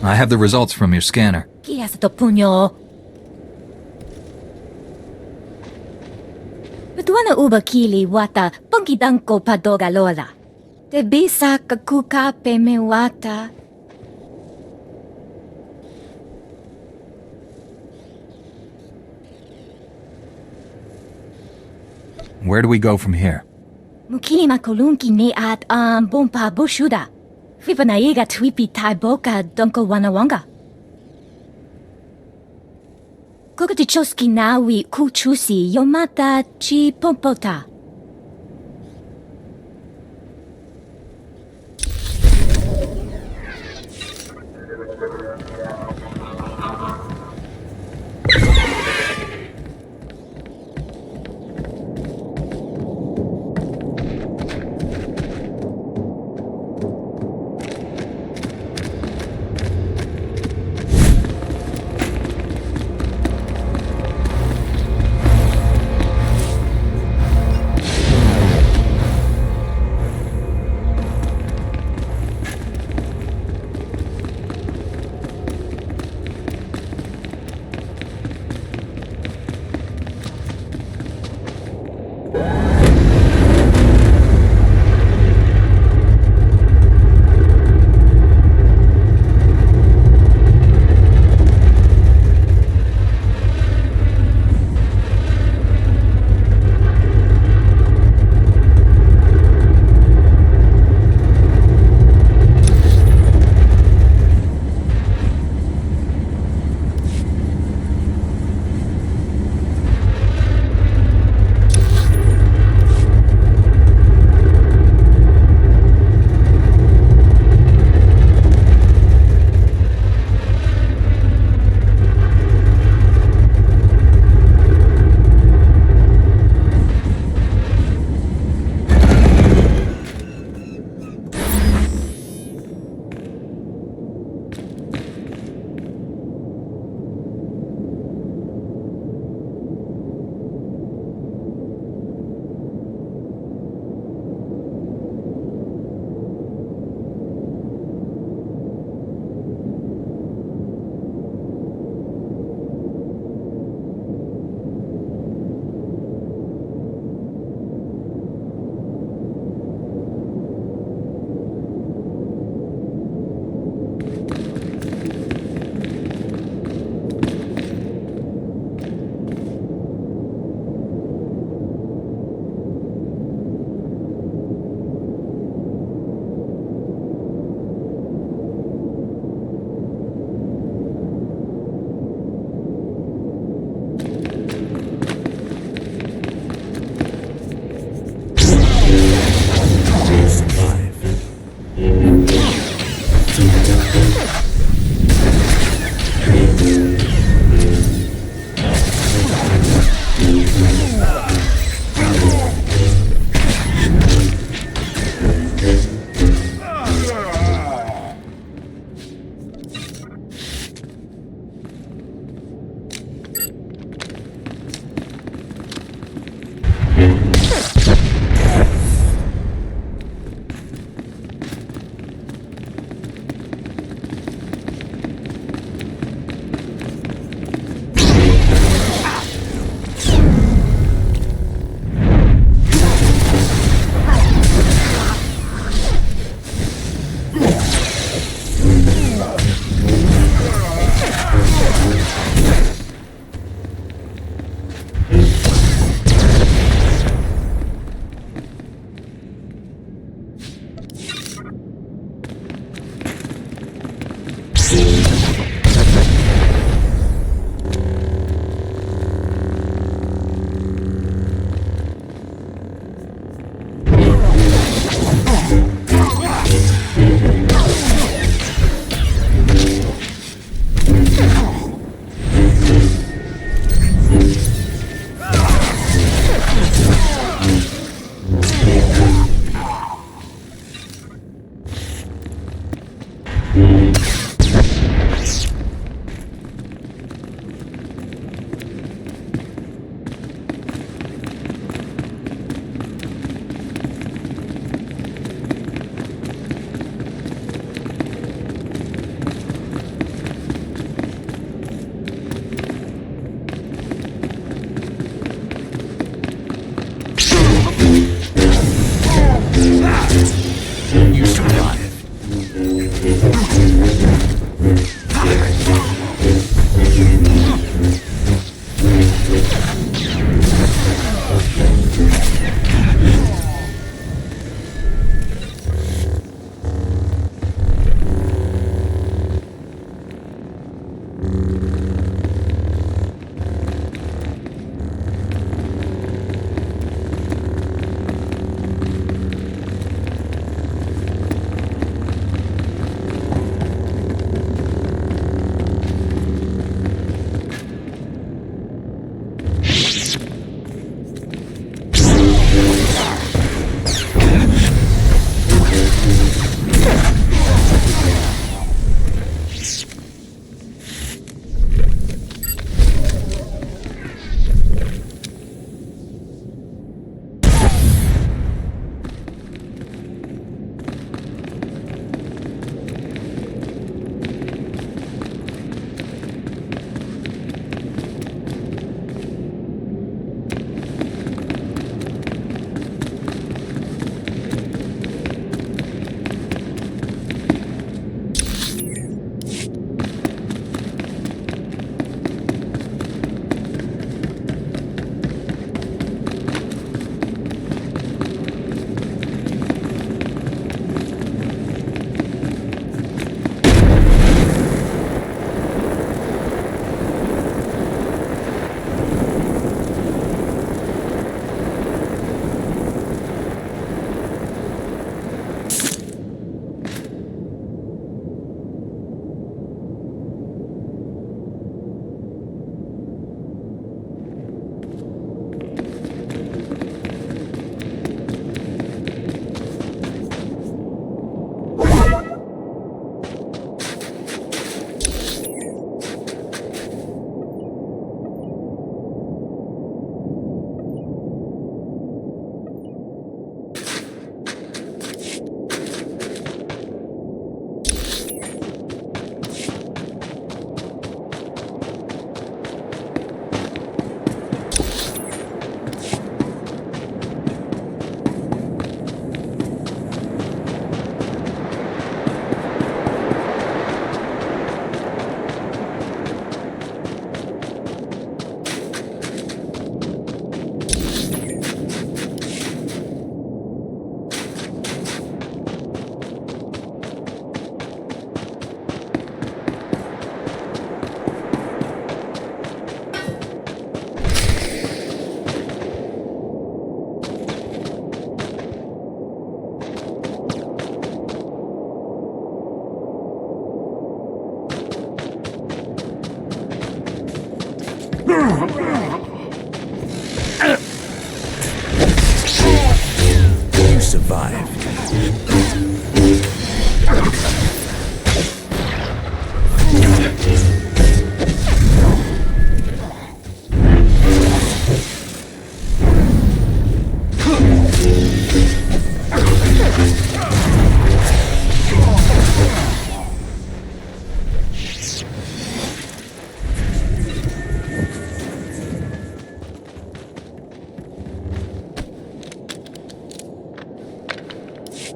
I have the results from your scanner. Kias to punyo. Betuana uba kili wata pongkidanko padogalola. Te bisa kakuka peme wata. Where do we go from here? Mukili makolunki ne at bompa bushuda. Vivanaiga twipi tai boka donko wanawanga. Kokatichoski nawi kuchusi yomata chi pompota.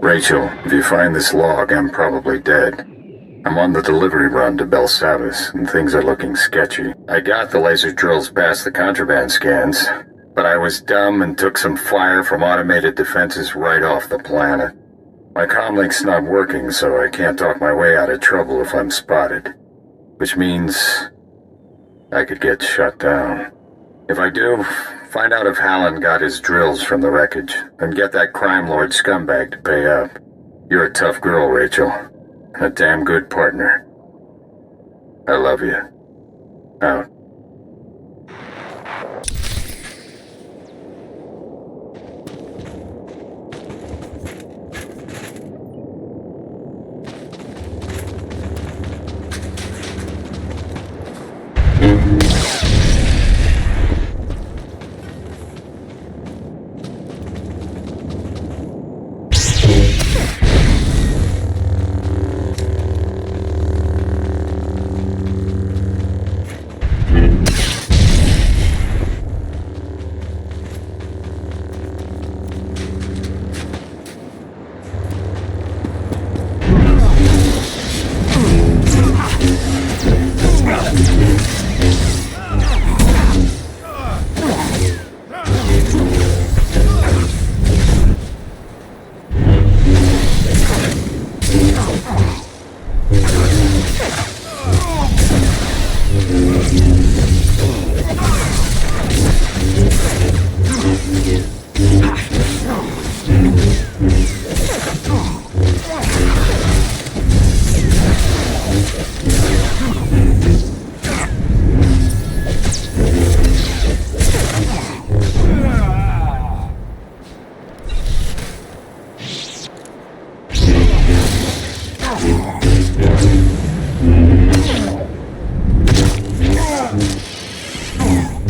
Rachel, if you find this log, I'm probably dead. I'm on the delivery run to Belsavis, and things are looking sketchy. I got the laser drills past the contraband scans, but I was dumb and took some fire from automated defenses right off the planet. My comlink's not working, so I can't talk my way out of trouble if I'm spotted. Which means I could get shut down. If I do, find out if Hallen got his drills from the wreckage, and get that crime lord scumbag to pay up. You're a tough girl, Rachel. A damn good partner. I love you. Out.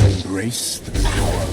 Embrace the power.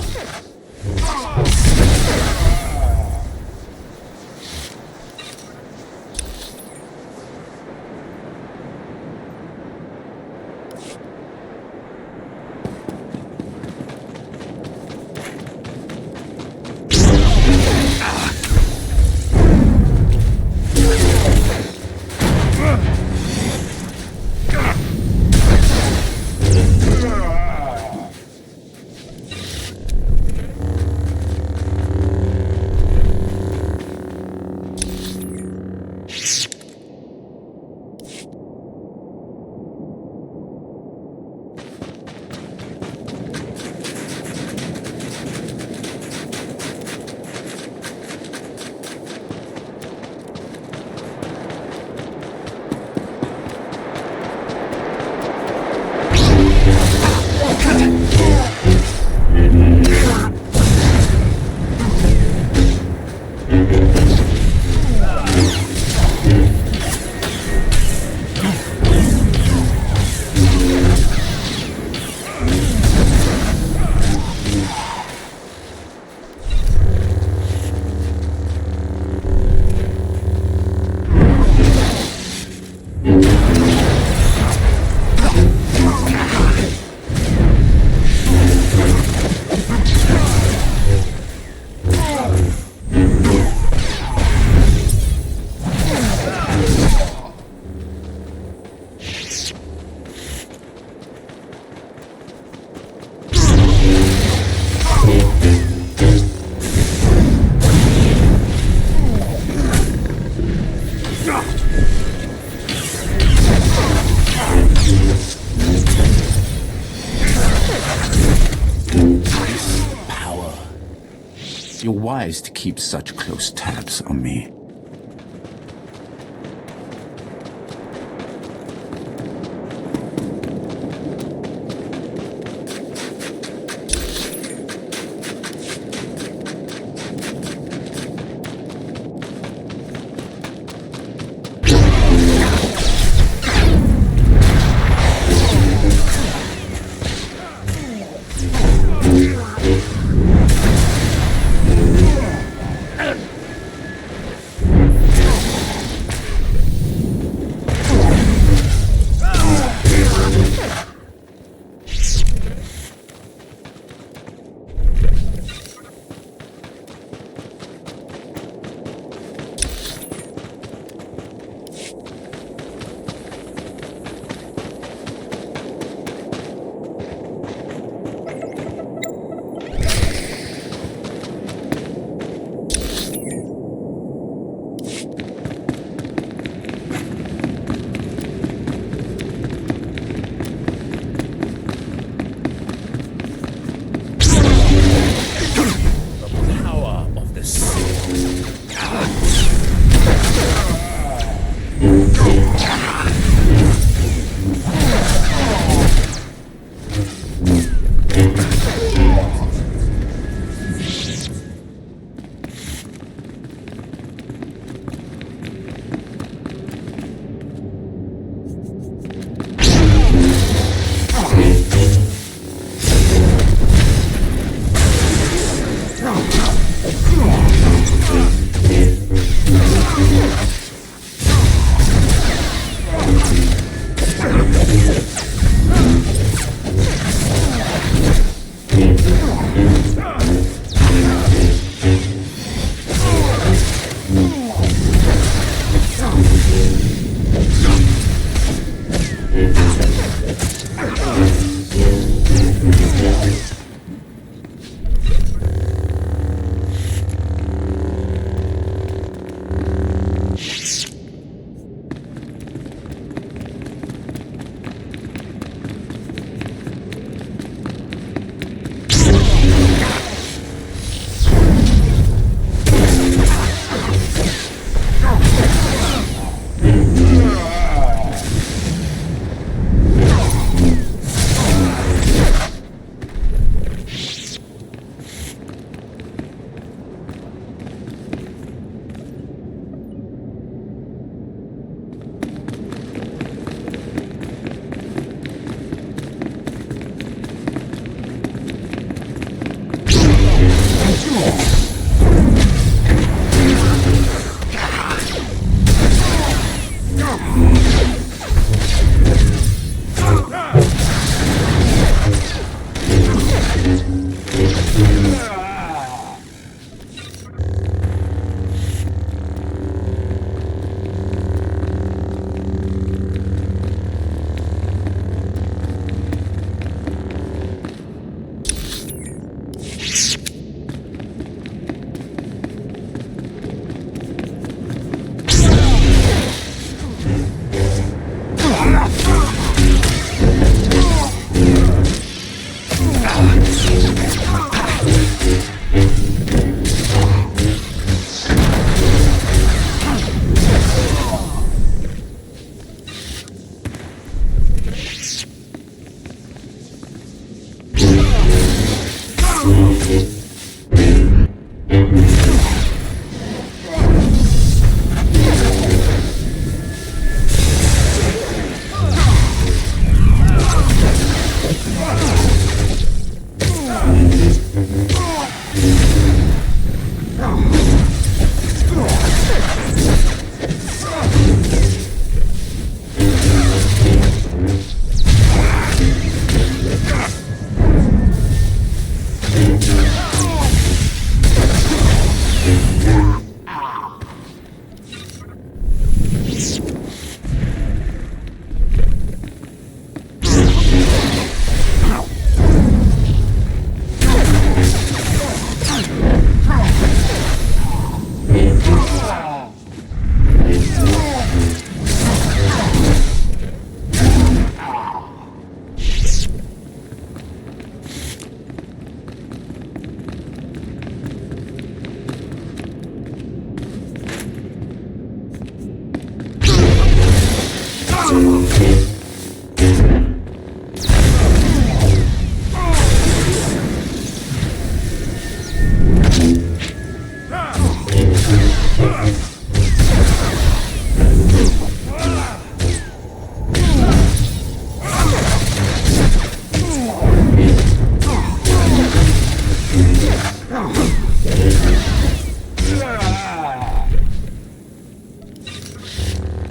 You're wise to keep such close tabs on me.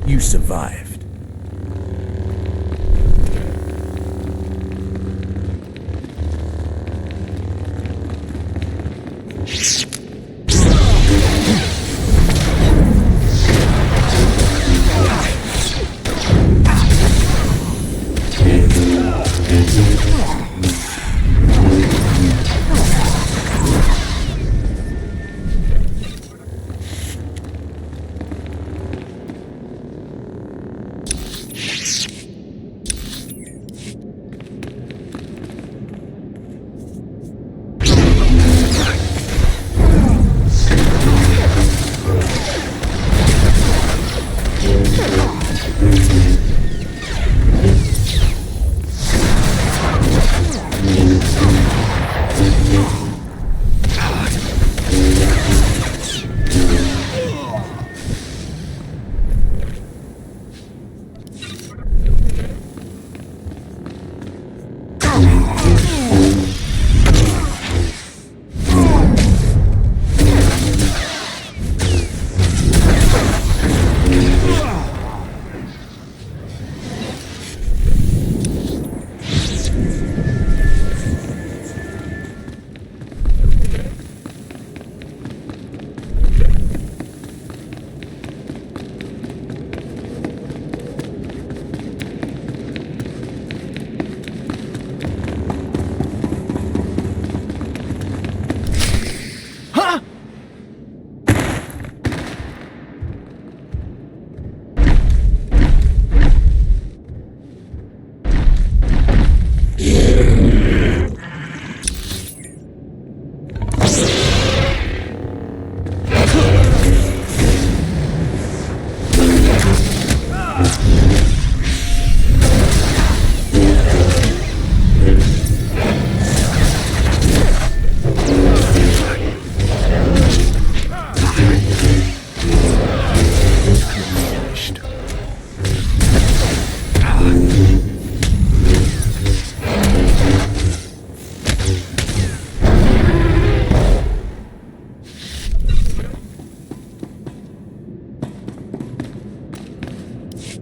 You survived.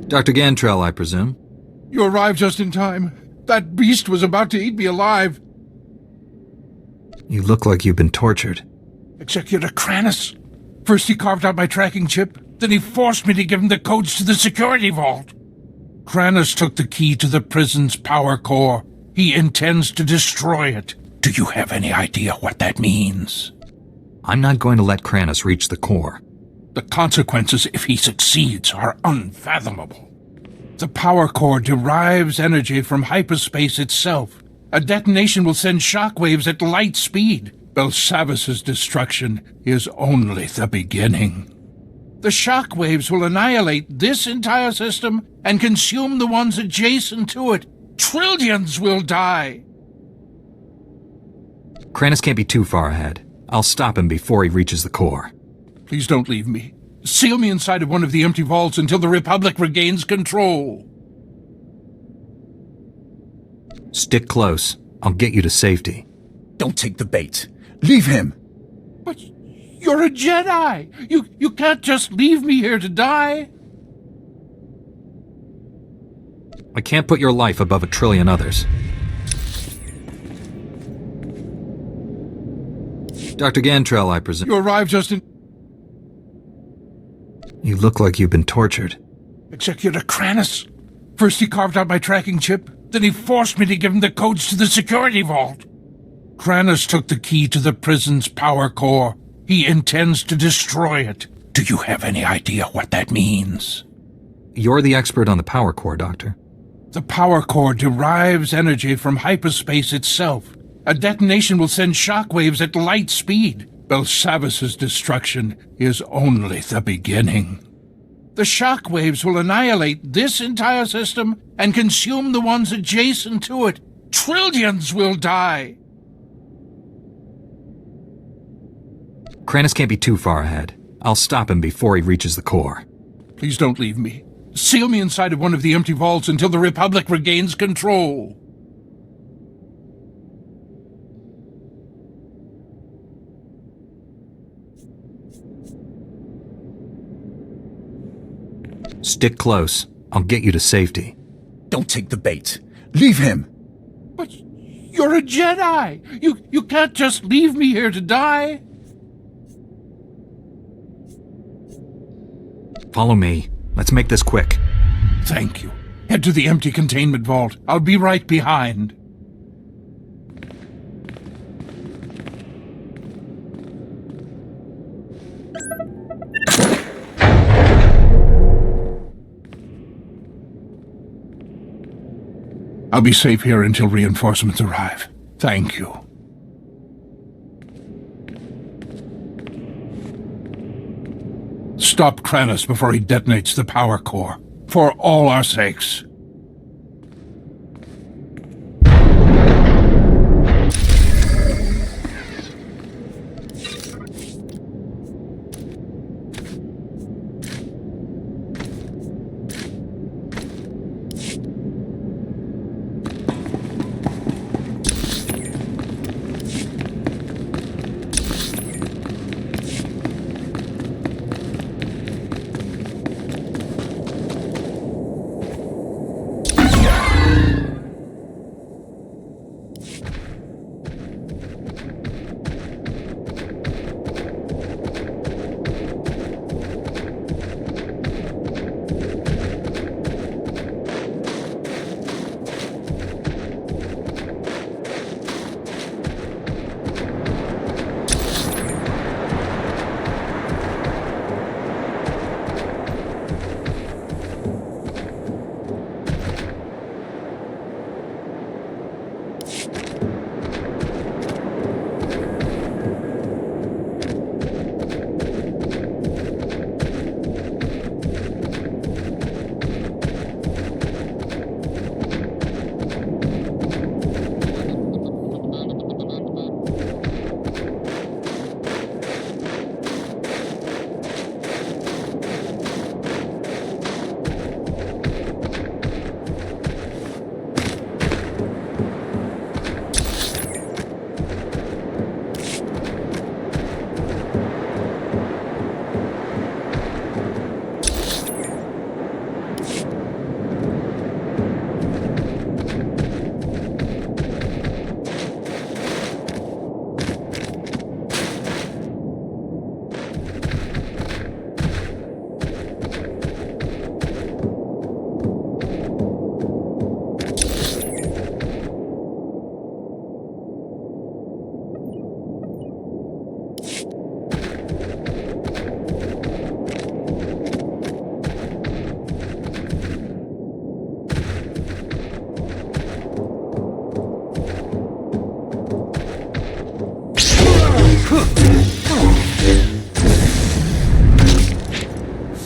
Dr. Gantrell, I presume? You arrived just in time. That beast was about to eat me alive. You look like you've been tortured. Executor Kranis. First he carved out my tracking chip, then he forced me to give him the codes to the security vault. Kranis took the key to the prison's power core. He intends to destroy it. Do you have any idea what that means? I'm not going to let Kranis reach the core. The consequences if he succeeds are unfathomable. The power core derives energy from hyperspace itself. A detonation will send shockwaves at light speed. Belsavis's destruction is only the beginning. The shockwaves will annihilate this entire system and consume the ones adjacent to it. Trillions will die. Kranis can't be too far ahead. I'll stop him before he reaches the core. Please don't leave me. Seal me inside of one of the empty vaults until the Republic regains control. Stick close. I'll get you to safety. Don't take the bait. Leave him. But you're a Jedi. You can't just leave me here to die. I can't put your life above 1 trillion others. Dr. Gantrell, I presume. You arrived just in... You look like you've been tortured. Executor Kranis. First he carved out my tracking chip, then he forced me to give him the codes to the security vault. Kranis took the key to the prison's power core. He intends to destroy it. Do you have any idea what that means? You're the expert on the power core, Doctor. The power core derives energy from hyperspace itself. A detonation will send shockwaves at light speed. Belsavis's destruction is only the beginning. The shockwaves will annihilate this entire system and consume the ones adjacent to it. Trillions will die. Kranis can't be too far ahead. I'll stop him before he reaches the core. Please don't leave me. Seal me inside of one of the empty vaults until the Republic regains control. Stick close. I'll get you to safety. Don't take the bait. Leave him. But you're a Jedi. You can't just leave me here to die. Follow me. Let's make this quick. Thank you. Head to the empty containment vault. I'll be right behind. I'll be safe here until reinforcements arrive. Thank you. Stop Kranis before he detonates the power core. For all our sakes.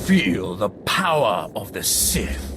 Feel the power of the Sith.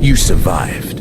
You survived.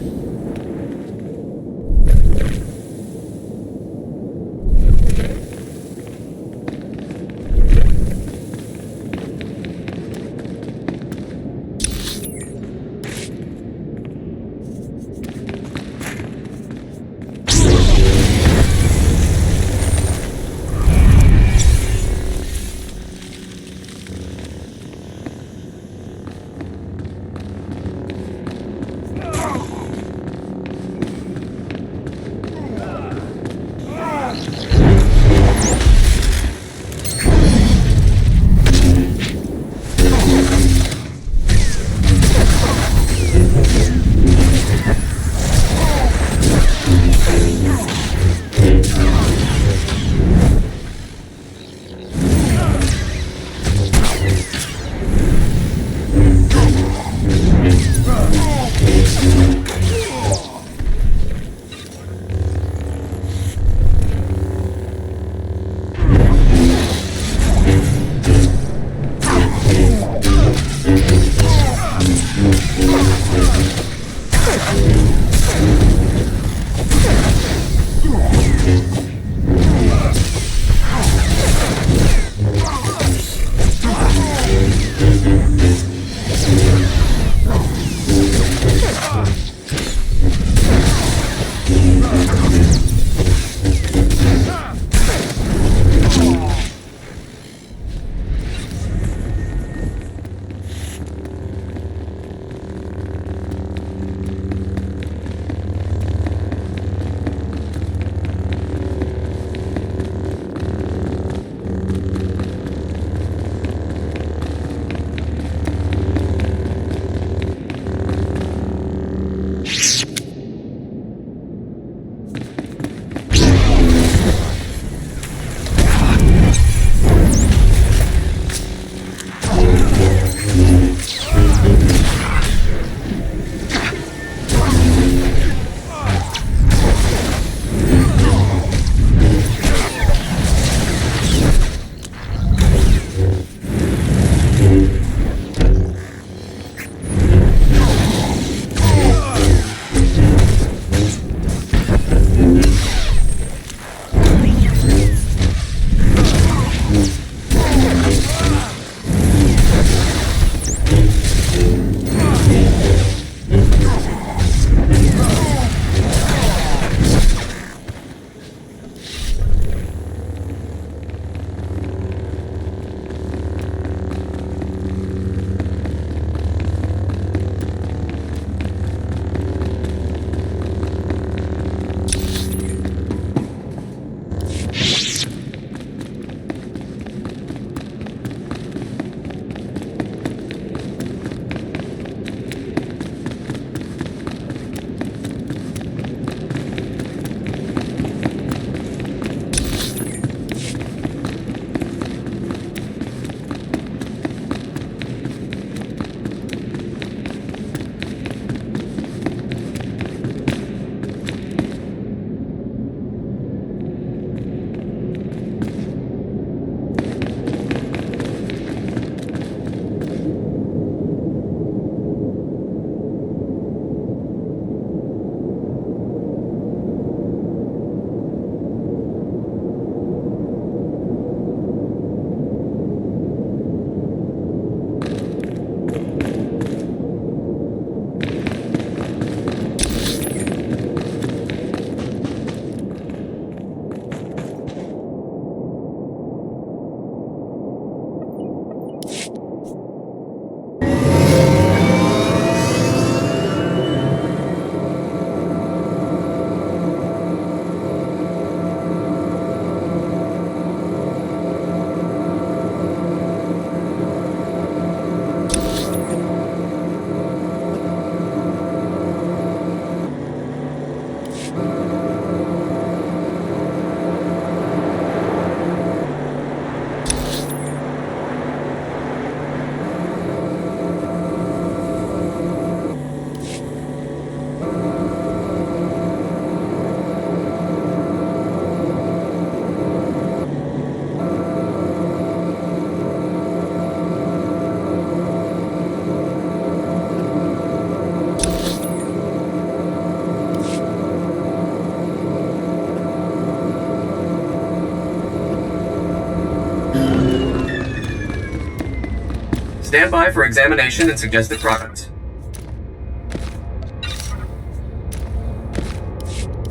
Stand by for examination and suggested products.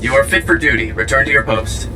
You are fit for duty. Return to your post.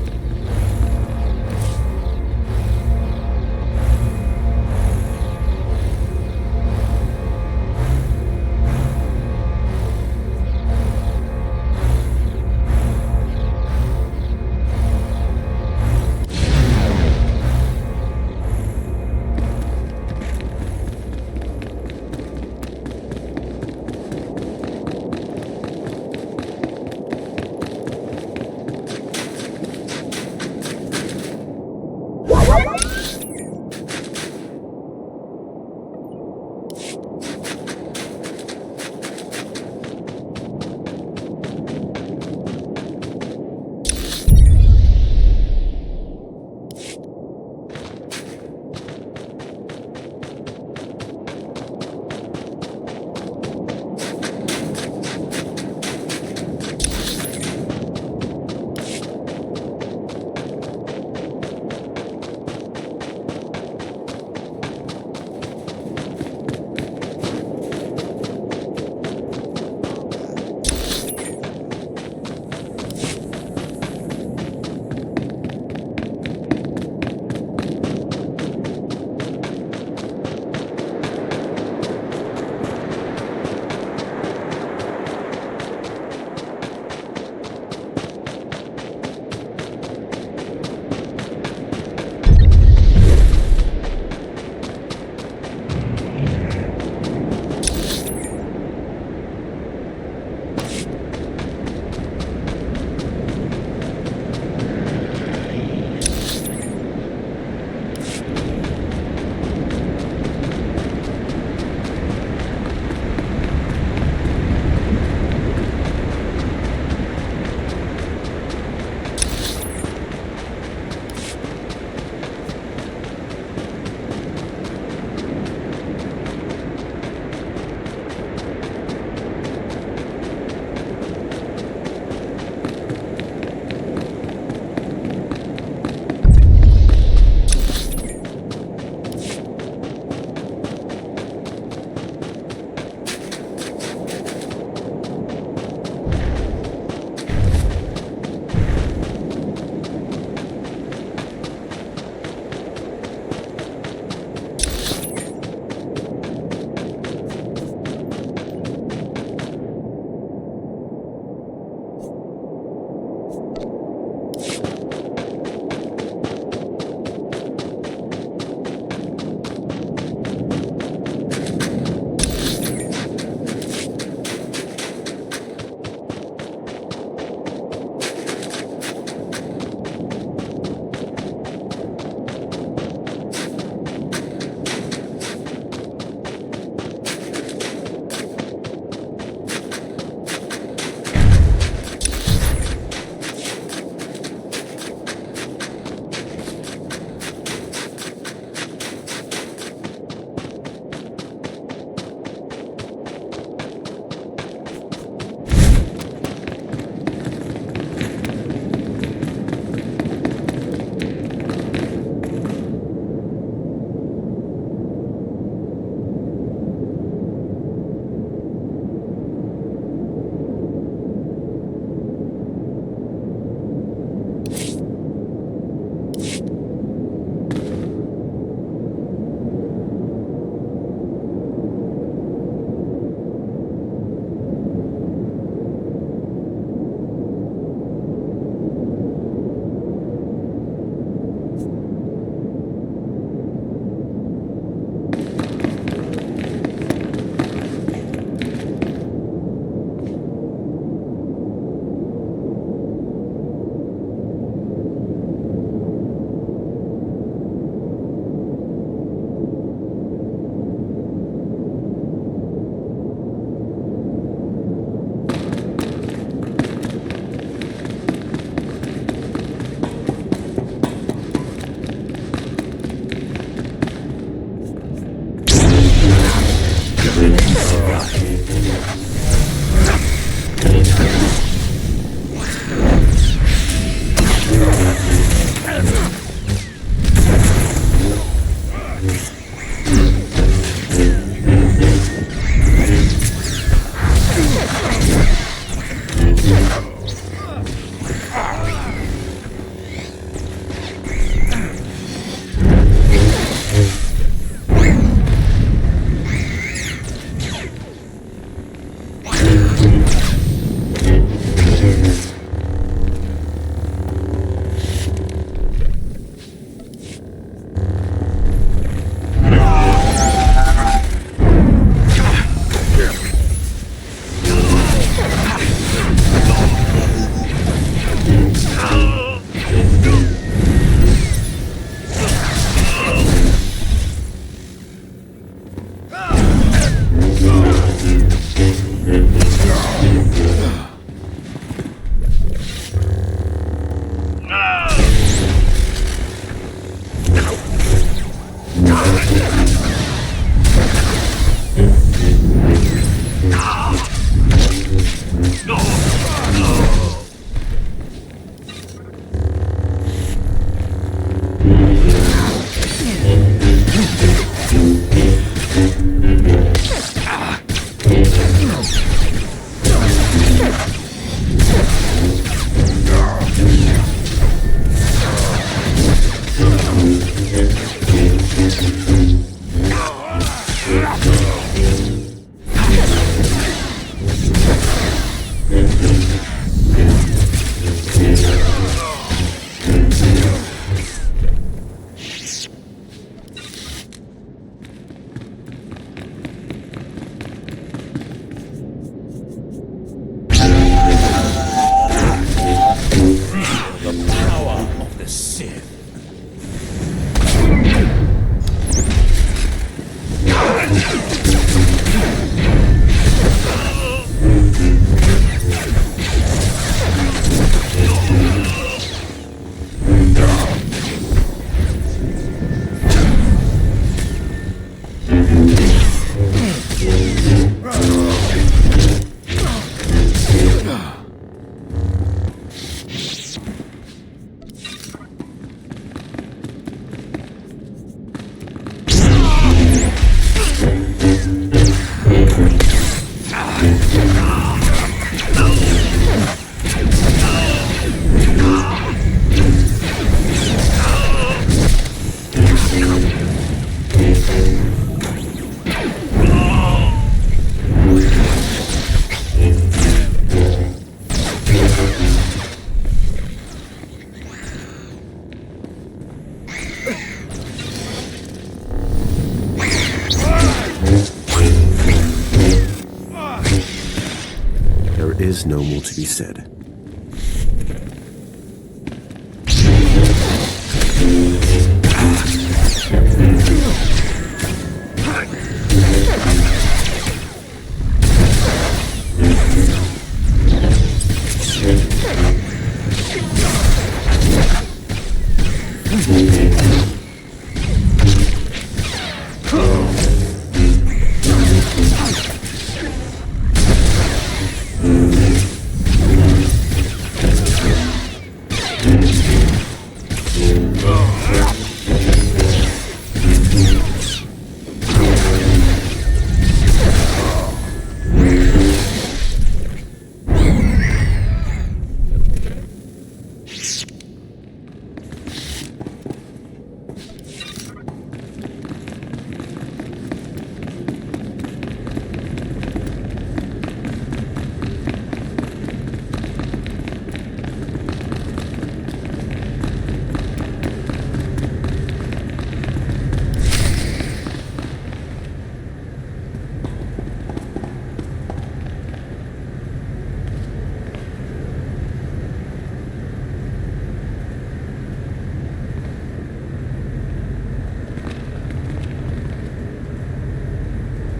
is no more to be said.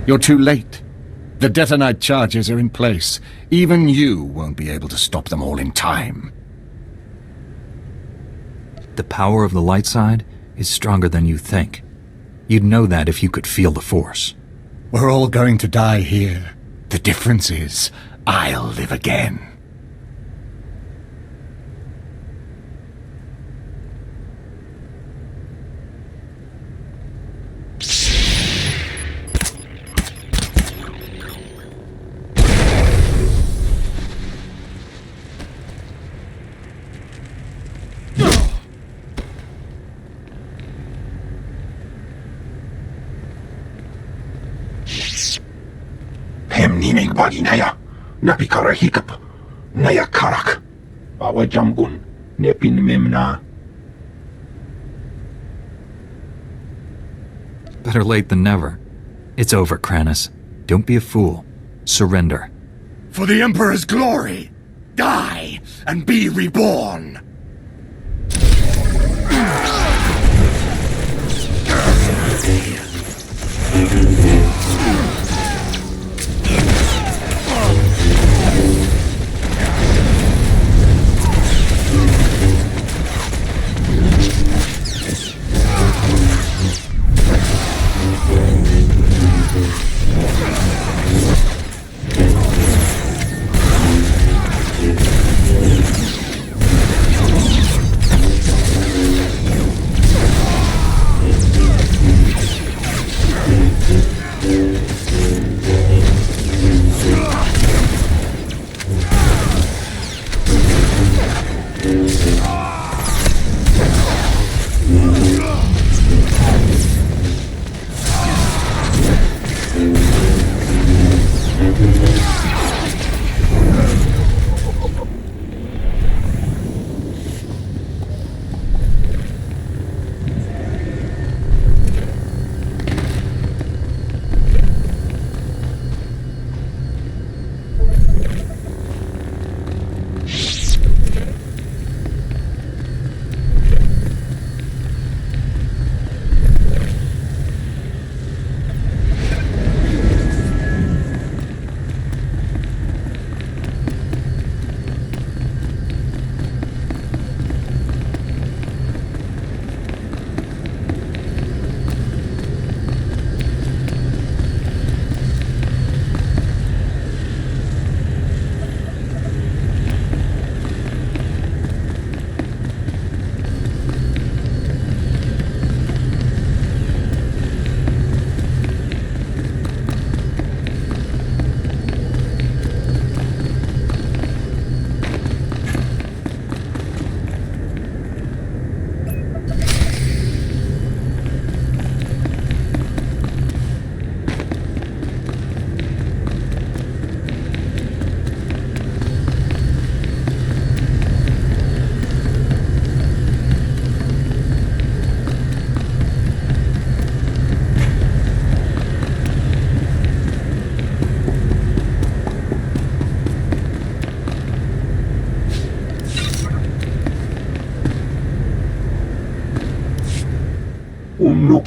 You're too late. The detonite charges are in place. Even you won't be able to stop them all in time. The power of the light side is stronger than you think. You'd know that if you could feel the Force. We're all going to die here. The difference is, I'll live again. Hemnining baginaya, napikara hikap, naya karak, bawa jambun, nepin memna. Better late than never. It's over, Kranis. Don't be a fool. Surrender. For the Emperor's glory, die and be reborn.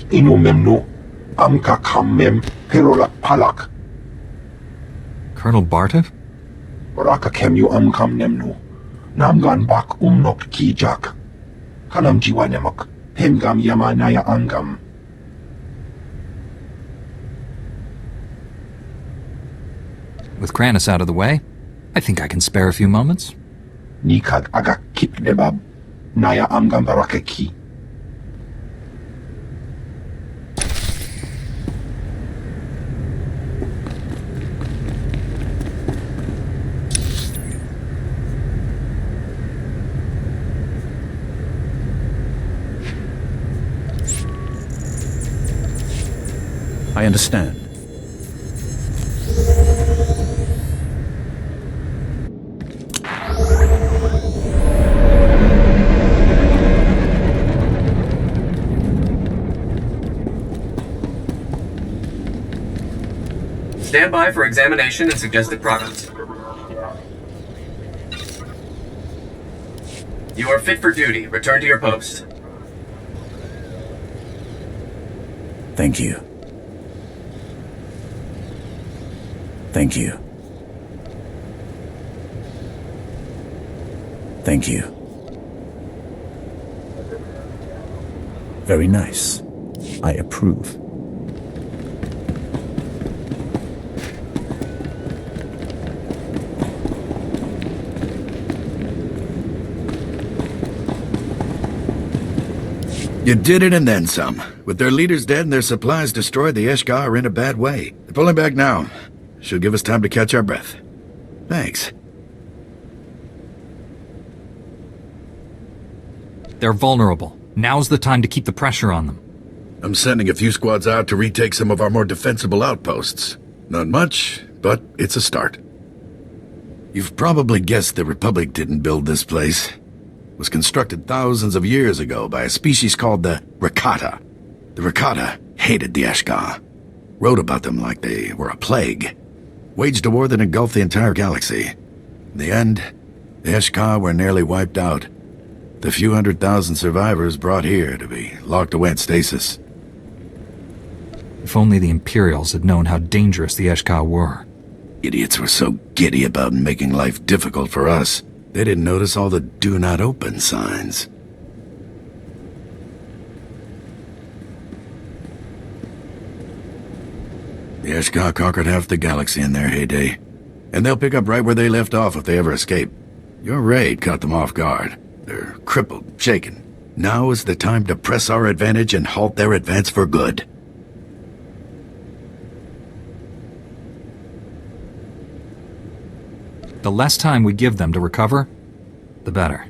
Inumemnu, Amka Kammem, Perolak Palak, Colonel Bartov? Raka Kemyu Amkam Nemnu, Namgan Bak Umnok Kijak, Kanam Jiwanemok, Hemgam Yamanaya Angam. With Kranis out of the way, I think I can spare a few moments. Nikag Aga Kip Nebab, Naya Amgam Barakeki. I understand. Stand by for examination and suggested products. You are fit for duty. Return to your post. Thank you. Thank you. Thank you. Very nice. I approve. You did it and then some. With their leaders dead and their supplies destroyed, the Eshka are in a bad way. They're pulling back now. Should give us time to catch our breath. Thanks. They're vulnerable. Now's the time to keep the pressure on them. I'm sending a few squads out to retake some of our more defensible outposts. Not much, but it's a start. You've probably guessed the Republic didn't build this place. It was constructed thousands of years ago by a species called the Rakata. The Rakata hated the Eshka, wrote about them like they were a plague, waged a war that engulfed the entire galaxy. In the end, the Eshka were nearly wiped out. The few 100,000 survivors brought here to be locked away in stasis. If only the Imperials had known how dangerous the Eshka were. Idiots were so giddy about making life difficult for us, they didn't notice all the do not open signs. The Eshka conquered half the galaxy in their heyday, and they'll pick up right where they left off if they ever escape. Your raid caught them off guard. They're crippled, shaken. Now is the time to press our advantage and halt their advance for good. The less time we give them to recover, the better.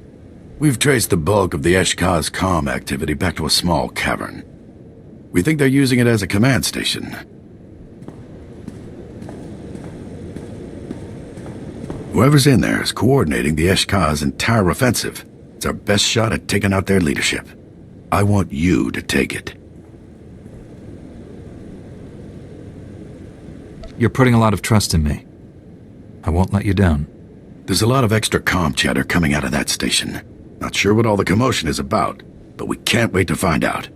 We've traced the bulk of the Eshka's comm activity back to a small cavern. We think they're using it as a command station. Whoever's in there is coordinating the Eshka's entire offensive. It's our best shot at taking out their leadership. I want you to take it. You're putting a lot of trust in me. I won't let you down. There's a lot of extra comm chatter coming out of that station. Not sure what all the commotion is about, but we can't wait to find out.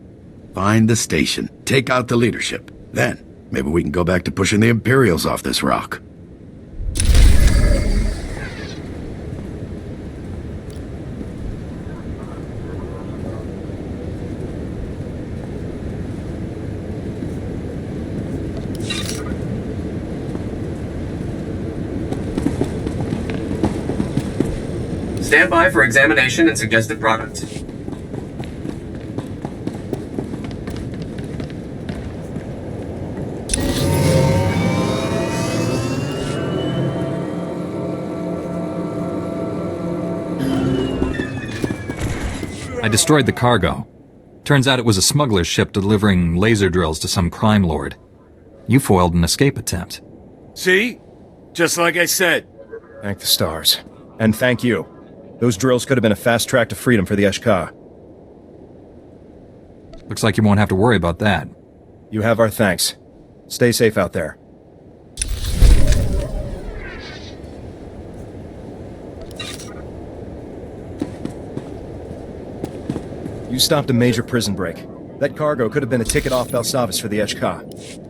Find the station, take out the leadership. Then, maybe we can go back to pushing the Imperials off this rock. Stand by for examination and suggested products. I destroyed the cargo. Turns out it was a smuggler's ship delivering laser drills to some crime lord. You foiled an escape attempt. See? Just like I said. Thank the stars. And thank you. Those drills could have been a fast track to freedom for the Eshka. Looks like you won't have to worry about that. You have our thanks. Stay safe out there. You stopped a major prison break. That cargo could have been a ticket off Belsavis for the Eshka.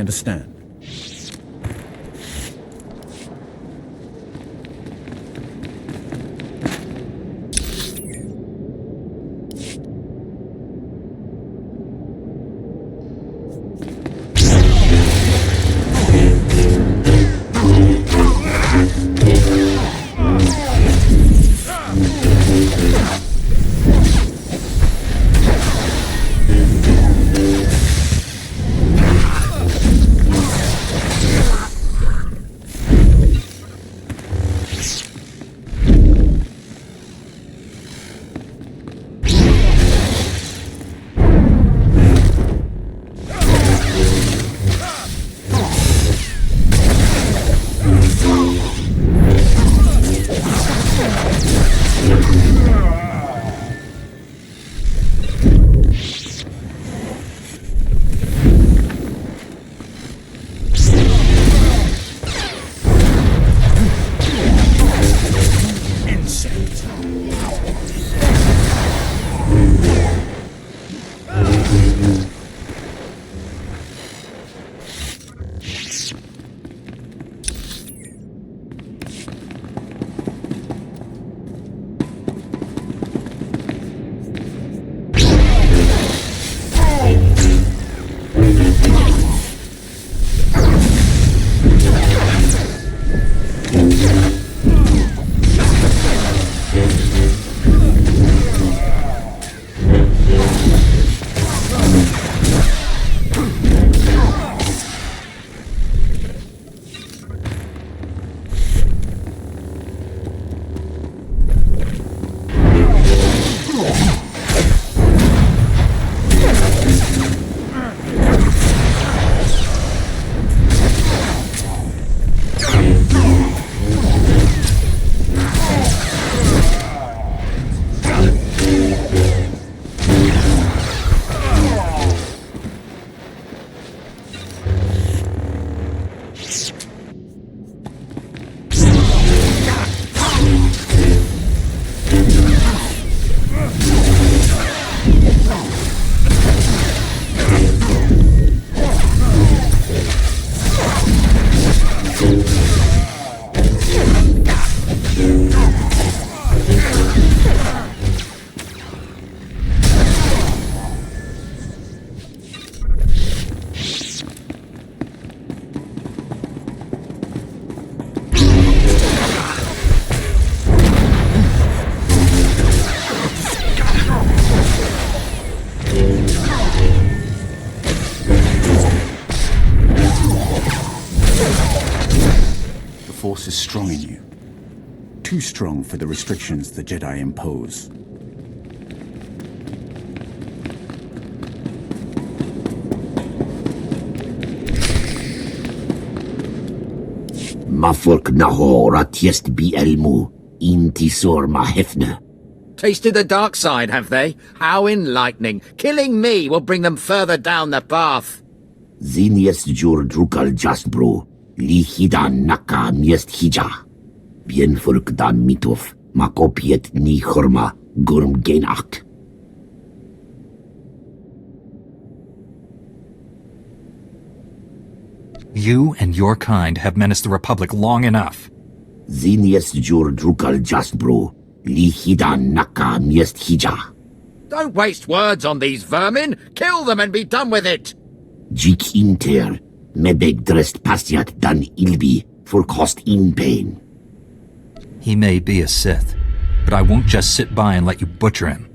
understand. Force is strong in you. Too strong for the restrictions the Jedi impose. Mafurk Nahor Atiest Bi Elmu, Intisor Mahefne. Tasted the dark side, have they? How enlightening. Killing me will bring them further down the path. Ziniest Jur Drukal Jasbro, Lihidan Naka Miest Hija. Bien Furk Dan Mitov, Makopiet Ni Horma, Gurm Genach. You and your kind have menaced the Republic long enough. Ziniest Jur Drukal Jasbro, Lihidan Naka Miest Hija. Don't waste words on these vermin. Kill them and be done with it. Jik Inter, Mebeg Drest Pasiat Dan Ilbi, for cost in pain. He may be a Sith, but I won't just sit by and let you butcher him.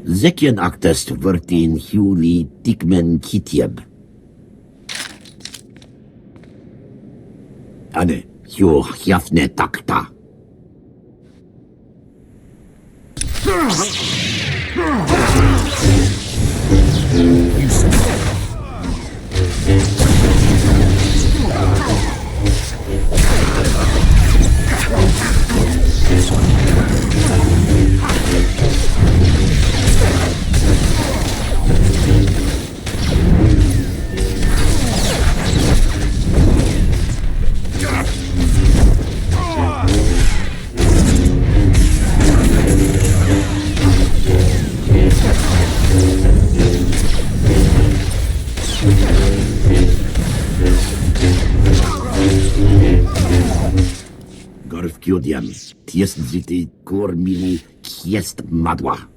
Zekian Actest Vertin Huli Dikmen Kitieb. Ane, Hyo Hjafne Takta. Kyodiam, Tiest Ziti Gormili Kiest Madwa.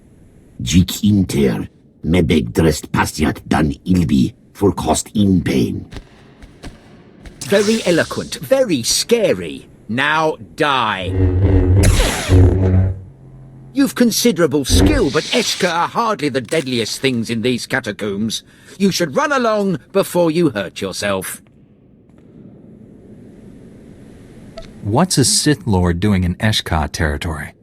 Jik Inter, Mebeg Drest Pasiat Dan Ilbi, for cost in pain. Very eloquent, very scary. Now die. You've considerable skill, but Eshka are hardly the deadliest things in these catacombs. You should run along before you hurt yourself. What's a Sith Lord doing in Eshka territory?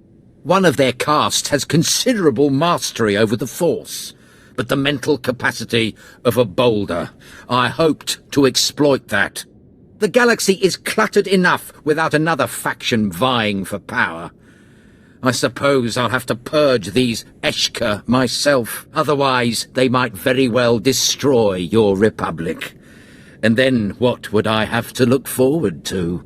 One of their caste has considerable mastery over the Force, but the mental capacity of a boulder. I hoped to exploit that. The galaxy is cluttered enough without another faction vying for power. I suppose I'll have to purge these Eshka myself, otherwise they might very well destroy your Republic. And then what would I have to look forward to?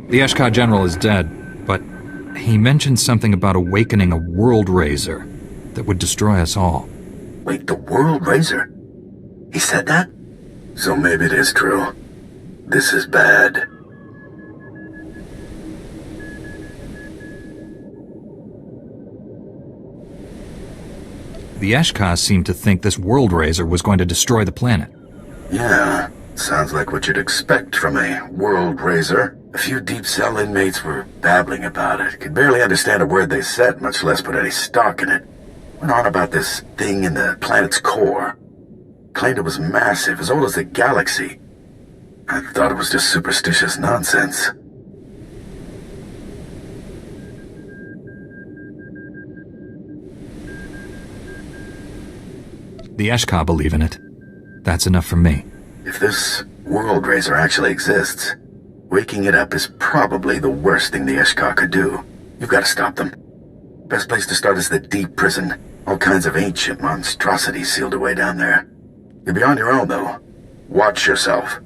The Eshka general is dead, but he mentioned something about awakening a World Razor that would destroy us all. Wait, the World Razor? He said that? So maybe it is true. This is bad. The Eshka seemed to think this World Razor was going to destroy the planet. Yeah, sounds like what you'd expect from a World Razor. A few Deep Cell inmates were babbling about it. Could barely understand a word they said, much less put any stock in it. Went on about this thing in the planet's core. Claimed it was massive, as old as the galaxy. I thought it was just superstitious nonsense. The Eshka believe in it. That's enough for me. If this World Razor actually exists, waking it up is probably the worst thing the Eshka could do. You've got to stop them. Best place to start is the Deep Prison. All kinds of ancient monstrosities sealed away down there. You'll be on your own, though. Watch yourself.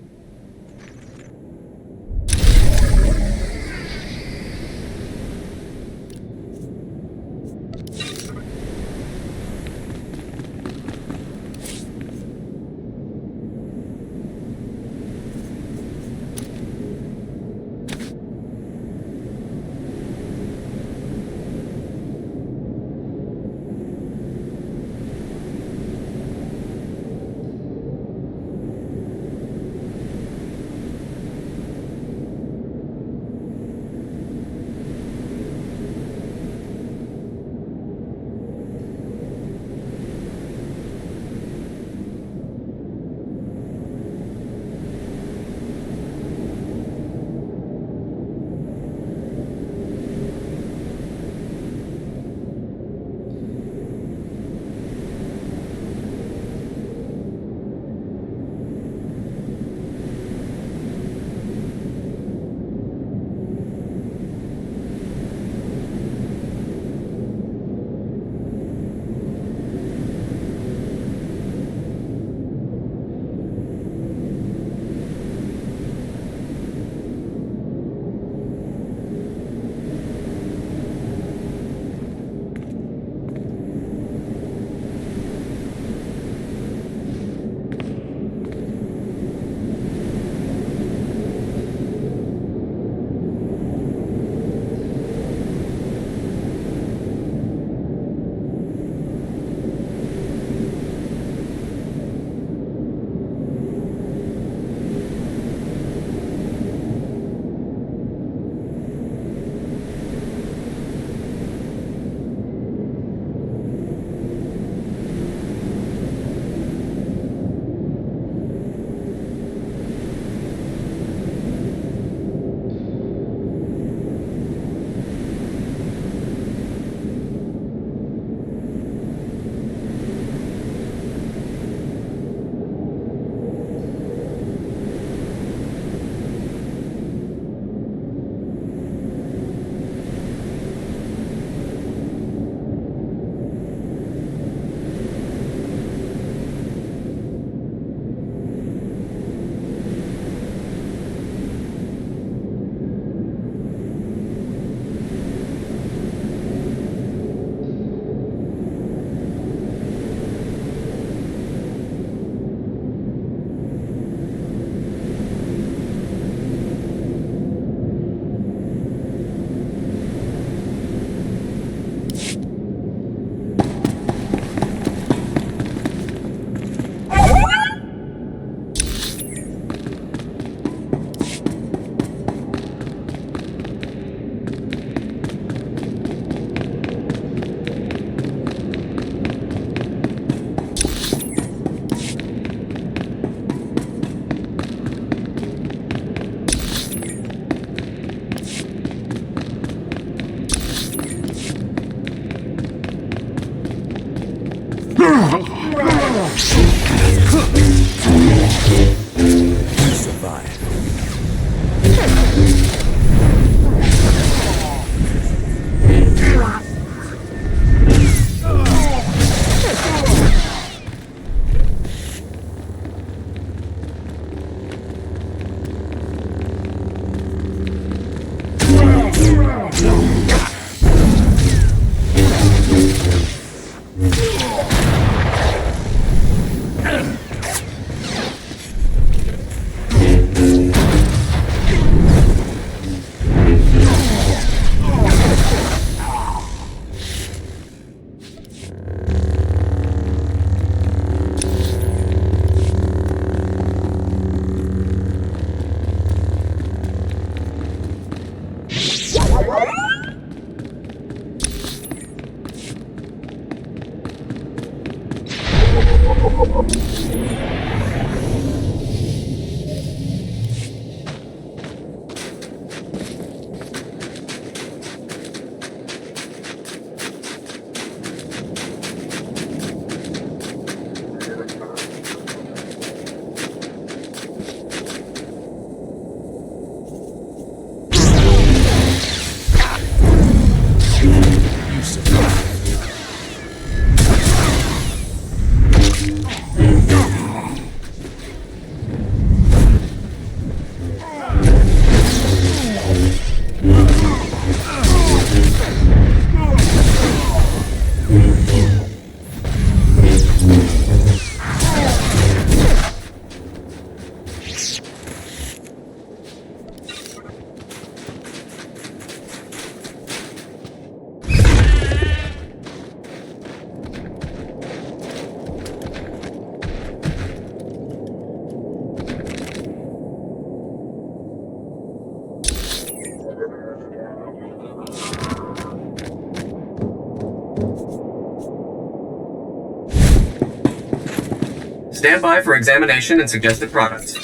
Stand by for examination and suggested products.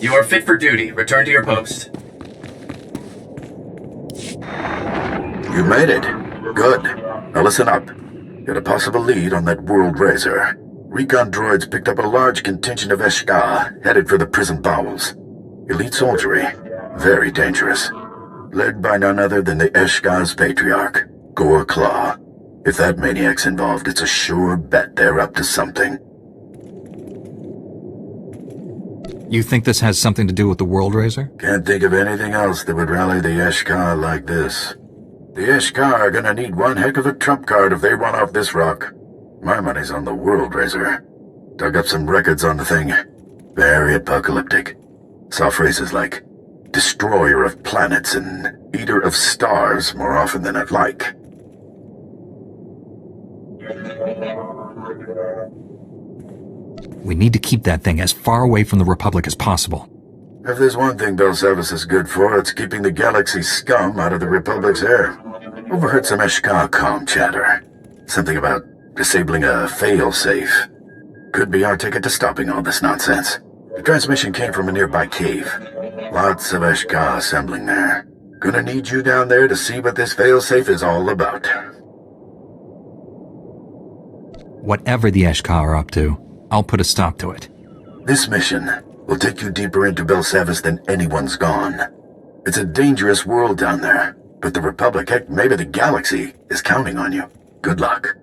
You are fit for duty. Return to your post. You made it. Good. Now listen up. Got a possible lead on that World Razor. Recon droids picked up a large contingent of Eshka, headed for the prison bowels. Elite soldiery. Very dangerous. Led by none other than the Eshka's patriarch, Gore Claw. If that maniac's involved, it's a sure bet they're up to something. You think this has something to do with the World Razor? Can't think of anything else that would rally the Eshka like this. The Eshka are gonna need one heck of a trump card if they run off this rock. My money's on the World Razor. Dug up some records on the thing. Very apocalyptic. Saw phrases like, destroyer of planets and eater of stars more often than I'd like. We need to keep that thing as far away from the Republic as possible. If there's one thing Belsavis is good for, it's keeping the galaxy scum out of the Republic's hair. Overheard some Eshka comm chatter. Something about disabling a fail-safe. Could be our ticket to stopping all this nonsense. The transmission came from a nearby cave. Lots of Eshka assembling there. Gonna need you down there to see what this fail-safe is all about. Whatever the Eshka are up to, I'll put a stop to it. This mission will take you deeper into Belsavis than anyone's gone. It's a dangerous world down there, but the Republic, heck, maybe the galaxy, is counting on you. Good luck.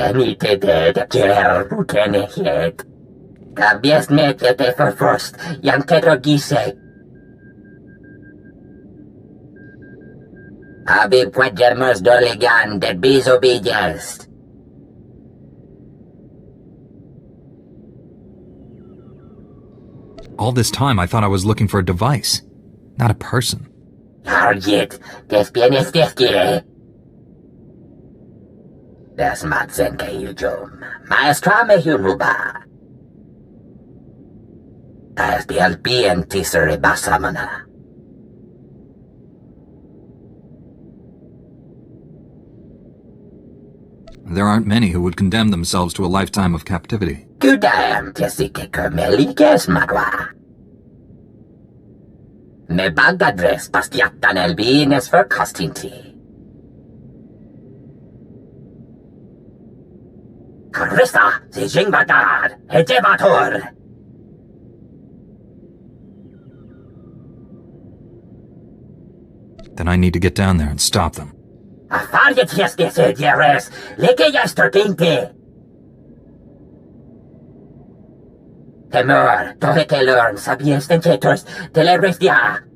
Anite de ger butenehet. Kabies mete de verfrost, jan tetrogise. Abi puedermos doligan de bisobediest. All this time I thought I was looking for a device, not a person. Argit, des bienes desquire. Das Matzenke Yujum, Maestrame Huruba. Das Bielbien Tisere Basamana. There aren't many who would condemn themselves to a lifetime of captivity. Kudam tesike kermelikes magua. Me bagadres pastiatan elbines for costinti. Karista, si jingbadad, hejebator. Then I need to get down there and stop them. Afariet hiesgese dieres, leke yestertinte. Temor, toheke learn, sabies tentators, telebres dia.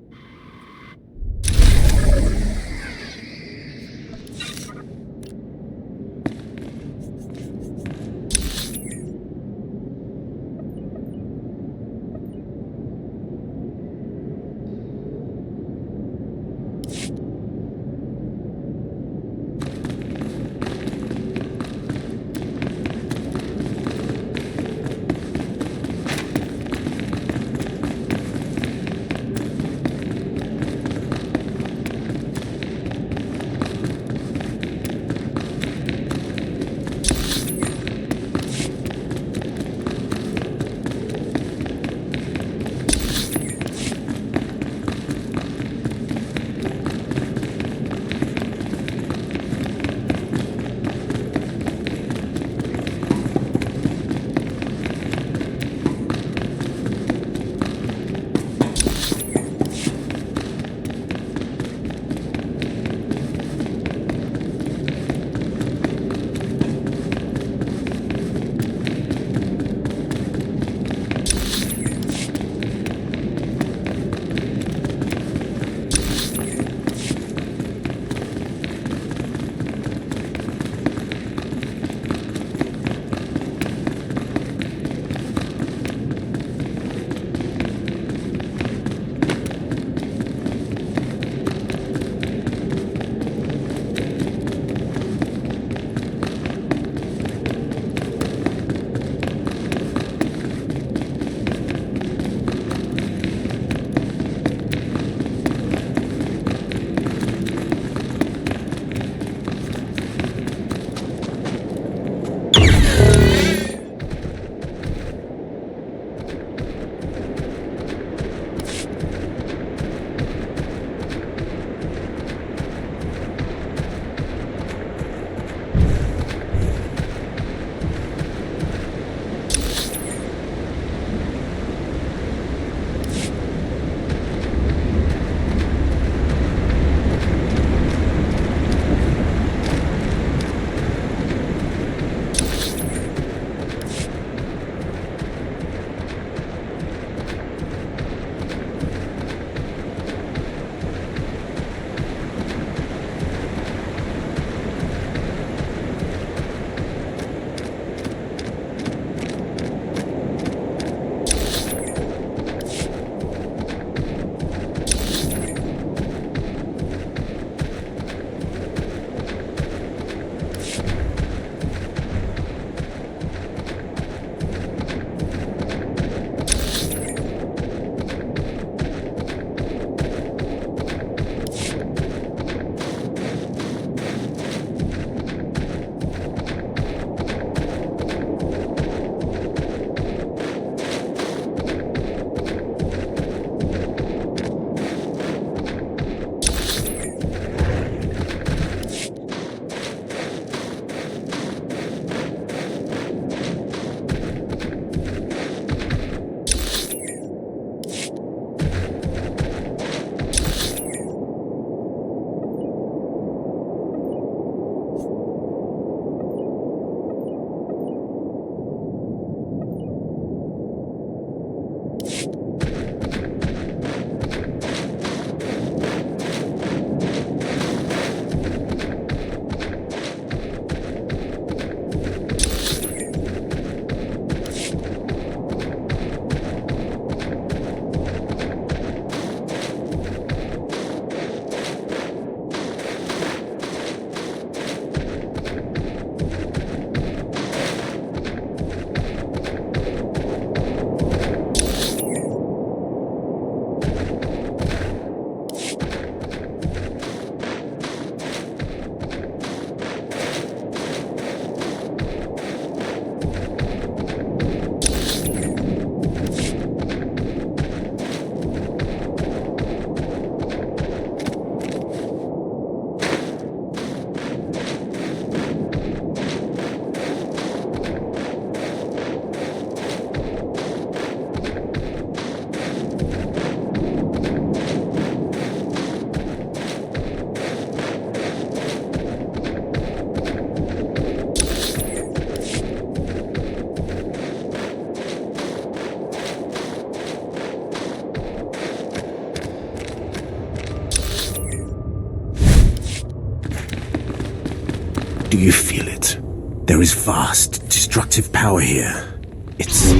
Do you feel it? There is vast, destructive power here. It's...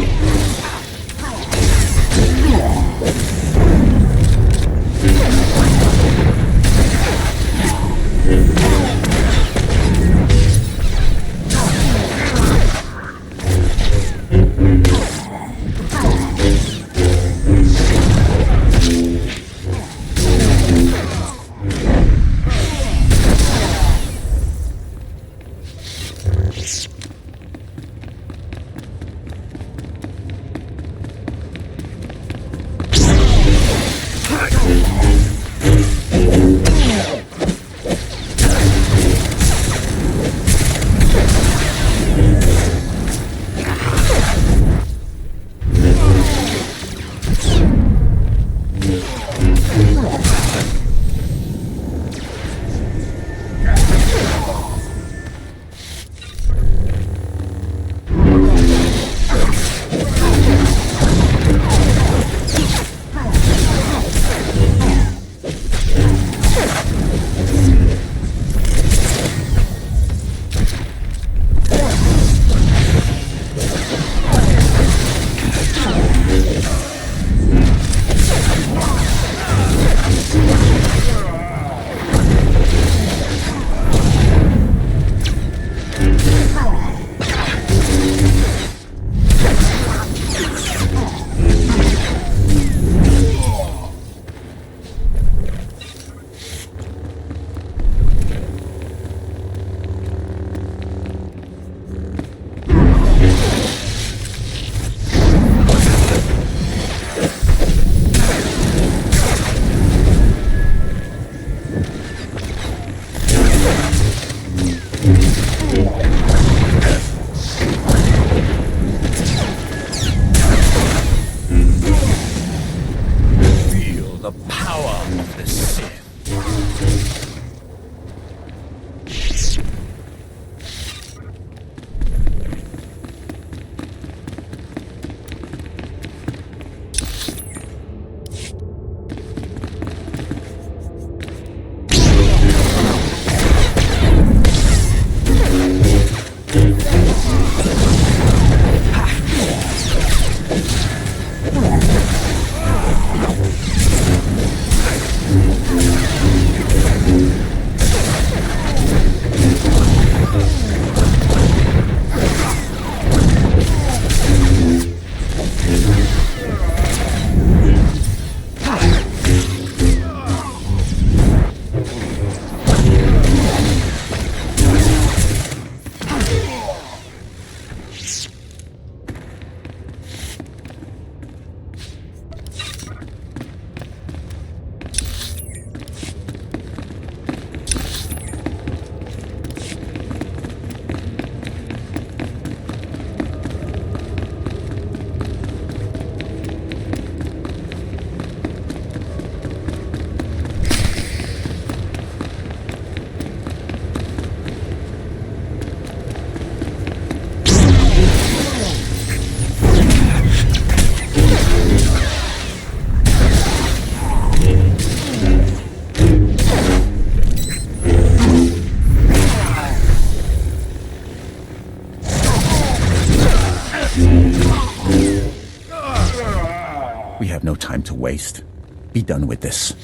We have no time to waste. Be done with this.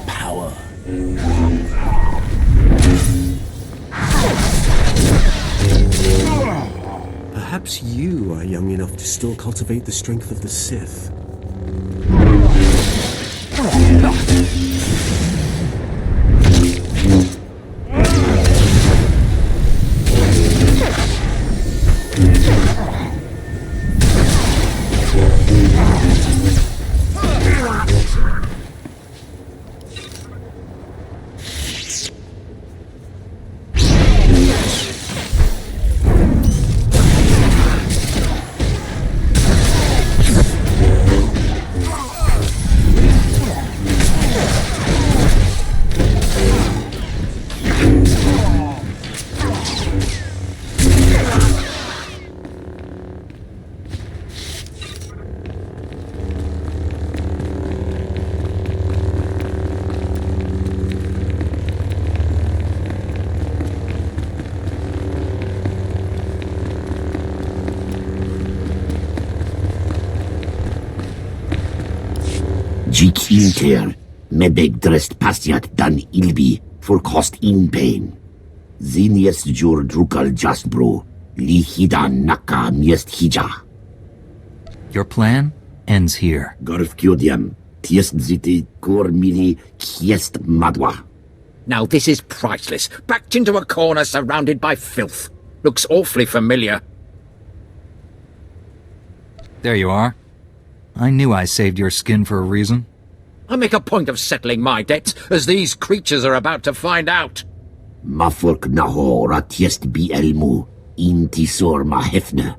Power. Perhaps you are young enough to still cultivate the strength of the Sith. inter, mebeg drest pastiat dan ilbi, for cost in pain. Ziniest jur drukal jasbro, li hidan naka miest hija. Your plan ends here. Garf kyodiam, tiest ziti kor mili kiest madwa. Now this is priceless. Backed into a corner surrounded by filth. Looks awfully familiar. There you are. I knew I saved your skin for a reason. I make a point of settling my debts, as these creatures are about to find out. Mafurk naho ratiest bi elmu, intisor ma hefne.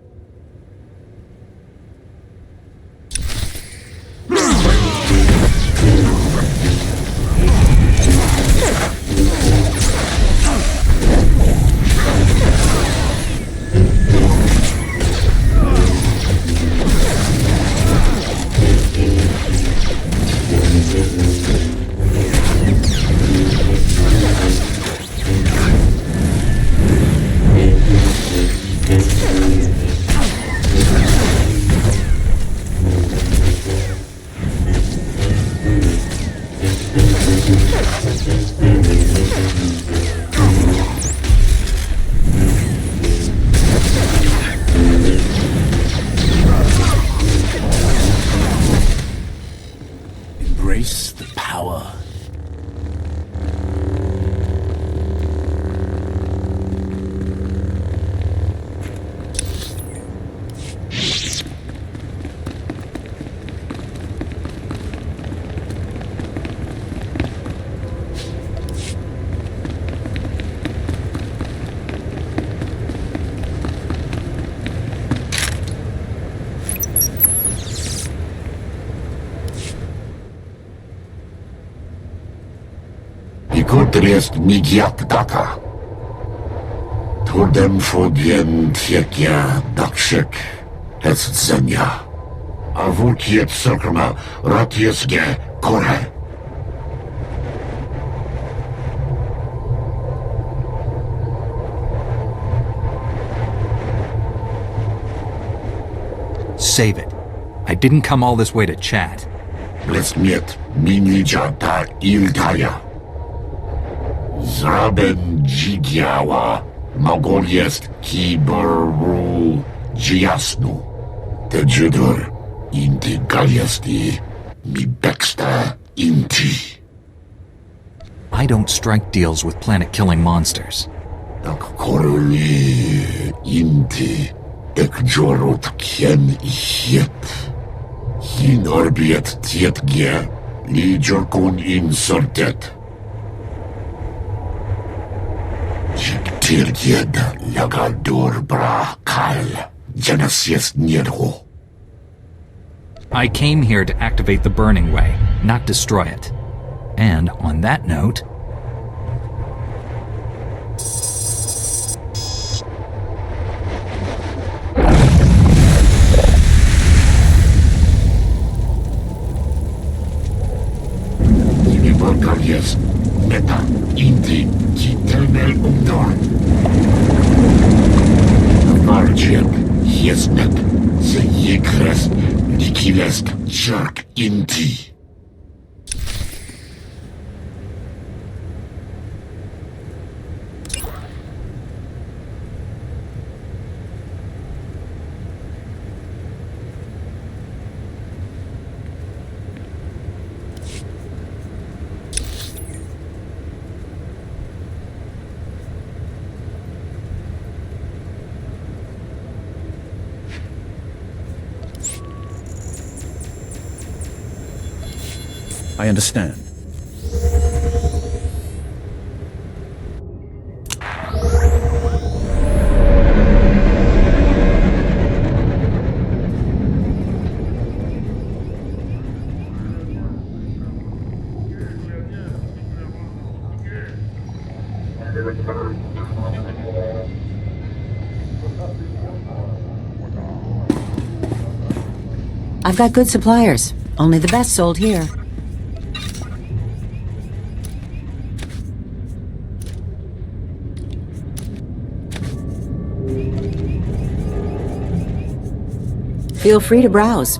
Embrace the power. Trest migiat data. Turdem fodien tiekia dakshek es zenya. Avulkiet circuma ratiesge kore. Save it. I didn't come all this way to chat. Blesmiet minija da ildaya. Zraben dzigiała, mogol jest kiboru dziasnu. Te judur inti galiasti mi beksta inti. I don't strike deals with planet-killing monsters. Koruli inti ek jorot kien ihiet. Hin orbiet tietgie li jorkun insortet. Tirgied lagador bra kal janasies nierho. I came here to activate the Burning Way, not destroy it. And on that note... Yes, meta inti kitelmel umdor. Margiek hiesnet se jekrest nikilest jerk inti. I understand. I've got good suppliers. Only the best sold here. Feel free to browse.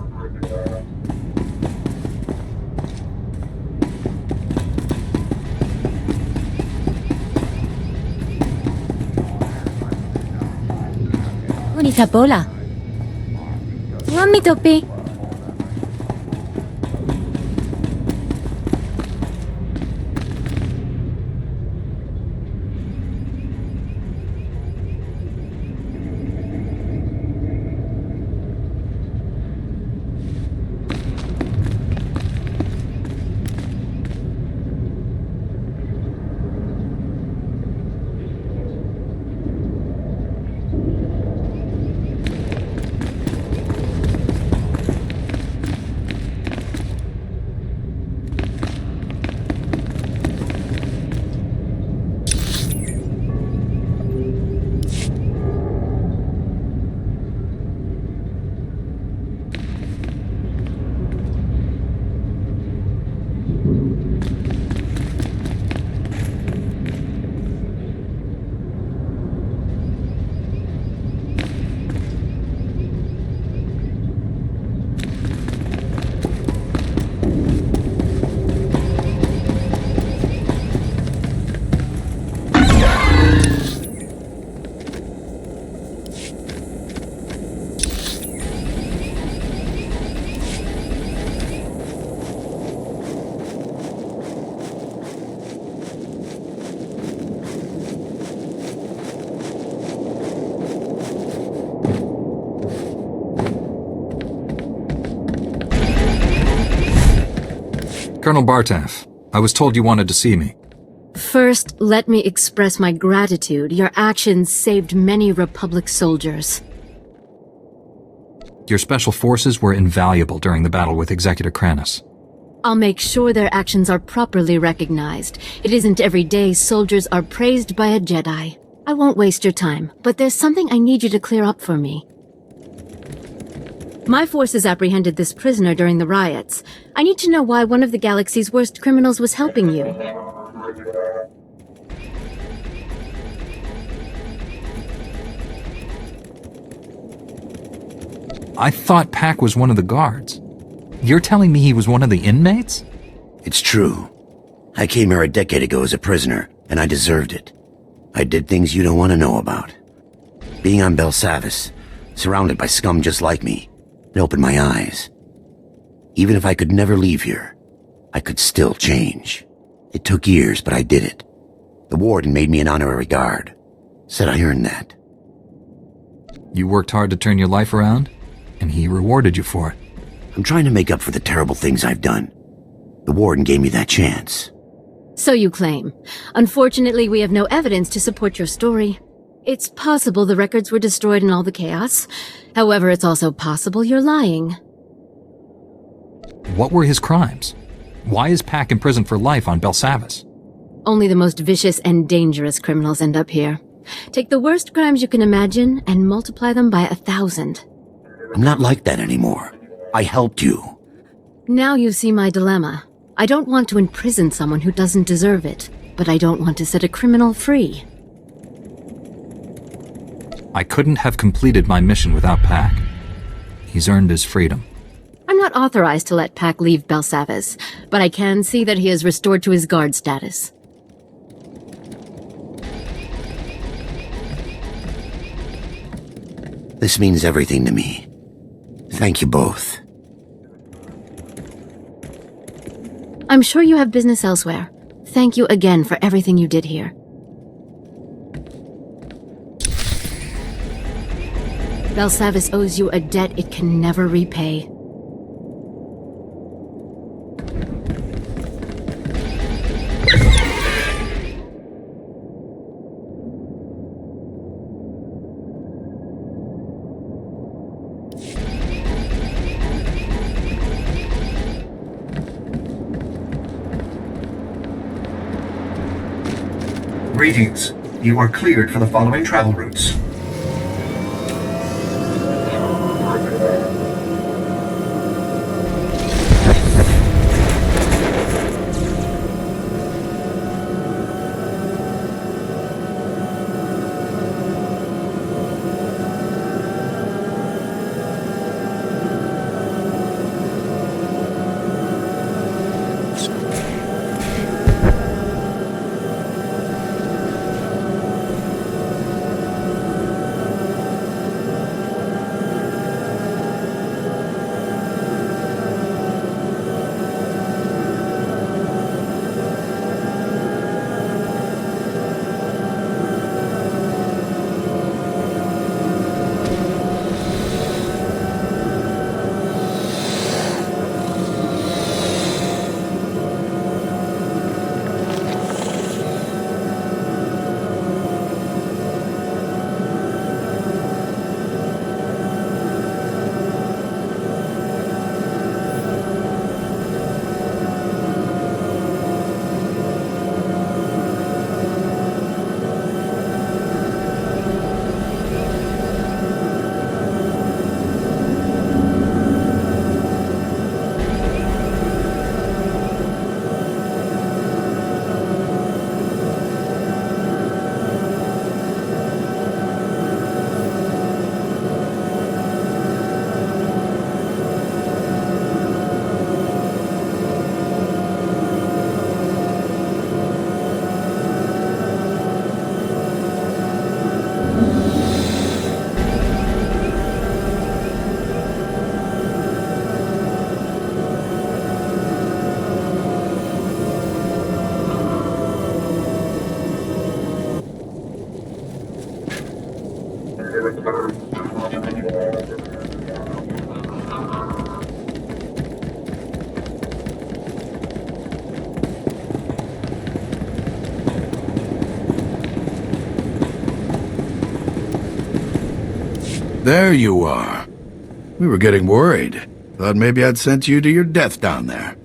Bonita bola. Rami topi. Colonel Bartaff, I was told you wanted to see me. First, let me express my gratitude. Your actions saved many Republic soldiers. Your special forces were invaluable during the battle with Executor Kranis. I'll make sure their actions are properly recognized. It isn't every day soldiers are praised by a Jedi. I won't waste your time, but there's something I need you to clear up for me. My forces apprehended this prisoner during the riots. I need to know why one of the galaxy's worst criminals was helping you. I thought Pack was one of the guards. You're telling me he was one of the inmates? It's true. I came here a decade ago as a prisoner, and I deserved it. I did things you don't want to know about. Being on Belsavis, surrounded by scum just like me, it opened my eyes. Even if I could never leave here, I could still change. It took years, but I did it. The warden made me an honorary guard. Said I earned that. You worked hard to turn your life around, and he rewarded you for it. I'm trying to make up for the terrible things I've done. The warden gave me that chance. So you claim. Unfortunately, we have no evidence to support your story. It's possible the records were destroyed in all the chaos. However, it's also possible you're lying. What were his crimes? Why is Pack imprisoned for life on Belsavis? Only the most vicious and dangerous criminals end up here. Take the worst crimes you can imagine and multiply them by 1,000. I'm not like that anymore. I helped you. Now you see my dilemma. I don't want to imprison someone who doesn't deserve it, but I don't want to set a criminal free. I couldn't have completed my mission without Pack. He's earned his freedom. I'm not authorized to let Pack leave Belsavis, but I can see that he is restored to his guard status. This means everything to me. Thank you both. I'm sure you have business elsewhere. Thank you again for everything you did here. Belsavis owes you a debt it can never repay. Greetings. You are cleared for the following travel routes. There you are. We were getting worried. Thought maybe I'd sent you to your death down there.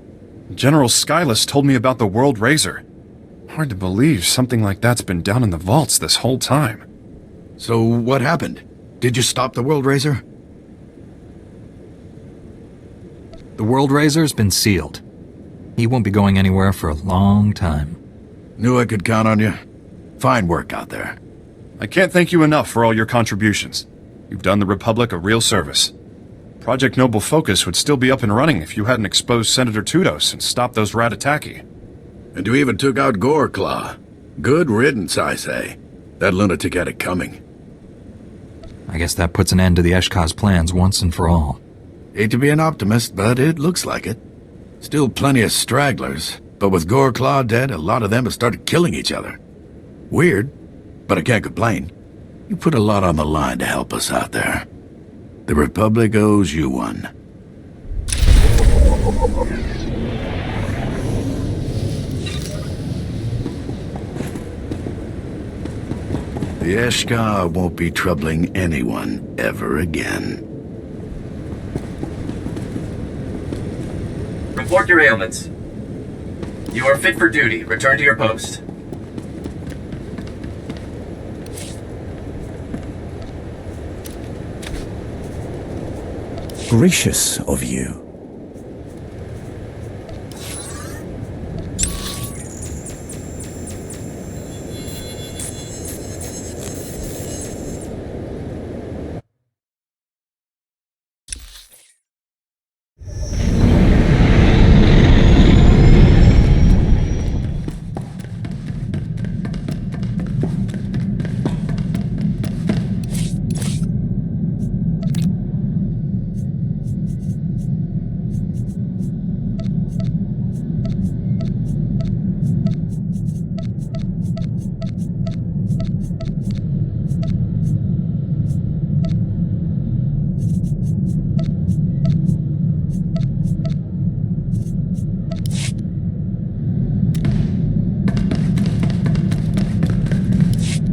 General Skyless told me about the World Razor. Hard to believe something like that's been down in the vaults this whole time. So what happened? Did you stop the World Razor? The World Razor's been sealed. He won't be going anywhere for a long time. Knew I could count on you. Fine work out there. I can't thank you enough for all your contributions. You've done the Republic a real service. Project Noble Focus would still be up and running if you hadn't exposed Senator Tudos and stopped those Ratataki. And you even took out Goreclaw. Good riddance, I say. That lunatic had it coming. I guess that puts an end to the Eshka's plans once and for all. Hate to be an optimist, but it looks like it. Still plenty of stragglers, but with Goreclaw dead, a lot of them have started killing each other. Weird, but I can't complain. You put a lot on the line to help us out there. The Republic owes you one. The Eshka won't be troubling anyone ever again. Report your ailments. You are fit for duty. Return to your post. Gracious of you.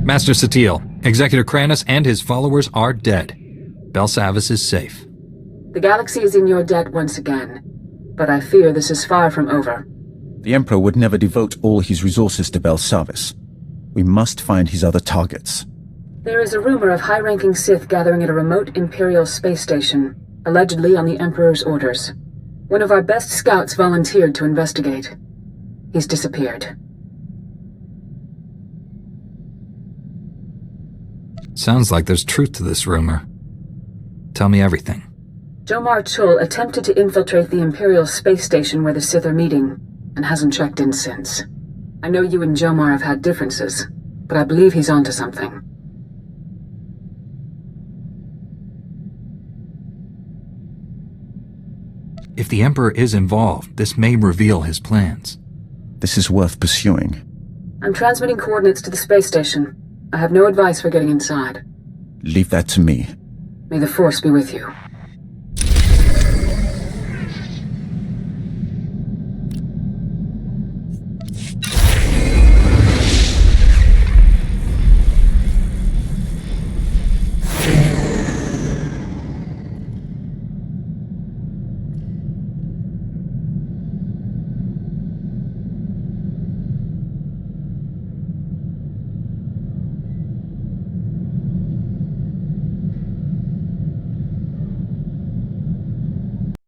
Master Satil, Executor Kranis and his followers are dead. Belsavis is safe. The galaxy is in your debt once again, but I fear this is far from over. The Emperor would never devote all his resources to Belsavis. We must find his other targets. There is a rumor of high-ranking Sith gathering at a remote Imperial space station, allegedly on the Emperor's orders. One of our best scouts volunteered to investigate. He's disappeared. Sounds like there's truth to this rumor. Tell me everything. Jomar Chul attempted to infiltrate the Imperial space station where the Sith are meeting, and hasn't checked in since. I know you and Jomar have had differences, but I believe he's onto something. If the Emperor is involved, this may reveal his plans. This is worth pursuing. I'm transmitting coordinates to the space station. I have no advice for getting inside. Leave that to me. May the Force be with you.